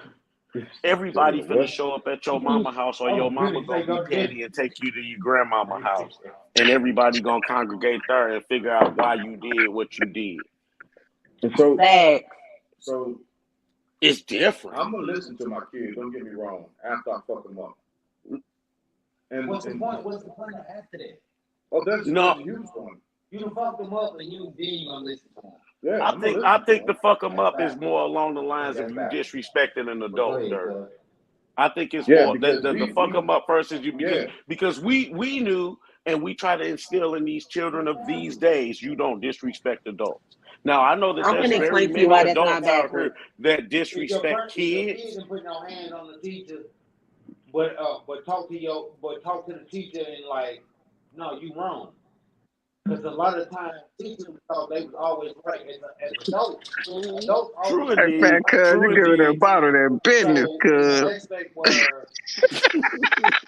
Speaker 6: Everybody finna
Speaker 5: What?
Speaker 6: show up at your mama house, or
Speaker 7: I
Speaker 6: your
Speaker 7: was
Speaker 6: mama
Speaker 7: really say
Speaker 6: gonna be
Speaker 7: go to
Speaker 6: petty and take you to your grandmama house, and everybody gonna congregate there and figure out why you did what you did.
Speaker 5: And so,
Speaker 4: Facts.
Speaker 5: so
Speaker 6: It's different.
Speaker 5: I'm gonna listen to my kids. Don't get me wrong. After I fuck them up,
Speaker 7: What's the
Speaker 5: and
Speaker 7: point? What's the point of after that?
Speaker 5: oh, that's
Speaker 6: No,
Speaker 5: a huge one.
Speaker 7: You done fucked them up and you then you gonna listen to them.
Speaker 5: Yeah, I'm gonna
Speaker 6: I
Speaker 5: listen to
Speaker 6: think
Speaker 5: them.
Speaker 6: the fuck 'em
Speaker 7: That's
Speaker 6: up is
Speaker 7: bad.
Speaker 6: more along the
Speaker 7: I think
Speaker 6: lines of
Speaker 7: that's
Speaker 6: you
Speaker 7: bad.
Speaker 6: disrespecting an
Speaker 7: But go
Speaker 6: adult,
Speaker 7: ahead,
Speaker 6: Dirk.
Speaker 7: cuz.
Speaker 6: I think it's
Speaker 5: Yeah,
Speaker 6: more
Speaker 5: because
Speaker 6: the fuck
Speaker 5: we
Speaker 6: 'em up versus you
Speaker 5: yeah.
Speaker 6: because we knew and we try to instill in these children of these days you don't disrespect adults. Now I know that
Speaker 4: I'm
Speaker 6: there's
Speaker 4: gonna
Speaker 6: very
Speaker 4: explain to you
Speaker 6: many
Speaker 4: why that's not
Speaker 6: adults out
Speaker 4: backwards.
Speaker 6: here that
Speaker 7: If your
Speaker 6: disrespect
Speaker 7: if your kid
Speaker 6: kids.
Speaker 7: didn't put no hands on the teacher, but talk to the teacher and like, no, you wrong. Because a lot of the time, teachers thought they was always right as adults. Adults
Speaker 6: True
Speaker 7: always
Speaker 8: Hey,
Speaker 6: indeed.
Speaker 8: fat cuz, you
Speaker 6: True
Speaker 8: give it a
Speaker 6: indeed.
Speaker 8: bottle of that business,
Speaker 7: so
Speaker 8: cuz.
Speaker 7: in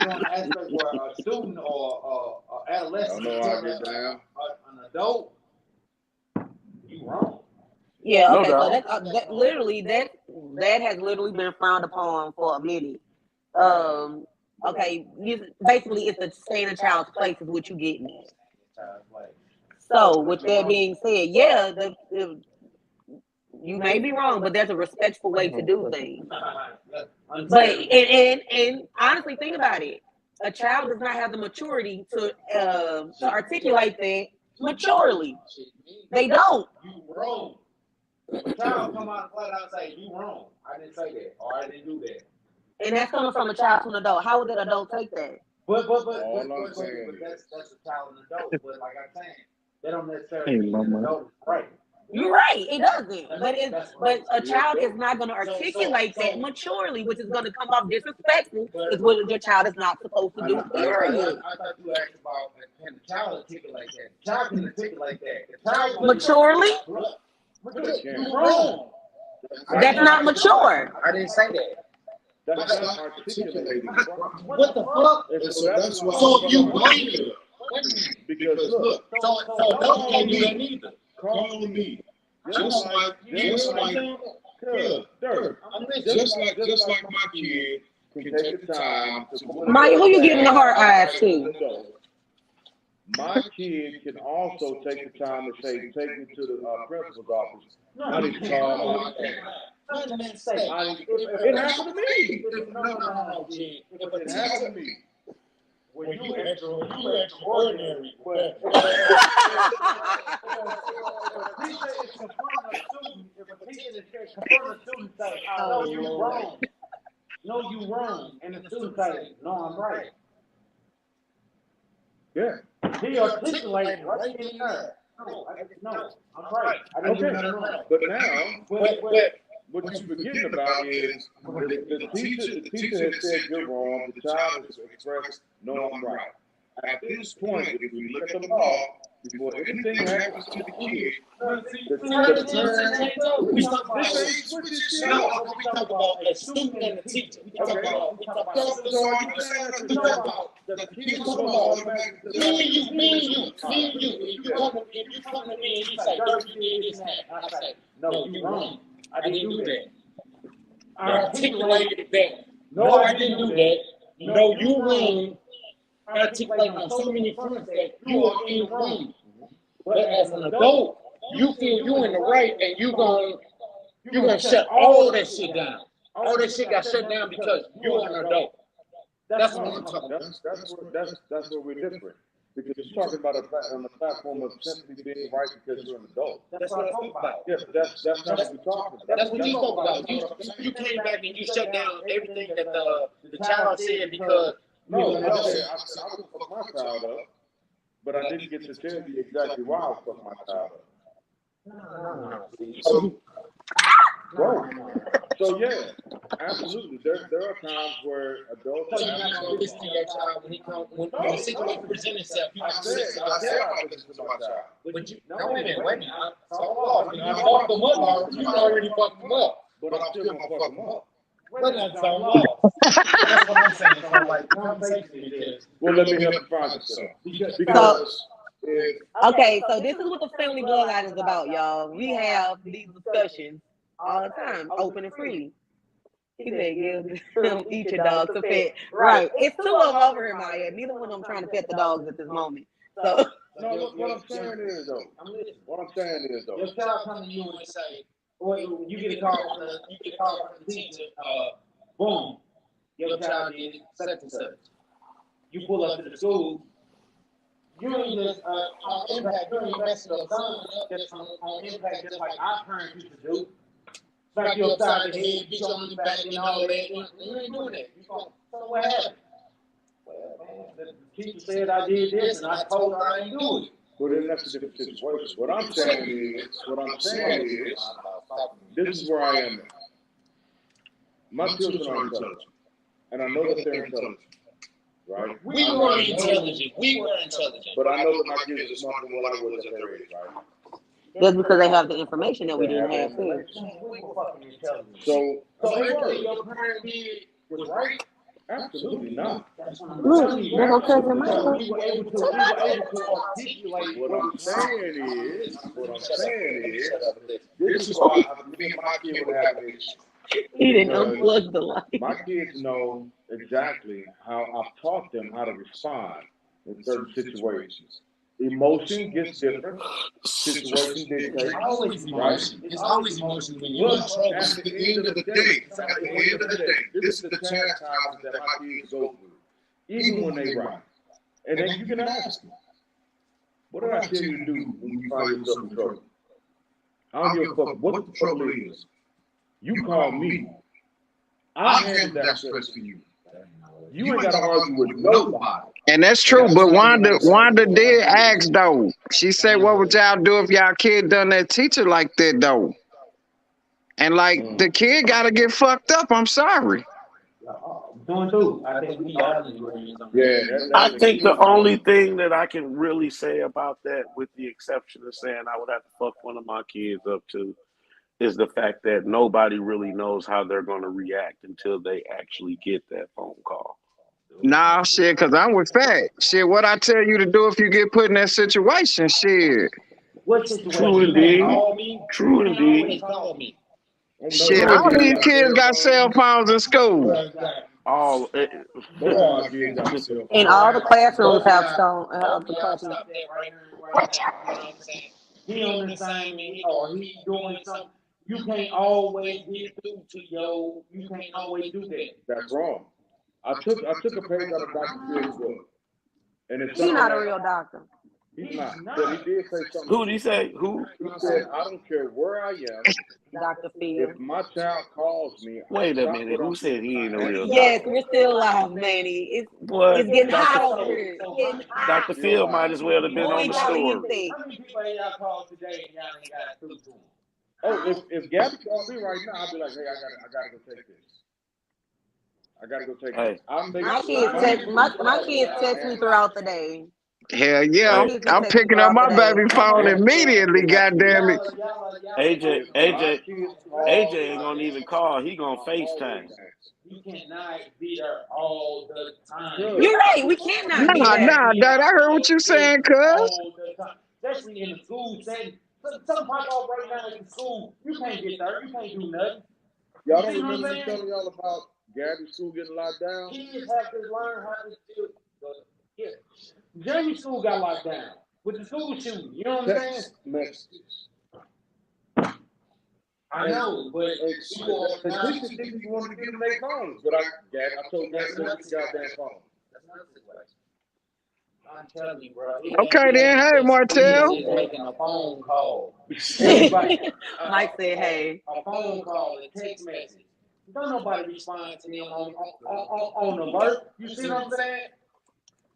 Speaker 7: an aspect where a student or adolescent
Speaker 5: Y'all know
Speaker 7: is
Speaker 5: I
Speaker 7: telling
Speaker 5: get down.
Speaker 7: an adult, you wrong.
Speaker 4: Yeah,
Speaker 6: No
Speaker 4: okay, so
Speaker 6: doubt.
Speaker 4: that literally that has literally been frowned upon for a minute. Okay, basically it's a stay in a child's place is what you getting at. So with that being said, yeah, you may be wrong, but there's a respectful way to do things. But and honestly, think about it. A child does not have the maturity to articulate that maturely. They don't.
Speaker 7: You wrong. A child come out and flat out say, you wrong. I didn't say that, or I didn't do that.
Speaker 4: And that's coming from a child to an adult. How would that adult take that?
Speaker 7: But
Speaker 5: All I'm saying
Speaker 7: that's a child and adult. But like I'm saying, they don't necessarily
Speaker 8: Hey,
Speaker 7: mean an
Speaker 8: mama.
Speaker 7: adult is right.
Speaker 4: You're right. It doesn't. But a child is not going to articulate that maturely, which is going to come off disrespectful. Is what your child is not supposed to do. Period.
Speaker 7: I thought you asked about can the child articulate that? The child can articulate that. The child
Speaker 4: Maturely?
Speaker 7: You wrong.
Speaker 4: That's not mature.
Speaker 7: I didn't say that.
Speaker 5: that's not articulating.
Speaker 7: What the fuck?
Speaker 5: And so that's why.
Speaker 7: So you blame it.
Speaker 5: Because look,
Speaker 7: So adults can't do that neither.
Speaker 5: call me. Just like just like my kid can take the time to.
Speaker 4: Mike, who you giving the hard eyes to?
Speaker 9: My kid can also take the time to say, take me to the principal's office. I need to call my dad. It happened to me.
Speaker 7: No, Gene.
Speaker 9: It happened to me.
Speaker 7: When you extraordinary, but if a teacher is confronting a student, say, "No, you wrong. No, you wrong," and the student say, "No, I'm right."
Speaker 9: Yeah.
Speaker 7: He articulated right in there. No, I'm right. I didn't do nothing wrong.
Speaker 9: But now, what you're forgetting about is the teacher has said you're wrong. The child has expressed, no, I'm right. At this point, if we look at the law, before anything happens to the kid,
Speaker 7: We talk about a student and a teacher. We talk about
Speaker 9: the kid is automatically.
Speaker 7: you come to me and you say, "Dirty, you did this and that." I say, "No, you wrong. I didn't do that. I articulated that. No, I didn't do that. No, you wrong." I articulate on so many fronts that you are in the wrong. But as an adult, you feel you in the right, and you're gonna shut all that shit down. All that shit got shut down because you're an adult. That's what I'm talking about.
Speaker 9: That's where we're different. Because you're talking about on the platform of simply being right because you're an adult.
Speaker 7: That's what I talk about.
Speaker 9: Yeah, but that's not what we're talking about.
Speaker 7: That's what you talk about. You came back and you shut down everything that the child said because
Speaker 9: No, I would fuck my child up, but I didn't get to tell you exactly why I fucked my child up. Right. So yeah, absolutely. There are times where adults.
Speaker 7: So you're not gonna listen to your child when the situation presents itself. You
Speaker 5: I said I listened to my child.
Speaker 7: But you, no, wait a minute. So you fucked them up. You already fucked them up.
Speaker 5: But I'm still gonna fuck them up.
Speaker 7: But that's all law. That's what I'm saying. So like conversation is.
Speaker 9: Well, let me help you find yourself.
Speaker 5: Because if
Speaker 4: Okay, so this is what the family bloodline is about, y'all. We have these discussions all the time, open and free. He said, "Give each your dog to pet." Right. It's two of them over here, Maya. Neither one of them trying to pet the dogs at this moment. So
Speaker 9: No, look, what I'm saying is though.
Speaker 7: Your child come to you and say, or you get a call from the teacher, boom, your child did such and such. You pull up to the school, you ain't just on impact, you ain't messing your son up just on impact just like our parents used to do. Smack you upside the head, beat you on the back and all that. You ain't doing that. So what happened? Well, man, the teacher said I did this and I told her I didn't do it.
Speaker 9: Well, then that's a different situation. What I'm saying is, this is where I am now. My children are intelligent, and I know that they're intelligent. right?
Speaker 7: We were intelligent. We were intelligent.
Speaker 9: But I know that my kids are smarter than what I was at their age, right?
Speaker 4: That's because they have the information that we
Speaker 9: They
Speaker 4: didn't
Speaker 9: have
Speaker 4: have too.
Speaker 7: We were fucking intelligent.
Speaker 9: So
Speaker 7: So
Speaker 9: they
Speaker 7: everything
Speaker 9: were.
Speaker 7: your parents did was right.
Speaker 9: Absolutely not.
Speaker 7: That's what I'm
Speaker 4: Look,
Speaker 7: telling you.
Speaker 4: there go cousin
Speaker 7: So
Speaker 4: Michael.
Speaker 7: we were able to articulate
Speaker 9: What
Speaker 7: what
Speaker 9: I'm
Speaker 7: was wrong.
Speaker 9: saying is, this is why me and my kid would have an issue.
Speaker 4: He didn't
Speaker 9: Because
Speaker 4: unplug the light.
Speaker 9: my kids know exactly how I've taught them how to respond in certain situations. Emotion gets different. Situation dictates.
Speaker 7: It's always emotion. It's always emotion when you're in
Speaker 9: But
Speaker 7: trouble.
Speaker 9: at the end of the day, this is the chastisement that my kids go through, even when they right. And then you can ask them, what did I tell you to do when you find yourself in trouble? I don't give a fuck what the trouble is. You call me. I'll handle that stress for you. You ain't got to argue with nobody.
Speaker 8: And that's true, but Wanda did ask though. She said, "What would y'all do if y'all kid done that teacher like that though?" And like the kid gotta get fucked up. I'm sorry.
Speaker 7: Doing too. I think we all agree.
Speaker 9: Yeah,
Speaker 6: I think the only thing that I can really say about that, with the exception of saying I would have to fuck one of my kids up too, is the fact that nobody really knows how they're going to react until they actually get that phone call.
Speaker 8: Nah, shit, cause I'm with Fat. Shit, what I tell you to do if you get put in that situation, shit.
Speaker 7: What situation?
Speaker 6: True
Speaker 7: You can't
Speaker 6: indeed.
Speaker 7: call me.
Speaker 6: True
Speaker 7: You can't
Speaker 6: indeed.
Speaker 7: always call me.
Speaker 8: Shit, all these kids got cell phones in school.
Speaker 6: All
Speaker 4: And all the classrooms have the copies.
Speaker 7: Stop that right here, right now. You know what I'm saying? He on the assignment or he doing something. You can't always get through to yo. You can't always do that.
Speaker 9: That's wrong. I took a page out of Dr. Phil's book, and it's
Speaker 4: He's not a real doctor.
Speaker 9: He's not. But he did say something.
Speaker 6: Who did he say? Who?
Speaker 9: He said, "I don't care where I am.
Speaker 4: Dr. Phil.
Speaker 9: If my child calls me,
Speaker 6: Wait a minute. Who said he ain't a real doctor?
Speaker 4: Yes, we're still alive, Manny.
Speaker 6: What?
Speaker 4: It's getting hot
Speaker 6: Dr.
Speaker 4: over here. It's getting hot.
Speaker 6: Dr. Phil might as well have been on the story.
Speaker 7: How many people y'all called today and y'all ain't got through to him?
Speaker 9: Oh, if Gabby called me right now, I'll be like, hey, I gotta go take this. I gotta go take this.
Speaker 4: My kids text me throughout the day.
Speaker 8: Hell yeah, I'm picking up my baby phone immediately, goddamn it.
Speaker 6: AJ ain't gonna even call. He gonna FaceTime.
Speaker 7: You cannot be there all the time.
Speaker 4: You're right. We cannot be there.
Speaker 8: Nah, Dad, I heard what you saying, cuz.
Speaker 7: All the time. Especially in the school setting. Some pop off right now in school. You can't get there. You can't do nothing.
Speaker 9: Y'all don't remember me telling y'all about Gabby's school getting locked down?
Speaker 7: Kids have to learn how to deal with it. Yeah. Jamie's school got locked down with the school shooting. You know what I'm saying?
Speaker 9: Messages.
Speaker 7: I know, but
Speaker 9: teachers think you wanted to give them their phones, but I told Gabby to get the goddamn phone.
Speaker 7: I'm telling you, bro.
Speaker 8: Okay, then, hey, Martell.
Speaker 7: He's making a phone call.
Speaker 4: Mike said, hey.
Speaker 7: A phone call, a text message. Don't nobody respond to me on alert. You see what I'm saying?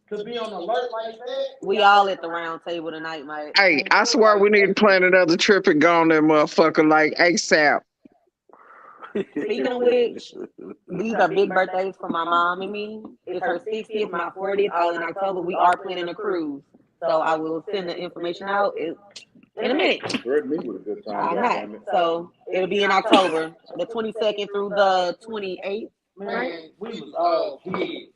Speaker 7: To be on alert like that.
Speaker 4: We all at the round table tonight, Mike.
Speaker 8: Hey, I swear we need to plan another trip and go on that motherfucker like ASAP.
Speaker 4: Speaking of which, these are big birthdays for my mom and me. It's her 60th, my 40th, all in October. We are planning a cruise. So I will send the information out in a minute.
Speaker 9: Threaten me with a good time.
Speaker 4: I'm not. So it'll be in October, the 22nd through the 28th.
Speaker 7: Man, we was all kids.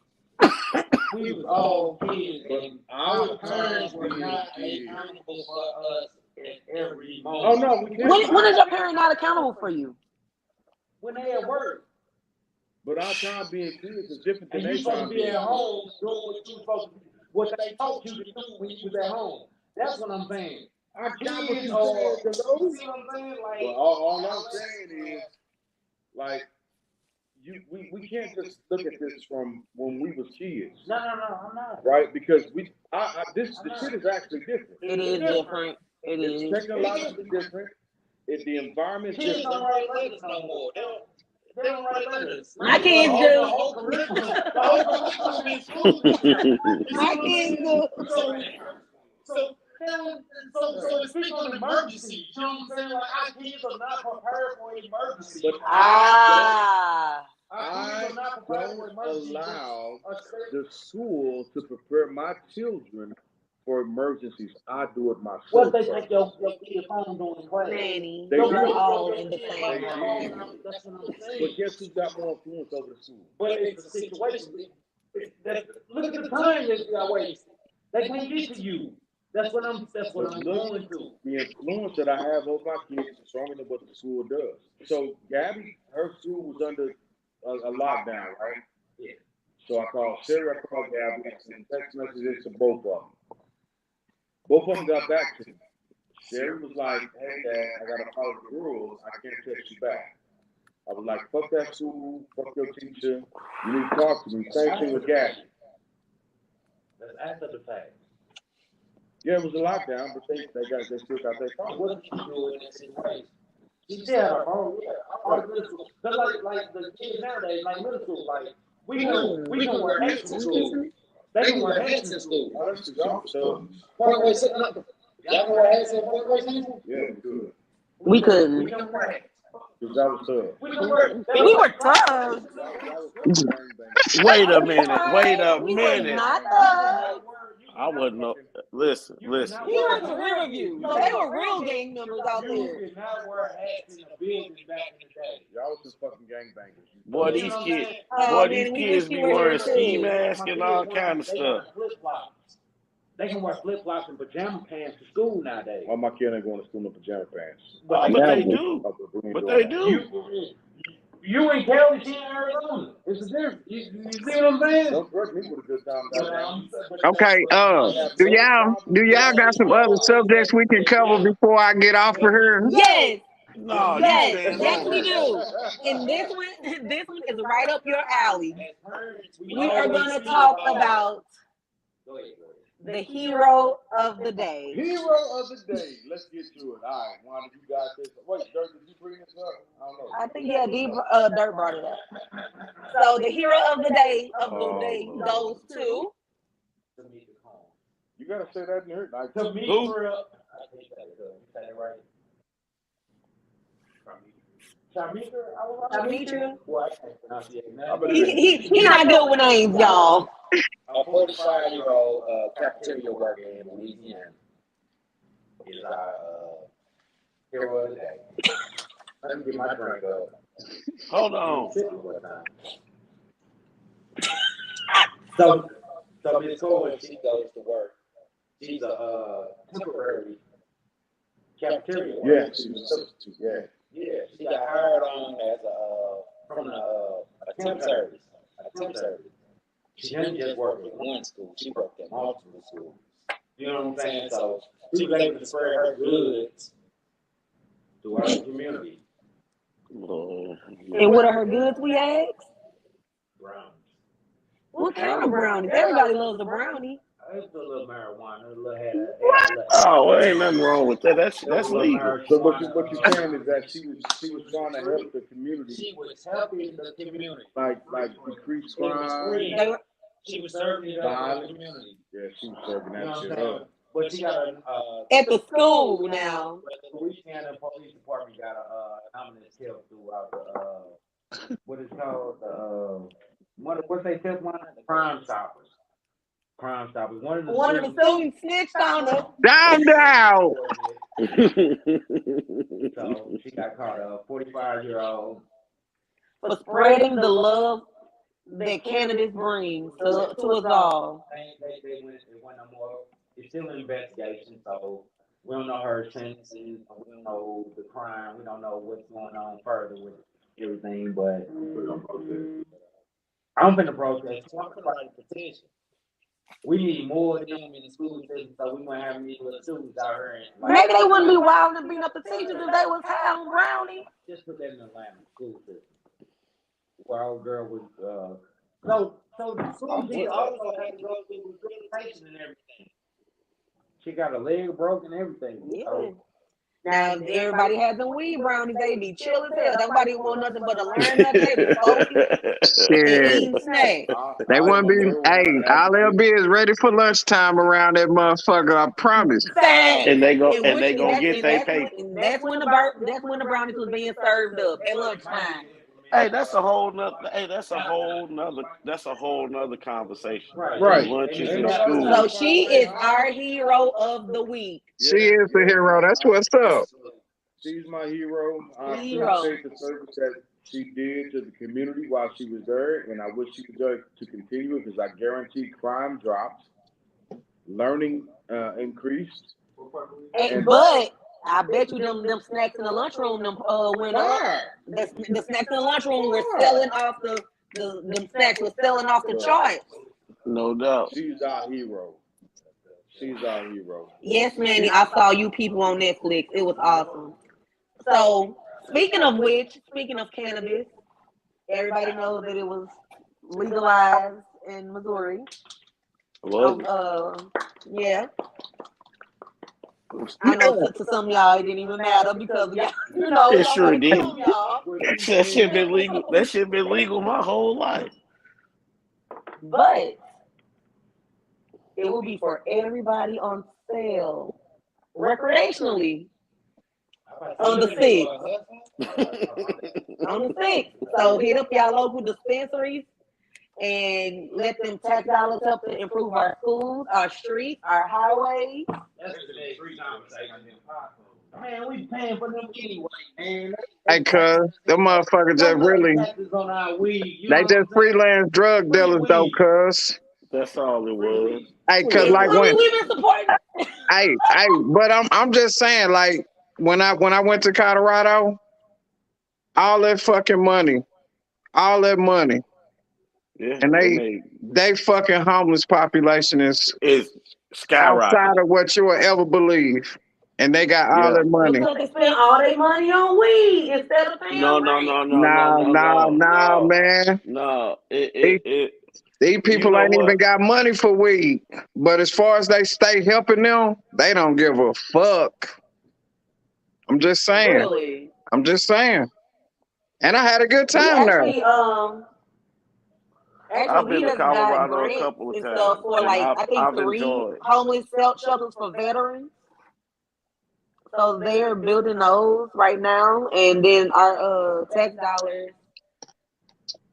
Speaker 7: We was all kids. And our parents were not accountable for us at every moment.
Speaker 9: Oh, no.
Speaker 4: When is your parent not accountable for you?
Speaker 7: When they at work.
Speaker 9: But our time being kids is different than
Speaker 7: And you
Speaker 9: their
Speaker 7: supposed
Speaker 9: time
Speaker 7: to
Speaker 9: being
Speaker 7: be at home doing what you supposed to do, what they taught you to do when you was at home. That's what I'm saying.
Speaker 9: I got what
Speaker 7: Kids
Speaker 9: you
Speaker 7: are,
Speaker 9: said,
Speaker 7: you see what I'm saying? Like,
Speaker 9: well, all I'm saying is, like, we can't just look at this from when we was kids.
Speaker 7: No, I'm not.
Speaker 9: Right? Because the shit is actually different.
Speaker 4: It is different. It
Speaker 9: It's
Speaker 4: is.
Speaker 9: technologically different. The environment's
Speaker 7: Kids
Speaker 9: different.
Speaker 7: don't write letters no more. They don't write letters.
Speaker 4: My kids
Speaker 7: The
Speaker 4: do.
Speaker 7: whole curriculum. The whole curriculum in school.
Speaker 4: My kids do.
Speaker 7: So to speak on emergency, you know what I'm saying? Like, our kids are not prepared for emergency.
Speaker 9: I don't allow the school to prepare my children for emergencies. I do it myself.
Speaker 7: What they think your kid home doing class?
Speaker 4: Nanny,
Speaker 9: They
Speaker 4: you're
Speaker 9: do.
Speaker 4: all in the same
Speaker 9: They
Speaker 4: room.
Speaker 7: That's what I'm saying.
Speaker 9: But guess who's got more influence over the school?
Speaker 7: But it's a situation. Look at the time that you got wasted. They can't get to you. That's what I'm going to.
Speaker 9: The influence that I have over my kids is stronger than what the school does. So Gabby, her school was under a lockdown, right?
Speaker 7: Yeah.
Speaker 9: So I called Sarah, I called Gabby, and sent text messages to both of them. Both of them got back to me. Sherry was like, hey, Dad, I got to follow the rules. I can't text you back. I was like, fuck that school, fuck your teacher. You need to talk to me. Same thing with Gabby.
Speaker 7: That's after the fact.
Speaker 9: Yeah, it was a lockdown, but they still got their phone.
Speaker 7: What did you do in that situation? She still had her phone. Yeah, all the middle school. Cause like the kids nowadays, like middle school, like we can wear hats in school. They can wear hats in school.
Speaker 9: Oh, that's the job. So
Speaker 7: Y'all can wear hats in fourth grade season?
Speaker 9: yeah, we could.
Speaker 4: We couldn't.
Speaker 7: We can wear hats.
Speaker 9: Because that was tough.
Speaker 7: We can wear.
Speaker 4: We were thugs.
Speaker 6: Wait a minute. Wait a
Speaker 4: We were
Speaker 6: minute.
Speaker 4: not thugs.
Speaker 6: I wouldn't know. Listen.
Speaker 4: He went to Riverview. So they were real gang members out there.
Speaker 7: You did not wear hats in the building back in the day.
Speaker 9: Y'all was just fucking gangbangers.
Speaker 6: Boy, these kids be wearing ski masks and all kind of stuff.
Speaker 7: They can wear flip flops and pajama pants to school nowadays.
Speaker 9: Why my kid ain't going to school in pajama pants?
Speaker 6: But they do. But they do.
Speaker 7: You in Cali, she in Arizona. It's a difference. You see what I'm saying?
Speaker 9: Don't threaten me with a good time.
Speaker 8: Okay, do y'all got some other subjects we can cover before I get off of here?
Speaker 4: Yes.
Speaker 6: No,
Speaker 4: yes, we do. And this one is right up your alley. We are going to talk about the hero of the day.
Speaker 9: Hero of the day. Let's get to it. All right, why did you guys say? Wait, Dirk, did you bring this up? I don't know.
Speaker 4: I think Dirt brought it up. So the hero of the day goes to.
Speaker 9: You gotta say that in here. Like,
Speaker 7: To me,
Speaker 6: who?
Speaker 4: Shamitra.
Speaker 7: Well,
Speaker 4: He not good with names, y'all.
Speaker 7: A 45-year-old cafeteria worker in Louisiana is our hero of the day. Let me get my drink up.
Speaker 6: Hold on.
Speaker 7: So Miss Cole, she goes to work. She's a temporary cafeteria worker.
Speaker 9: yeah, she was a substitute. Yeah.
Speaker 7: Yeah, she got hired on as from a temp service. She didn't just work at one school, she worked at multiple schools. You know what I'm saying? So she was able to spread her goods throughout the community.
Speaker 4: And what are her goods, we asked?
Speaker 7: Brownies.
Speaker 4: What kind of brownies? Everybody loves a brownie.
Speaker 7: It's a little marijuana, a little head.
Speaker 6: Oh, well, ain't nothing wrong with that. That's legal.
Speaker 9: So what you're saying is that she was trying to help the community.
Speaker 7: She was helping the community.
Speaker 9: Like decrease crime.
Speaker 7: She was serving the community.
Speaker 9: Yeah, she was serving
Speaker 7: You know
Speaker 9: that
Speaker 7: what
Speaker 9: shit
Speaker 7: I'm saying?
Speaker 9: up.
Speaker 7: But she got
Speaker 4: At the school now.
Speaker 7: The Louisiana Police Department got a anonymous tip throughout the what is called what's they tip one? Crime Stoppers. Crime Stoppers. One of the
Speaker 4: students snitched on her.
Speaker 8: Down.
Speaker 7: So she got caught up. 45-year-old.
Speaker 4: For spreading the love that cannabis brings to us all.
Speaker 7: They went no more. It's still an investigation, so we don't know her sentencing. We don't know the crime. We don't know what's going on further with everything. But I'm finna protest. I'm finna write a petition. We need more of them in the school system, so we gonna have these little students out here.
Speaker 4: Maybe they wouldn't be wild and beating up the teachers if they was high on brownie.
Speaker 7: Just put that in the Atlanta school system. Where our girl was. So the school teacher also had to go through rehabilitation and everything. She got a leg broken, everything.
Speaker 4: Yeah.
Speaker 7: So,
Speaker 4: Now, if everybody had them weed brownies, they be chill as hell. Nobody want nothing but to learn nothing. They be focused and eating snacks.
Speaker 8: They wouldn't be, all they'll be is ready for lunchtime around that motherfucker, I promise.
Speaker 6: And they go get their paper.
Speaker 4: That's when the brownies was being served up at lunchtime.
Speaker 6: Hey, that's a whole nother. Hey, that's a whole nother. That's a whole nother conversation.
Speaker 9: Right.
Speaker 6: Lunches
Speaker 9: Ain't
Speaker 6: in
Speaker 9: nobody
Speaker 6: school.
Speaker 4: So
Speaker 9: got
Speaker 4: she is our hero of the week.
Speaker 8: She is the hero. That's what's up.
Speaker 9: She's my hero. I
Speaker 4: Hero.
Speaker 9: appreciate the service that she did to the community while she was there, and I wish she was there to continue because I guarantee crime dropped, learning increased,
Speaker 4: But I bet you them snacks in the lunchroom went up. The snacks in the lunchroom were selling off them snacks were selling off the charts.
Speaker 6: No doubt.
Speaker 9: She's our hero. She's our hero.
Speaker 4: Yes, Manny, I saw you people on Netflix. It was awesome. So speaking of cannabis, everybody knows that it was legalized in Missouri. Yeah. I know to some of y'all it didn't even matter because y'all,
Speaker 6: It sure did.
Speaker 4: y'all.
Speaker 6: That shit been legal. That shit been legal my whole life.
Speaker 4: But it will be for everybody on sale recreationally on the 6th. On the 6th. So hit up y'all local dispensaries and let them tax dollars help to improve our schools, our streets, our highways.
Speaker 7: That's today 3 times. Man, we paying for them anyway, man.
Speaker 8: Hey, cuz, them motherfuckers just really,
Speaker 7: Taxes on our weed. You
Speaker 8: they
Speaker 7: know what I'm
Speaker 8: just
Speaker 7: saying?
Speaker 8: freelance drug dealers though, cuz.
Speaker 6: That's all it was.
Speaker 8: Hey, cuz, like
Speaker 4: I
Speaker 8: when,
Speaker 4: mean, we've been supporting.
Speaker 8: but I'm just saying, like when I went to Colorado, all that fucking money, all that money,
Speaker 6: Yeah,
Speaker 8: and
Speaker 6: they
Speaker 8: they fucking homeless population is
Speaker 6: is
Speaker 8: outside
Speaker 6: skyrocketing.
Speaker 8: of what you will ever believe, and they got all
Speaker 6: Yeah.
Speaker 8: that money.
Speaker 4: Because they spend all their money on weed instead of paying
Speaker 6: No,
Speaker 4: rent.
Speaker 8: Nah, man.
Speaker 6: No.
Speaker 8: These
Speaker 6: You
Speaker 8: people
Speaker 6: know
Speaker 8: ain't even
Speaker 6: what?
Speaker 8: got money for weed. But as far as they stay helping them, they don't give a fuck. I'm just saying.
Speaker 4: Really?
Speaker 8: I'm just saying. And I had a good
Speaker 4: We
Speaker 8: time there.
Speaker 6: I've
Speaker 4: actually
Speaker 6: been
Speaker 4: we
Speaker 6: to
Speaker 4: just got
Speaker 6: Colorado a
Speaker 4: grants
Speaker 6: couple of
Speaker 4: and stuff
Speaker 6: times,
Speaker 4: for
Speaker 6: and
Speaker 4: like I think
Speaker 6: I've
Speaker 4: 3
Speaker 6: enjoyed.
Speaker 4: homeless shelters for veterans. So they're building those right now, and then our tax dollars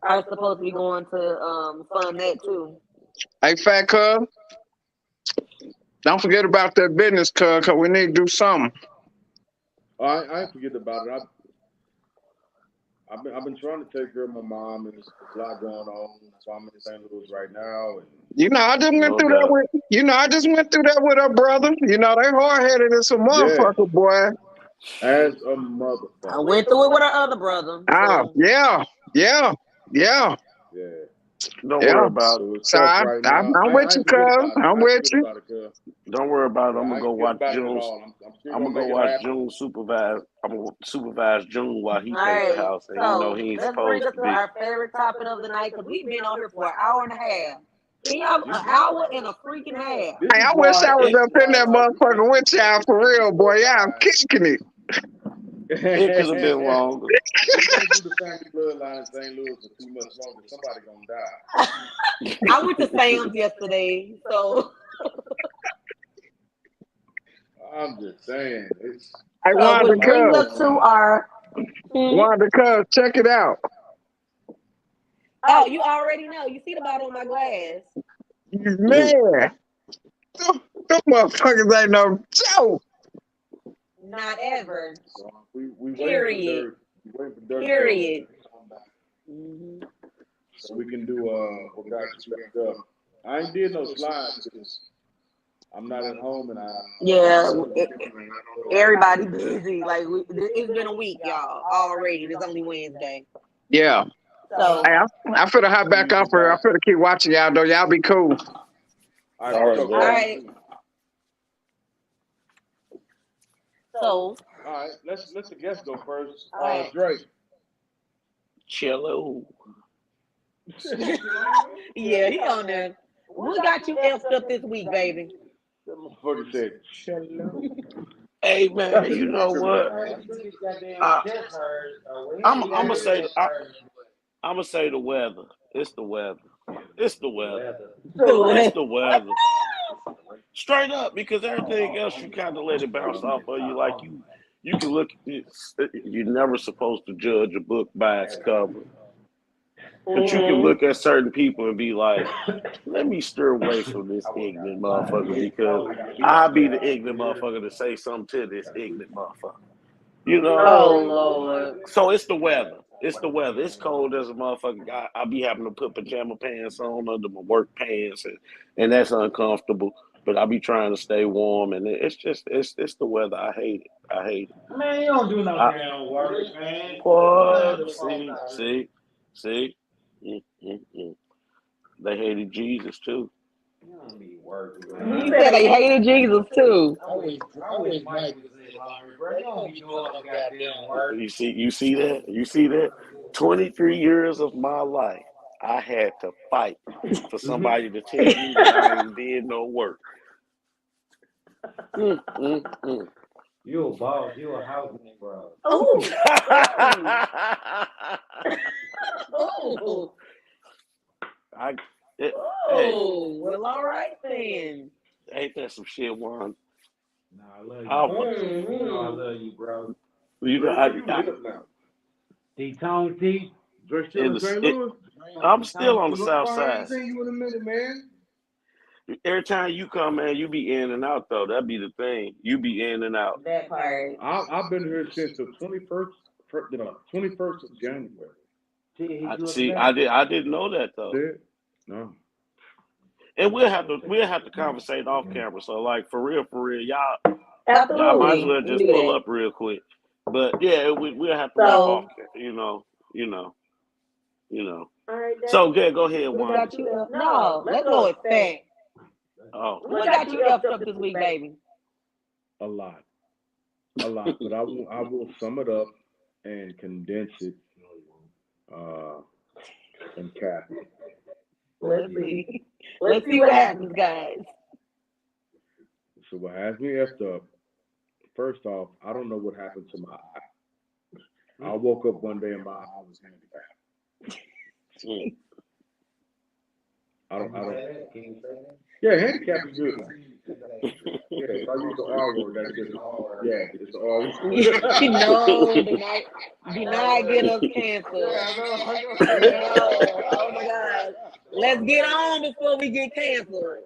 Speaker 4: are supposed to be going to fund that too.
Speaker 8: Hey, fat cub, don't forget about that business, cuz, because we need to do something.
Speaker 9: I ain't forget about it. I've been trying to take care of my mom, and there's a lot going on. So I'm in St. Louis right now, and
Speaker 8: I just went
Speaker 6: No
Speaker 8: through that
Speaker 6: doubt.
Speaker 8: with her brother. They hard headed as a
Speaker 9: yeah,
Speaker 8: motherfucker, boy.
Speaker 9: as a
Speaker 4: I
Speaker 9: motherfucker.
Speaker 4: went through it with our other brother.
Speaker 8: Ah,
Speaker 4: So
Speaker 8: yeah.
Speaker 9: Yeah.
Speaker 6: Don't worry about
Speaker 9: So
Speaker 6: it.
Speaker 9: it's
Speaker 8: So
Speaker 9: tough right now.
Speaker 8: I'm with
Speaker 9: I
Speaker 8: you,
Speaker 9: ain't forget
Speaker 8: cuz.
Speaker 9: about it.
Speaker 8: I'm
Speaker 9: I ain't
Speaker 8: with
Speaker 9: forget
Speaker 8: you.
Speaker 9: about it, cuz.
Speaker 6: Don't worry about it. I'm
Speaker 9: Yeah,
Speaker 6: gonna
Speaker 9: I
Speaker 6: go
Speaker 9: ain't forget
Speaker 6: watch
Speaker 9: about it at
Speaker 6: June.
Speaker 9: all. I'm still
Speaker 6: I'm
Speaker 9: gonna
Speaker 6: gonna go
Speaker 9: make it
Speaker 6: watch
Speaker 9: happen.
Speaker 6: June supervise. I'm gonna supervise June while he
Speaker 4: all
Speaker 6: takes the
Speaker 4: right.
Speaker 6: house, and he know
Speaker 4: So
Speaker 6: he ain't
Speaker 4: let's bring
Speaker 6: supposed
Speaker 4: us
Speaker 6: to
Speaker 4: to
Speaker 6: be.
Speaker 4: our favorite topic of the night because we've been on here for an hour and a half. Can y'all an hour and a freaking half?
Speaker 9: This
Speaker 8: Hey,
Speaker 9: is
Speaker 8: I wish
Speaker 9: why.
Speaker 8: I was
Speaker 9: This is
Speaker 8: up in
Speaker 9: why,
Speaker 8: that
Speaker 9: like,
Speaker 8: motherfucker with y'all for real, boy. Y'all kicking it.
Speaker 6: It could have been longer.
Speaker 9: We can't do the family bloodline in St. Louis for too much longer. Somebody gonna die.
Speaker 4: I went to Sam's yesterday, so
Speaker 9: I'm just saying.
Speaker 8: Hey,
Speaker 4: which brings us to our.
Speaker 8: Wanda Cuz, check it out.
Speaker 4: Oh, you already know. You see the bottom of my glass.
Speaker 8: Man, them motherfuckers ain't no joke.
Speaker 4: Not ever.
Speaker 9: So we
Speaker 4: Period.
Speaker 9: waiting for dirt.
Speaker 4: Period.
Speaker 9: So we can do what got you left up. I ain't did no slides because I'm not at home and
Speaker 4: Yeah, everybody busy. Like it's been a week, y'all. Already. It's only Wednesday.
Speaker 8: Yeah.
Speaker 4: So
Speaker 8: Hey, I finna hop back off here. I finna keep watching y'all, though. Y'all be cool.
Speaker 9: All
Speaker 6: right,
Speaker 4: all right. So
Speaker 9: All right, let the guest go first.
Speaker 4: All right.
Speaker 9: Drake.
Speaker 6: Cello.
Speaker 4: yeah, he on there. What got you effed up this week, baby?
Speaker 9: That motherfucker said, "Shalom."
Speaker 6: Hey man, you know what? I'm gonna say the weather. It's the weather. It's the weather. It's the weather. Straight up, because everything else you kind of let it bounce off of you, like You can look. You're never supposed to judge a book by its cover, but you can look at certain people and be like, "Let me steer away from this ignorant motherfucker because I'll be the ignorant motherfucker to say something to this ignorant motherfucker." You know.
Speaker 4: Oh Lord.
Speaker 6: So it's the weather. It's the weather. It's cold as a motherfucker. I be having to put pajama pants on under my work pants, and that's uncomfortable. But I be trying to stay warm, and it's the weather. I hate it. I hate it.
Speaker 7: Man, you don't do no damn work, man.
Speaker 6: What? See. They hated Jesus too.
Speaker 7: You don't need work,
Speaker 4: You
Speaker 7: man.
Speaker 4: said they hated Jesus too.
Speaker 7: I wish Mike was in longer, bro. You don't be doing no goddamn work.
Speaker 6: You see that? 23 years of my life, I had to fight for somebody to tell me that I ain't did no work.
Speaker 7: You a boss. You a house bro.
Speaker 4: Oh. Oh. Well, all right then.
Speaker 6: Ain't that some shit, Juan?
Speaker 7: No, I love you.
Speaker 6: I
Speaker 7: love you, bro.
Speaker 6: You know,
Speaker 7: T-Tone T.
Speaker 9: Drake still in St. Louis?
Speaker 6: I'm still on the south
Speaker 9: I
Speaker 6: side.
Speaker 9: ain't seen you in a minute, man.
Speaker 6: Every time you come, man, you be in and out though. That be the thing. You be in and out.
Speaker 4: That part.
Speaker 9: I've been here since the 21st of January.
Speaker 6: See, I didn't know that though.
Speaker 9: No.
Speaker 6: And we'll have to conversate off camera. So like for real, y'all
Speaker 4: Absolutely.
Speaker 6: might as well just pull up real quick. But yeah, we'll have to work off, you know.
Speaker 4: All right,
Speaker 6: So go ahead,
Speaker 4: we
Speaker 6: Juan.
Speaker 4: got you up. No, let's go with that.
Speaker 6: Oh,
Speaker 4: What got you up this week, baby?
Speaker 9: A lot. But I will sum it up and condense it and cap it.
Speaker 4: Let's see. Let's see what happens, guys.
Speaker 9: So what has me effed up, first off, I don't know what happened to my eye. I woke up one day and my eye was handicapped. I don't. Yeah, handicap is good. Yeah, if I use the R word, that's just it's the R word.
Speaker 4: No, do not get us canceled. Oh my God. Let's get on before we get canceled.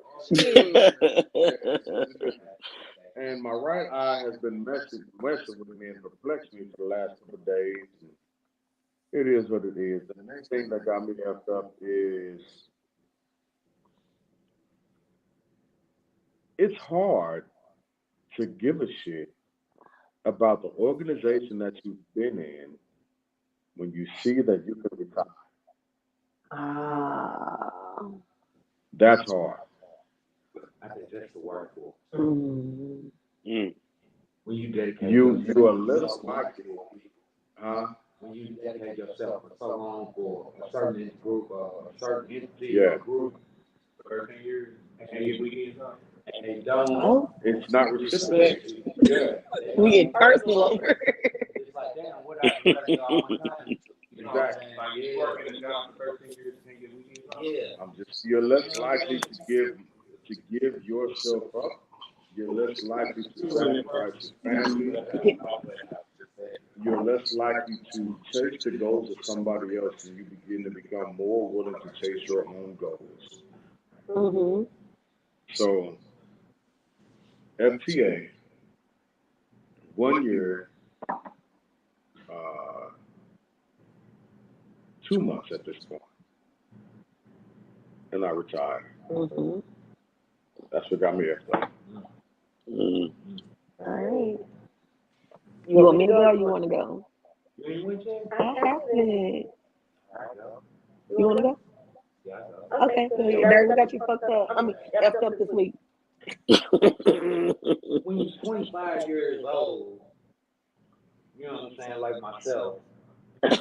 Speaker 9: And my right eye has been messing with me and perplexing me for the last couple of days. It is what it is. And the next thing that got me effed up is it's hard to give a shit about the organization that you've been in when you see that you could retire. That's hard.
Speaker 7: I think that's the word for it.
Speaker 6: Mm.
Speaker 7: When you dedicate
Speaker 9: You
Speaker 7: yourself
Speaker 9: are less likely,
Speaker 7: when you dedicate yourself for so long for a certain group, a certain entity,
Speaker 9: Yeah.
Speaker 7: or group, 13 years, and get weekends up, and they don't
Speaker 9: It's not
Speaker 7: respect
Speaker 9: reciprocated.
Speaker 7: you. Yeah.
Speaker 4: We get personal over.
Speaker 7: It's like, damn, what I do all my time. You know what I'm saying? Like, yeah, working in the job for 13 years and get weekends up. Yeah.
Speaker 9: You're less likely to give yourself up. You're less likely to sacrifice your family. You're less likely to chase the goals of somebody else, and you begin to become more willing to chase your own goals. So, FTA, 1 year, 2 months at this point, and I retired. That's what got me effed up.
Speaker 4: All right. You want me to go or you want to go?
Speaker 7: You ain't went yet?
Speaker 4: I haven't. You want to go?
Speaker 7: Yeah,
Speaker 4: Okay. So Derek, we got you fucked up. I mean, effed up this week.
Speaker 7: When you're 25 years old, you know what I'm saying, like myself.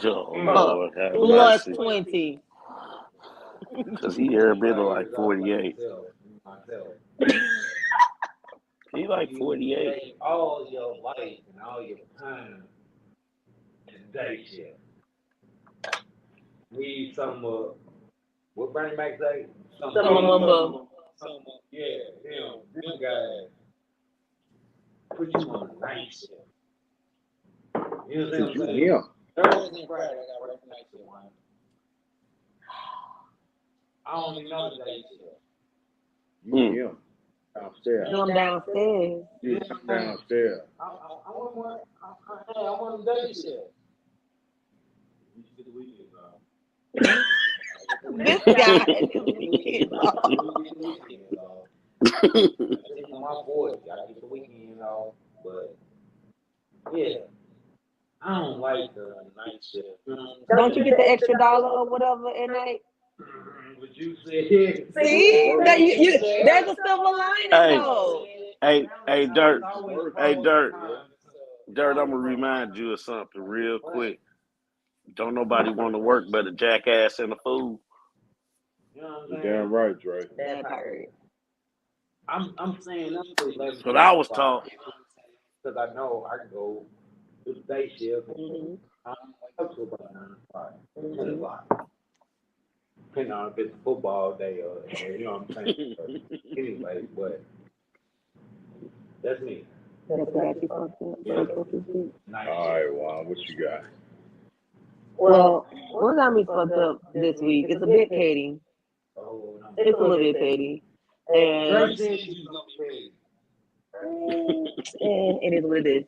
Speaker 6: Oh, Lord,
Speaker 4: Plus 20.
Speaker 6: Because he every bit of like 48. He like 48.
Speaker 7: All your life and all your time today shit. Need some what Bernie Mac say? Some them guys put you on a night shift.
Speaker 3: You know what I'm saying?
Speaker 9: Yeah.
Speaker 7: Thursday and Friday, I got right night shift, man. I don't even know the day shift.
Speaker 9: Yeah. Downstairs.
Speaker 4: Come downstairs.
Speaker 9: Yeah, downstairs.
Speaker 7: I'm on the day shift. You get the weekend,
Speaker 4: This guy.
Speaker 7: My boy, I get the weekend off, but yeah, I don't like the night shift.
Speaker 4: Don't you get the extra $1 or whatever at night?
Speaker 7: What you said.
Speaker 4: See, there's a silver lining though.
Speaker 6: Hey, Dirt. Hey, Dirt. Dirt, I'm gonna remind you of something real quick. Don't nobody want to work but a jackass and a fool.
Speaker 7: You know what I'm
Speaker 9: You're
Speaker 7: saying?
Speaker 9: damn right, Dre.
Speaker 4: That part.
Speaker 7: I'm saying that's
Speaker 6: That's what I was taught.
Speaker 7: because I know I can go to the day shift.
Speaker 4: Mm-hmm.
Speaker 7: I'm wake up to about 9 o'clock, 10
Speaker 4: Mm-hmm.
Speaker 7: o'clock. Depending on if it's a football day or you know what I'm saying. Anyway, but that's me.
Speaker 4: That's what I keep on
Speaker 7: Night
Speaker 9: All right, Juan, what you got?
Speaker 4: Well, what got me fucked up this week? It's a bit petty.
Speaker 7: Oh, no.
Speaker 4: It's a little bit petty. And
Speaker 7: Dre said she was gonna be
Speaker 4: and it is what it is.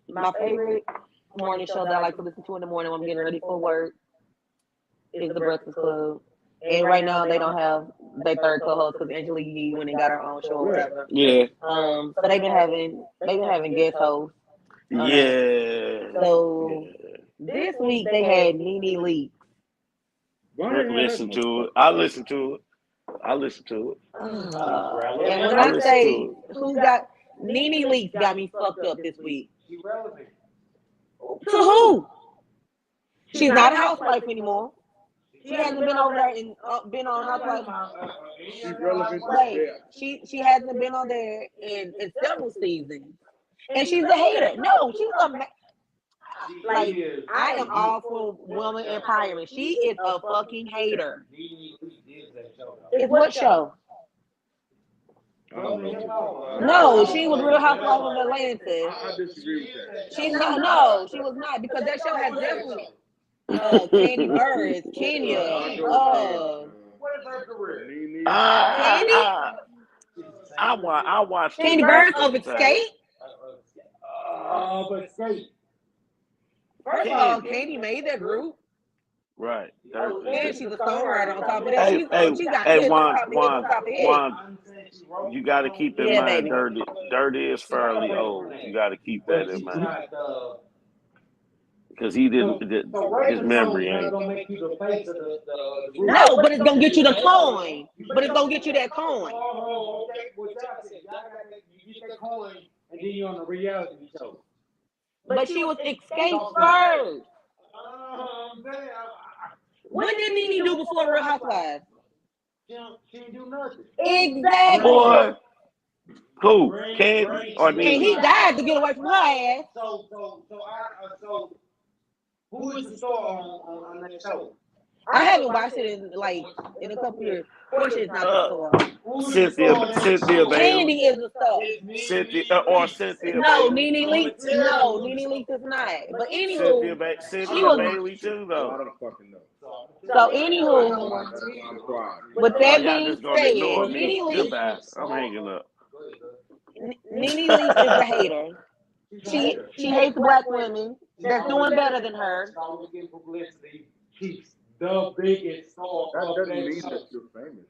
Speaker 4: My favorite morning show that I like to listen to in the morning when I'm getting ready for work is The Breakfast Club. And right now they don't have their third co-host because Angelique Yee went and got her own show or whatever.
Speaker 6: Yeah.
Speaker 4: So they've been having guest hosts.
Speaker 6: Yeah.
Speaker 4: So this week they had Nene Leakes.
Speaker 6: Listen to it. I listen to it.
Speaker 4: And when I say Nene Leakes got me fucked up this week.
Speaker 7: She relevant.
Speaker 4: To who? She's not a housewife anymore. She hasn't been over there and been on Housewives.
Speaker 9: She's relevant.
Speaker 4: Right. She hasn't been on there in several seasons. And she's a hater. No, she's like, I am all for woman empowerment. She is a fucking hater. It's what show?
Speaker 9: I don't know.
Speaker 4: No, she was Real Housewives of Atlanta.
Speaker 9: I disagree with that.
Speaker 4: She's not. No, she was not because that show has definitely Candy Birds, Kenya.
Speaker 7: What is her career?
Speaker 6: I watched
Speaker 4: Candy Birds of Escape.
Speaker 7: But Skate.
Speaker 4: First of all, Candy made that group.
Speaker 6: Right.
Speaker 4: And she's a songwriter on top of that. She got
Speaker 6: hey,
Speaker 4: hits
Speaker 6: Juan,
Speaker 4: on top of hits.
Speaker 6: Juan, you got to keep in mind,
Speaker 4: baby.
Speaker 6: Dirty is fairly old. You got to keep that in mind. Because he didn't, his memory ain't.
Speaker 4: No, but it's going to get you the coin. But it's going to get you that coin.
Speaker 7: Okay, well, you get that coin, and then you're on the reality show.
Speaker 4: But she was Escape first. What did Nene do before Real Housewives?
Speaker 7: She didn't do nothing.
Speaker 4: Exactly.
Speaker 6: Boy. Who? Candy or
Speaker 4: And
Speaker 6: Nene?
Speaker 4: he died to get away from her ass.
Speaker 7: So, who is the star on that show?
Speaker 4: I haven't watched it in a couple years. Portia is not the star.
Speaker 6: Cynthia Bailey.
Speaker 4: Candy is the star.
Speaker 6: Cynthia
Speaker 4: No,
Speaker 6: Bailey.
Speaker 4: Nene Leakes. No, Nene Leakes is not. But anywho,
Speaker 6: Cynthia Bailey too,
Speaker 5: I
Speaker 6: though.
Speaker 5: don't fucking know.
Speaker 4: so anywho,
Speaker 5: I'm quiet.
Speaker 4: with that
Speaker 6: Y'all
Speaker 4: being
Speaker 6: just gonna ignore
Speaker 4: said,
Speaker 6: me.
Speaker 4: Nene Leakes
Speaker 6: Goodbye. I'm hanging up.
Speaker 4: is a hater. She hates black women that's doing better than her.
Speaker 7: She's the biggest star.
Speaker 5: That doesn't mean that you're famous.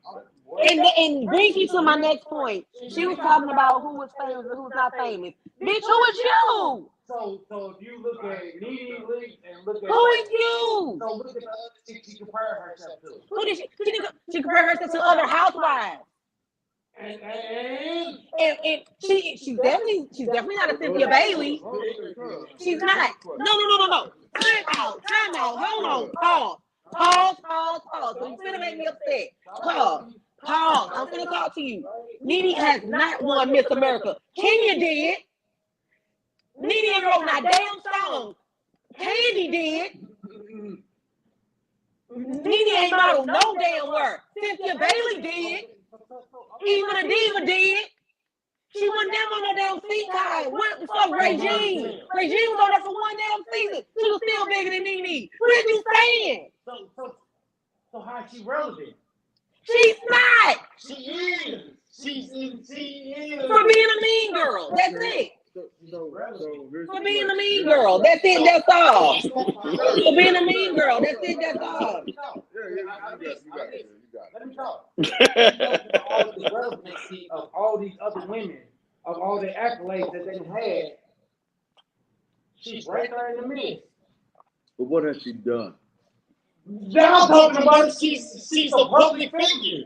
Speaker 4: And brings me to my next point. She was talking about who was famous and who's not famous. Bitch, who is you?
Speaker 7: So if you look at Nene Leakes and look at
Speaker 4: Who is you?
Speaker 7: so look at the other chick she compared herself to.
Speaker 4: Who did she compared herself to other housewives?
Speaker 7: And
Speaker 4: she's definitely not a Cynthia Bailey. She's not. No. Time out. Hold on. Pause. So you finna make me upset. Pause. I'm finna talk to you. Nene has not won Miss America. Kenya did. Nene ain't wrote not damn song. Candy did. Nene ain't modeled no damn work. Cynthia Bailey did. Even a diva did. She wasn't down on no damn seat card. What the fuck, Regine? Regine was on there for one damn season. She was still bigger than Nene. What are you saying?
Speaker 7: So how is she relevant?
Speaker 4: She's not.
Speaker 7: She is. She is.
Speaker 4: For being a mean girl. That's it.
Speaker 5: So here's
Speaker 4: For
Speaker 5: the
Speaker 4: being a
Speaker 5: question.
Speaker 4: mean girl. That's it. That's all. For being a mean girl. That's it. That's all.
Speaker 5: You got it.
Speaker 7: Let me talk. All the relevancy of all these other women, of all the accolades that they had, she's right there in the midst.
Speaker 5: But what has she done?
Speaker 7: Now I'm talking about she's a public figure.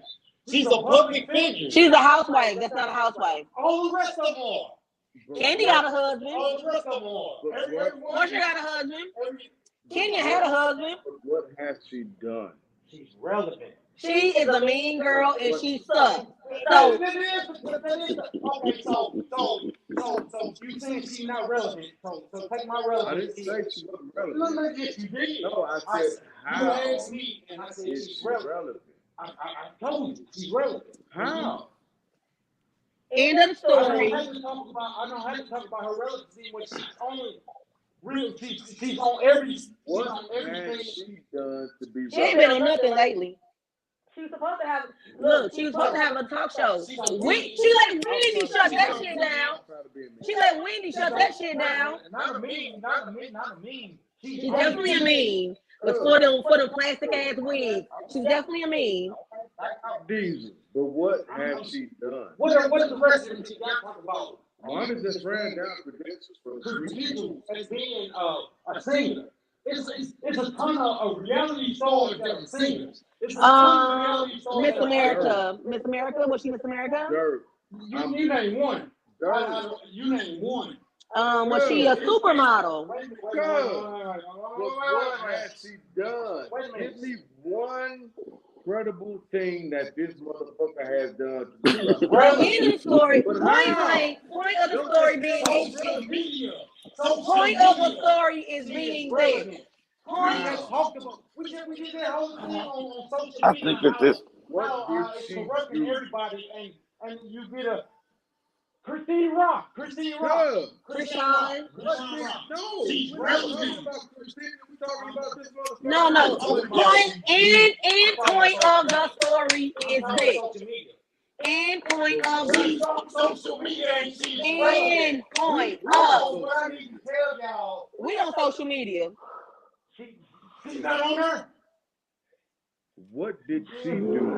Speaker 7: She's a public figure.
Speaker 4: She's a housewife. That's not a housewife.
Speaker 7: All the rest of them are.
Speaker 4: Candy got a husband.
Speaker 7: All the rest of them are.
Speaker 4: Portia got a husband. Kenya had a husband.
Speaker 5: But what has she done?
Speaker 7: She's relevant.
Speaker 4: She is a mean girl and she sucks.
Speaker 7: So
Speaker 4: So
Speaker 7: okay, so you saying she's not relevant? So take my
Speaker 5: I
Speaker 7: relevancy.
Speaker 5: didn't say she wasn't
Speaker 7: No,
Speaker 5: relevant.
Speaker 7: yes, you did.
Speaker 5: No, I said how
Speaker 7: You asked me, and I said
Speaker 5: is
Speaker 7: she's
Speaker 5: she
Speaker 7: relevant.
Speaker 5: relevant?
Speaker 7: I told you she's relevant.
Speaker 5: How?
Speaker 4: end of the story.
Speaker 7: I don't have to talk about her relevancy when she's only real. She's on every.
Speaker 5: What
Speaker 7: on everything.
Speaker 5: has she done to be
Speaker 4: She ain't
Speaker 5: relevant?
Speaker 4: been on nothing lately. She was supposed to have she was supposed to have a talk show. She let Wendy shut that shit down. She let Wendy shut that shit down.
Speaker 7: Not a mean.
Speaker 4: She's definitely a mean. But for them plastic ass wigs, she's definitely a mean.
Speaker 5: Diesel. But what has she done?
Speaker 7: What are the rest of them y'all talk about?
Speaker 5: One is just ran down credentials for the street.
Speaker 7: Credentials as being a singer. It's a ton of reality stars that are singers. It's a ton of reality stars.
Speaker 4: Miss America. Miss America? Was she Miss America?
Speaker 5: Dirt.
Speaker 7: You name one.
Speaker 5: Dirt.
Speaker 7: You name one.
Speaker 4: Was she a supermodel?
Speaker 5: But what has she done? Give me one credible thing that this motherfucker has done to be relevant.
Speaker 4: End of the story. Point of the story being
Speaker 7: Social media.
Speaker 4: point of the story is being this.
Speaker 7: We just talked about. We did that whole thing on social
Speaker 6: I
Speaker 7: media.
Speaker 6: think that this.
Speaker 5: What
Speaker 7: It's
Speaker 5: did she
Speaker 7: corrupting
Speaker 5: do?
Speaker 7: everybody, and you get a Christine Rock.
Speaker 5: Good.
Speaker 4: Krishan.
Speaker 5: No,
Speaker 7: She's
Speaker 5: we're not talking
Speaker 7: relevant.
Speaker 5: about Christine. We're talking about this motherfucker.
Speaker 4: No. Point of the story is this.
Speaker 7: Social media.
Speaker 4: End point of the
Speaker 7: Social media ain't seen
Speaker 4: end point of.
Speaker 7: What I need to tell y'all,
Speaker 4: We on social media.
Speaker 7: she's not on there.
Speaker 5: What did she do?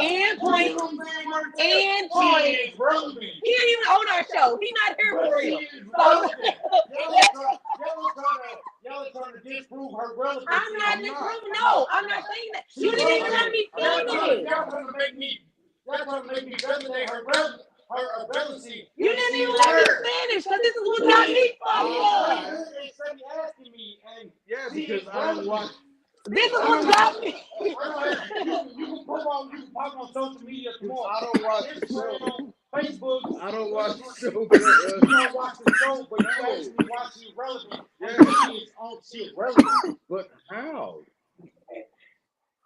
Speaker 4: End point. End point.
Speaker 7: She is relevant.
Speaker 4: He ain't even on our show. He not here for real.
Speaker 7: Y'all are trying to disprove her relevancy.
Speaker 4: I'm not disproving. No, I'm not saying that. You didn't even let me finish.
Speaker 7: Y'all trying to make me validate her relevancy.
Speaker 4: You didn't even let me finish because this is what got me fucked up.
Speaker 7: Somebody asking me, and
Speaker 5: Yeah, because I don't watch.
Speaker 4: This is what got me.
Speaker 7: you can pop on social media tomorrow.
Speaker 5: I don't watch the show.
Speaker 7: Instagram, Facebook.
Speaker 5: I don't watch the show.
Speaker 7: You don't watch the show, but you actually watch it relevant.
Speaker 5: Yeah.
Speaker 7: She is on shit relevant.
Speaker 5: But how?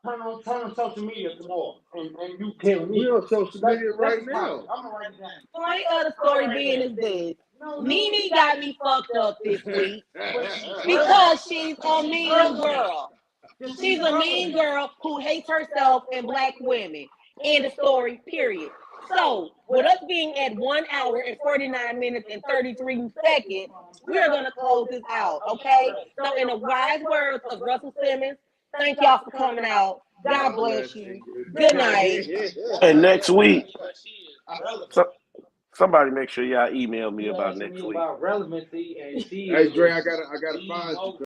Speaker 7: Turn on social media tomorrow, and you tell me.
Speaker 5: We're on social media right now.
Speaker 7: I'm gonna write it down.
Speaker 4: Point of the story being is this. Nene got me fucked up this week because she's a mean girl. She's a mean girl who hates herself and black women. End of story, period. So, with us being at 1 hour and 49 minutes and 33 seconds, we are going to close this out, okay? So, in the wise words of Russell Simmons, thank y'all for coming out. God bless you. Good night.
Speaker 6: And next week, somebody make sure y'all email me about next week.
Speaker 7: About relevancy, and she
Speaker 5: Hey, Dre, I gotta find you.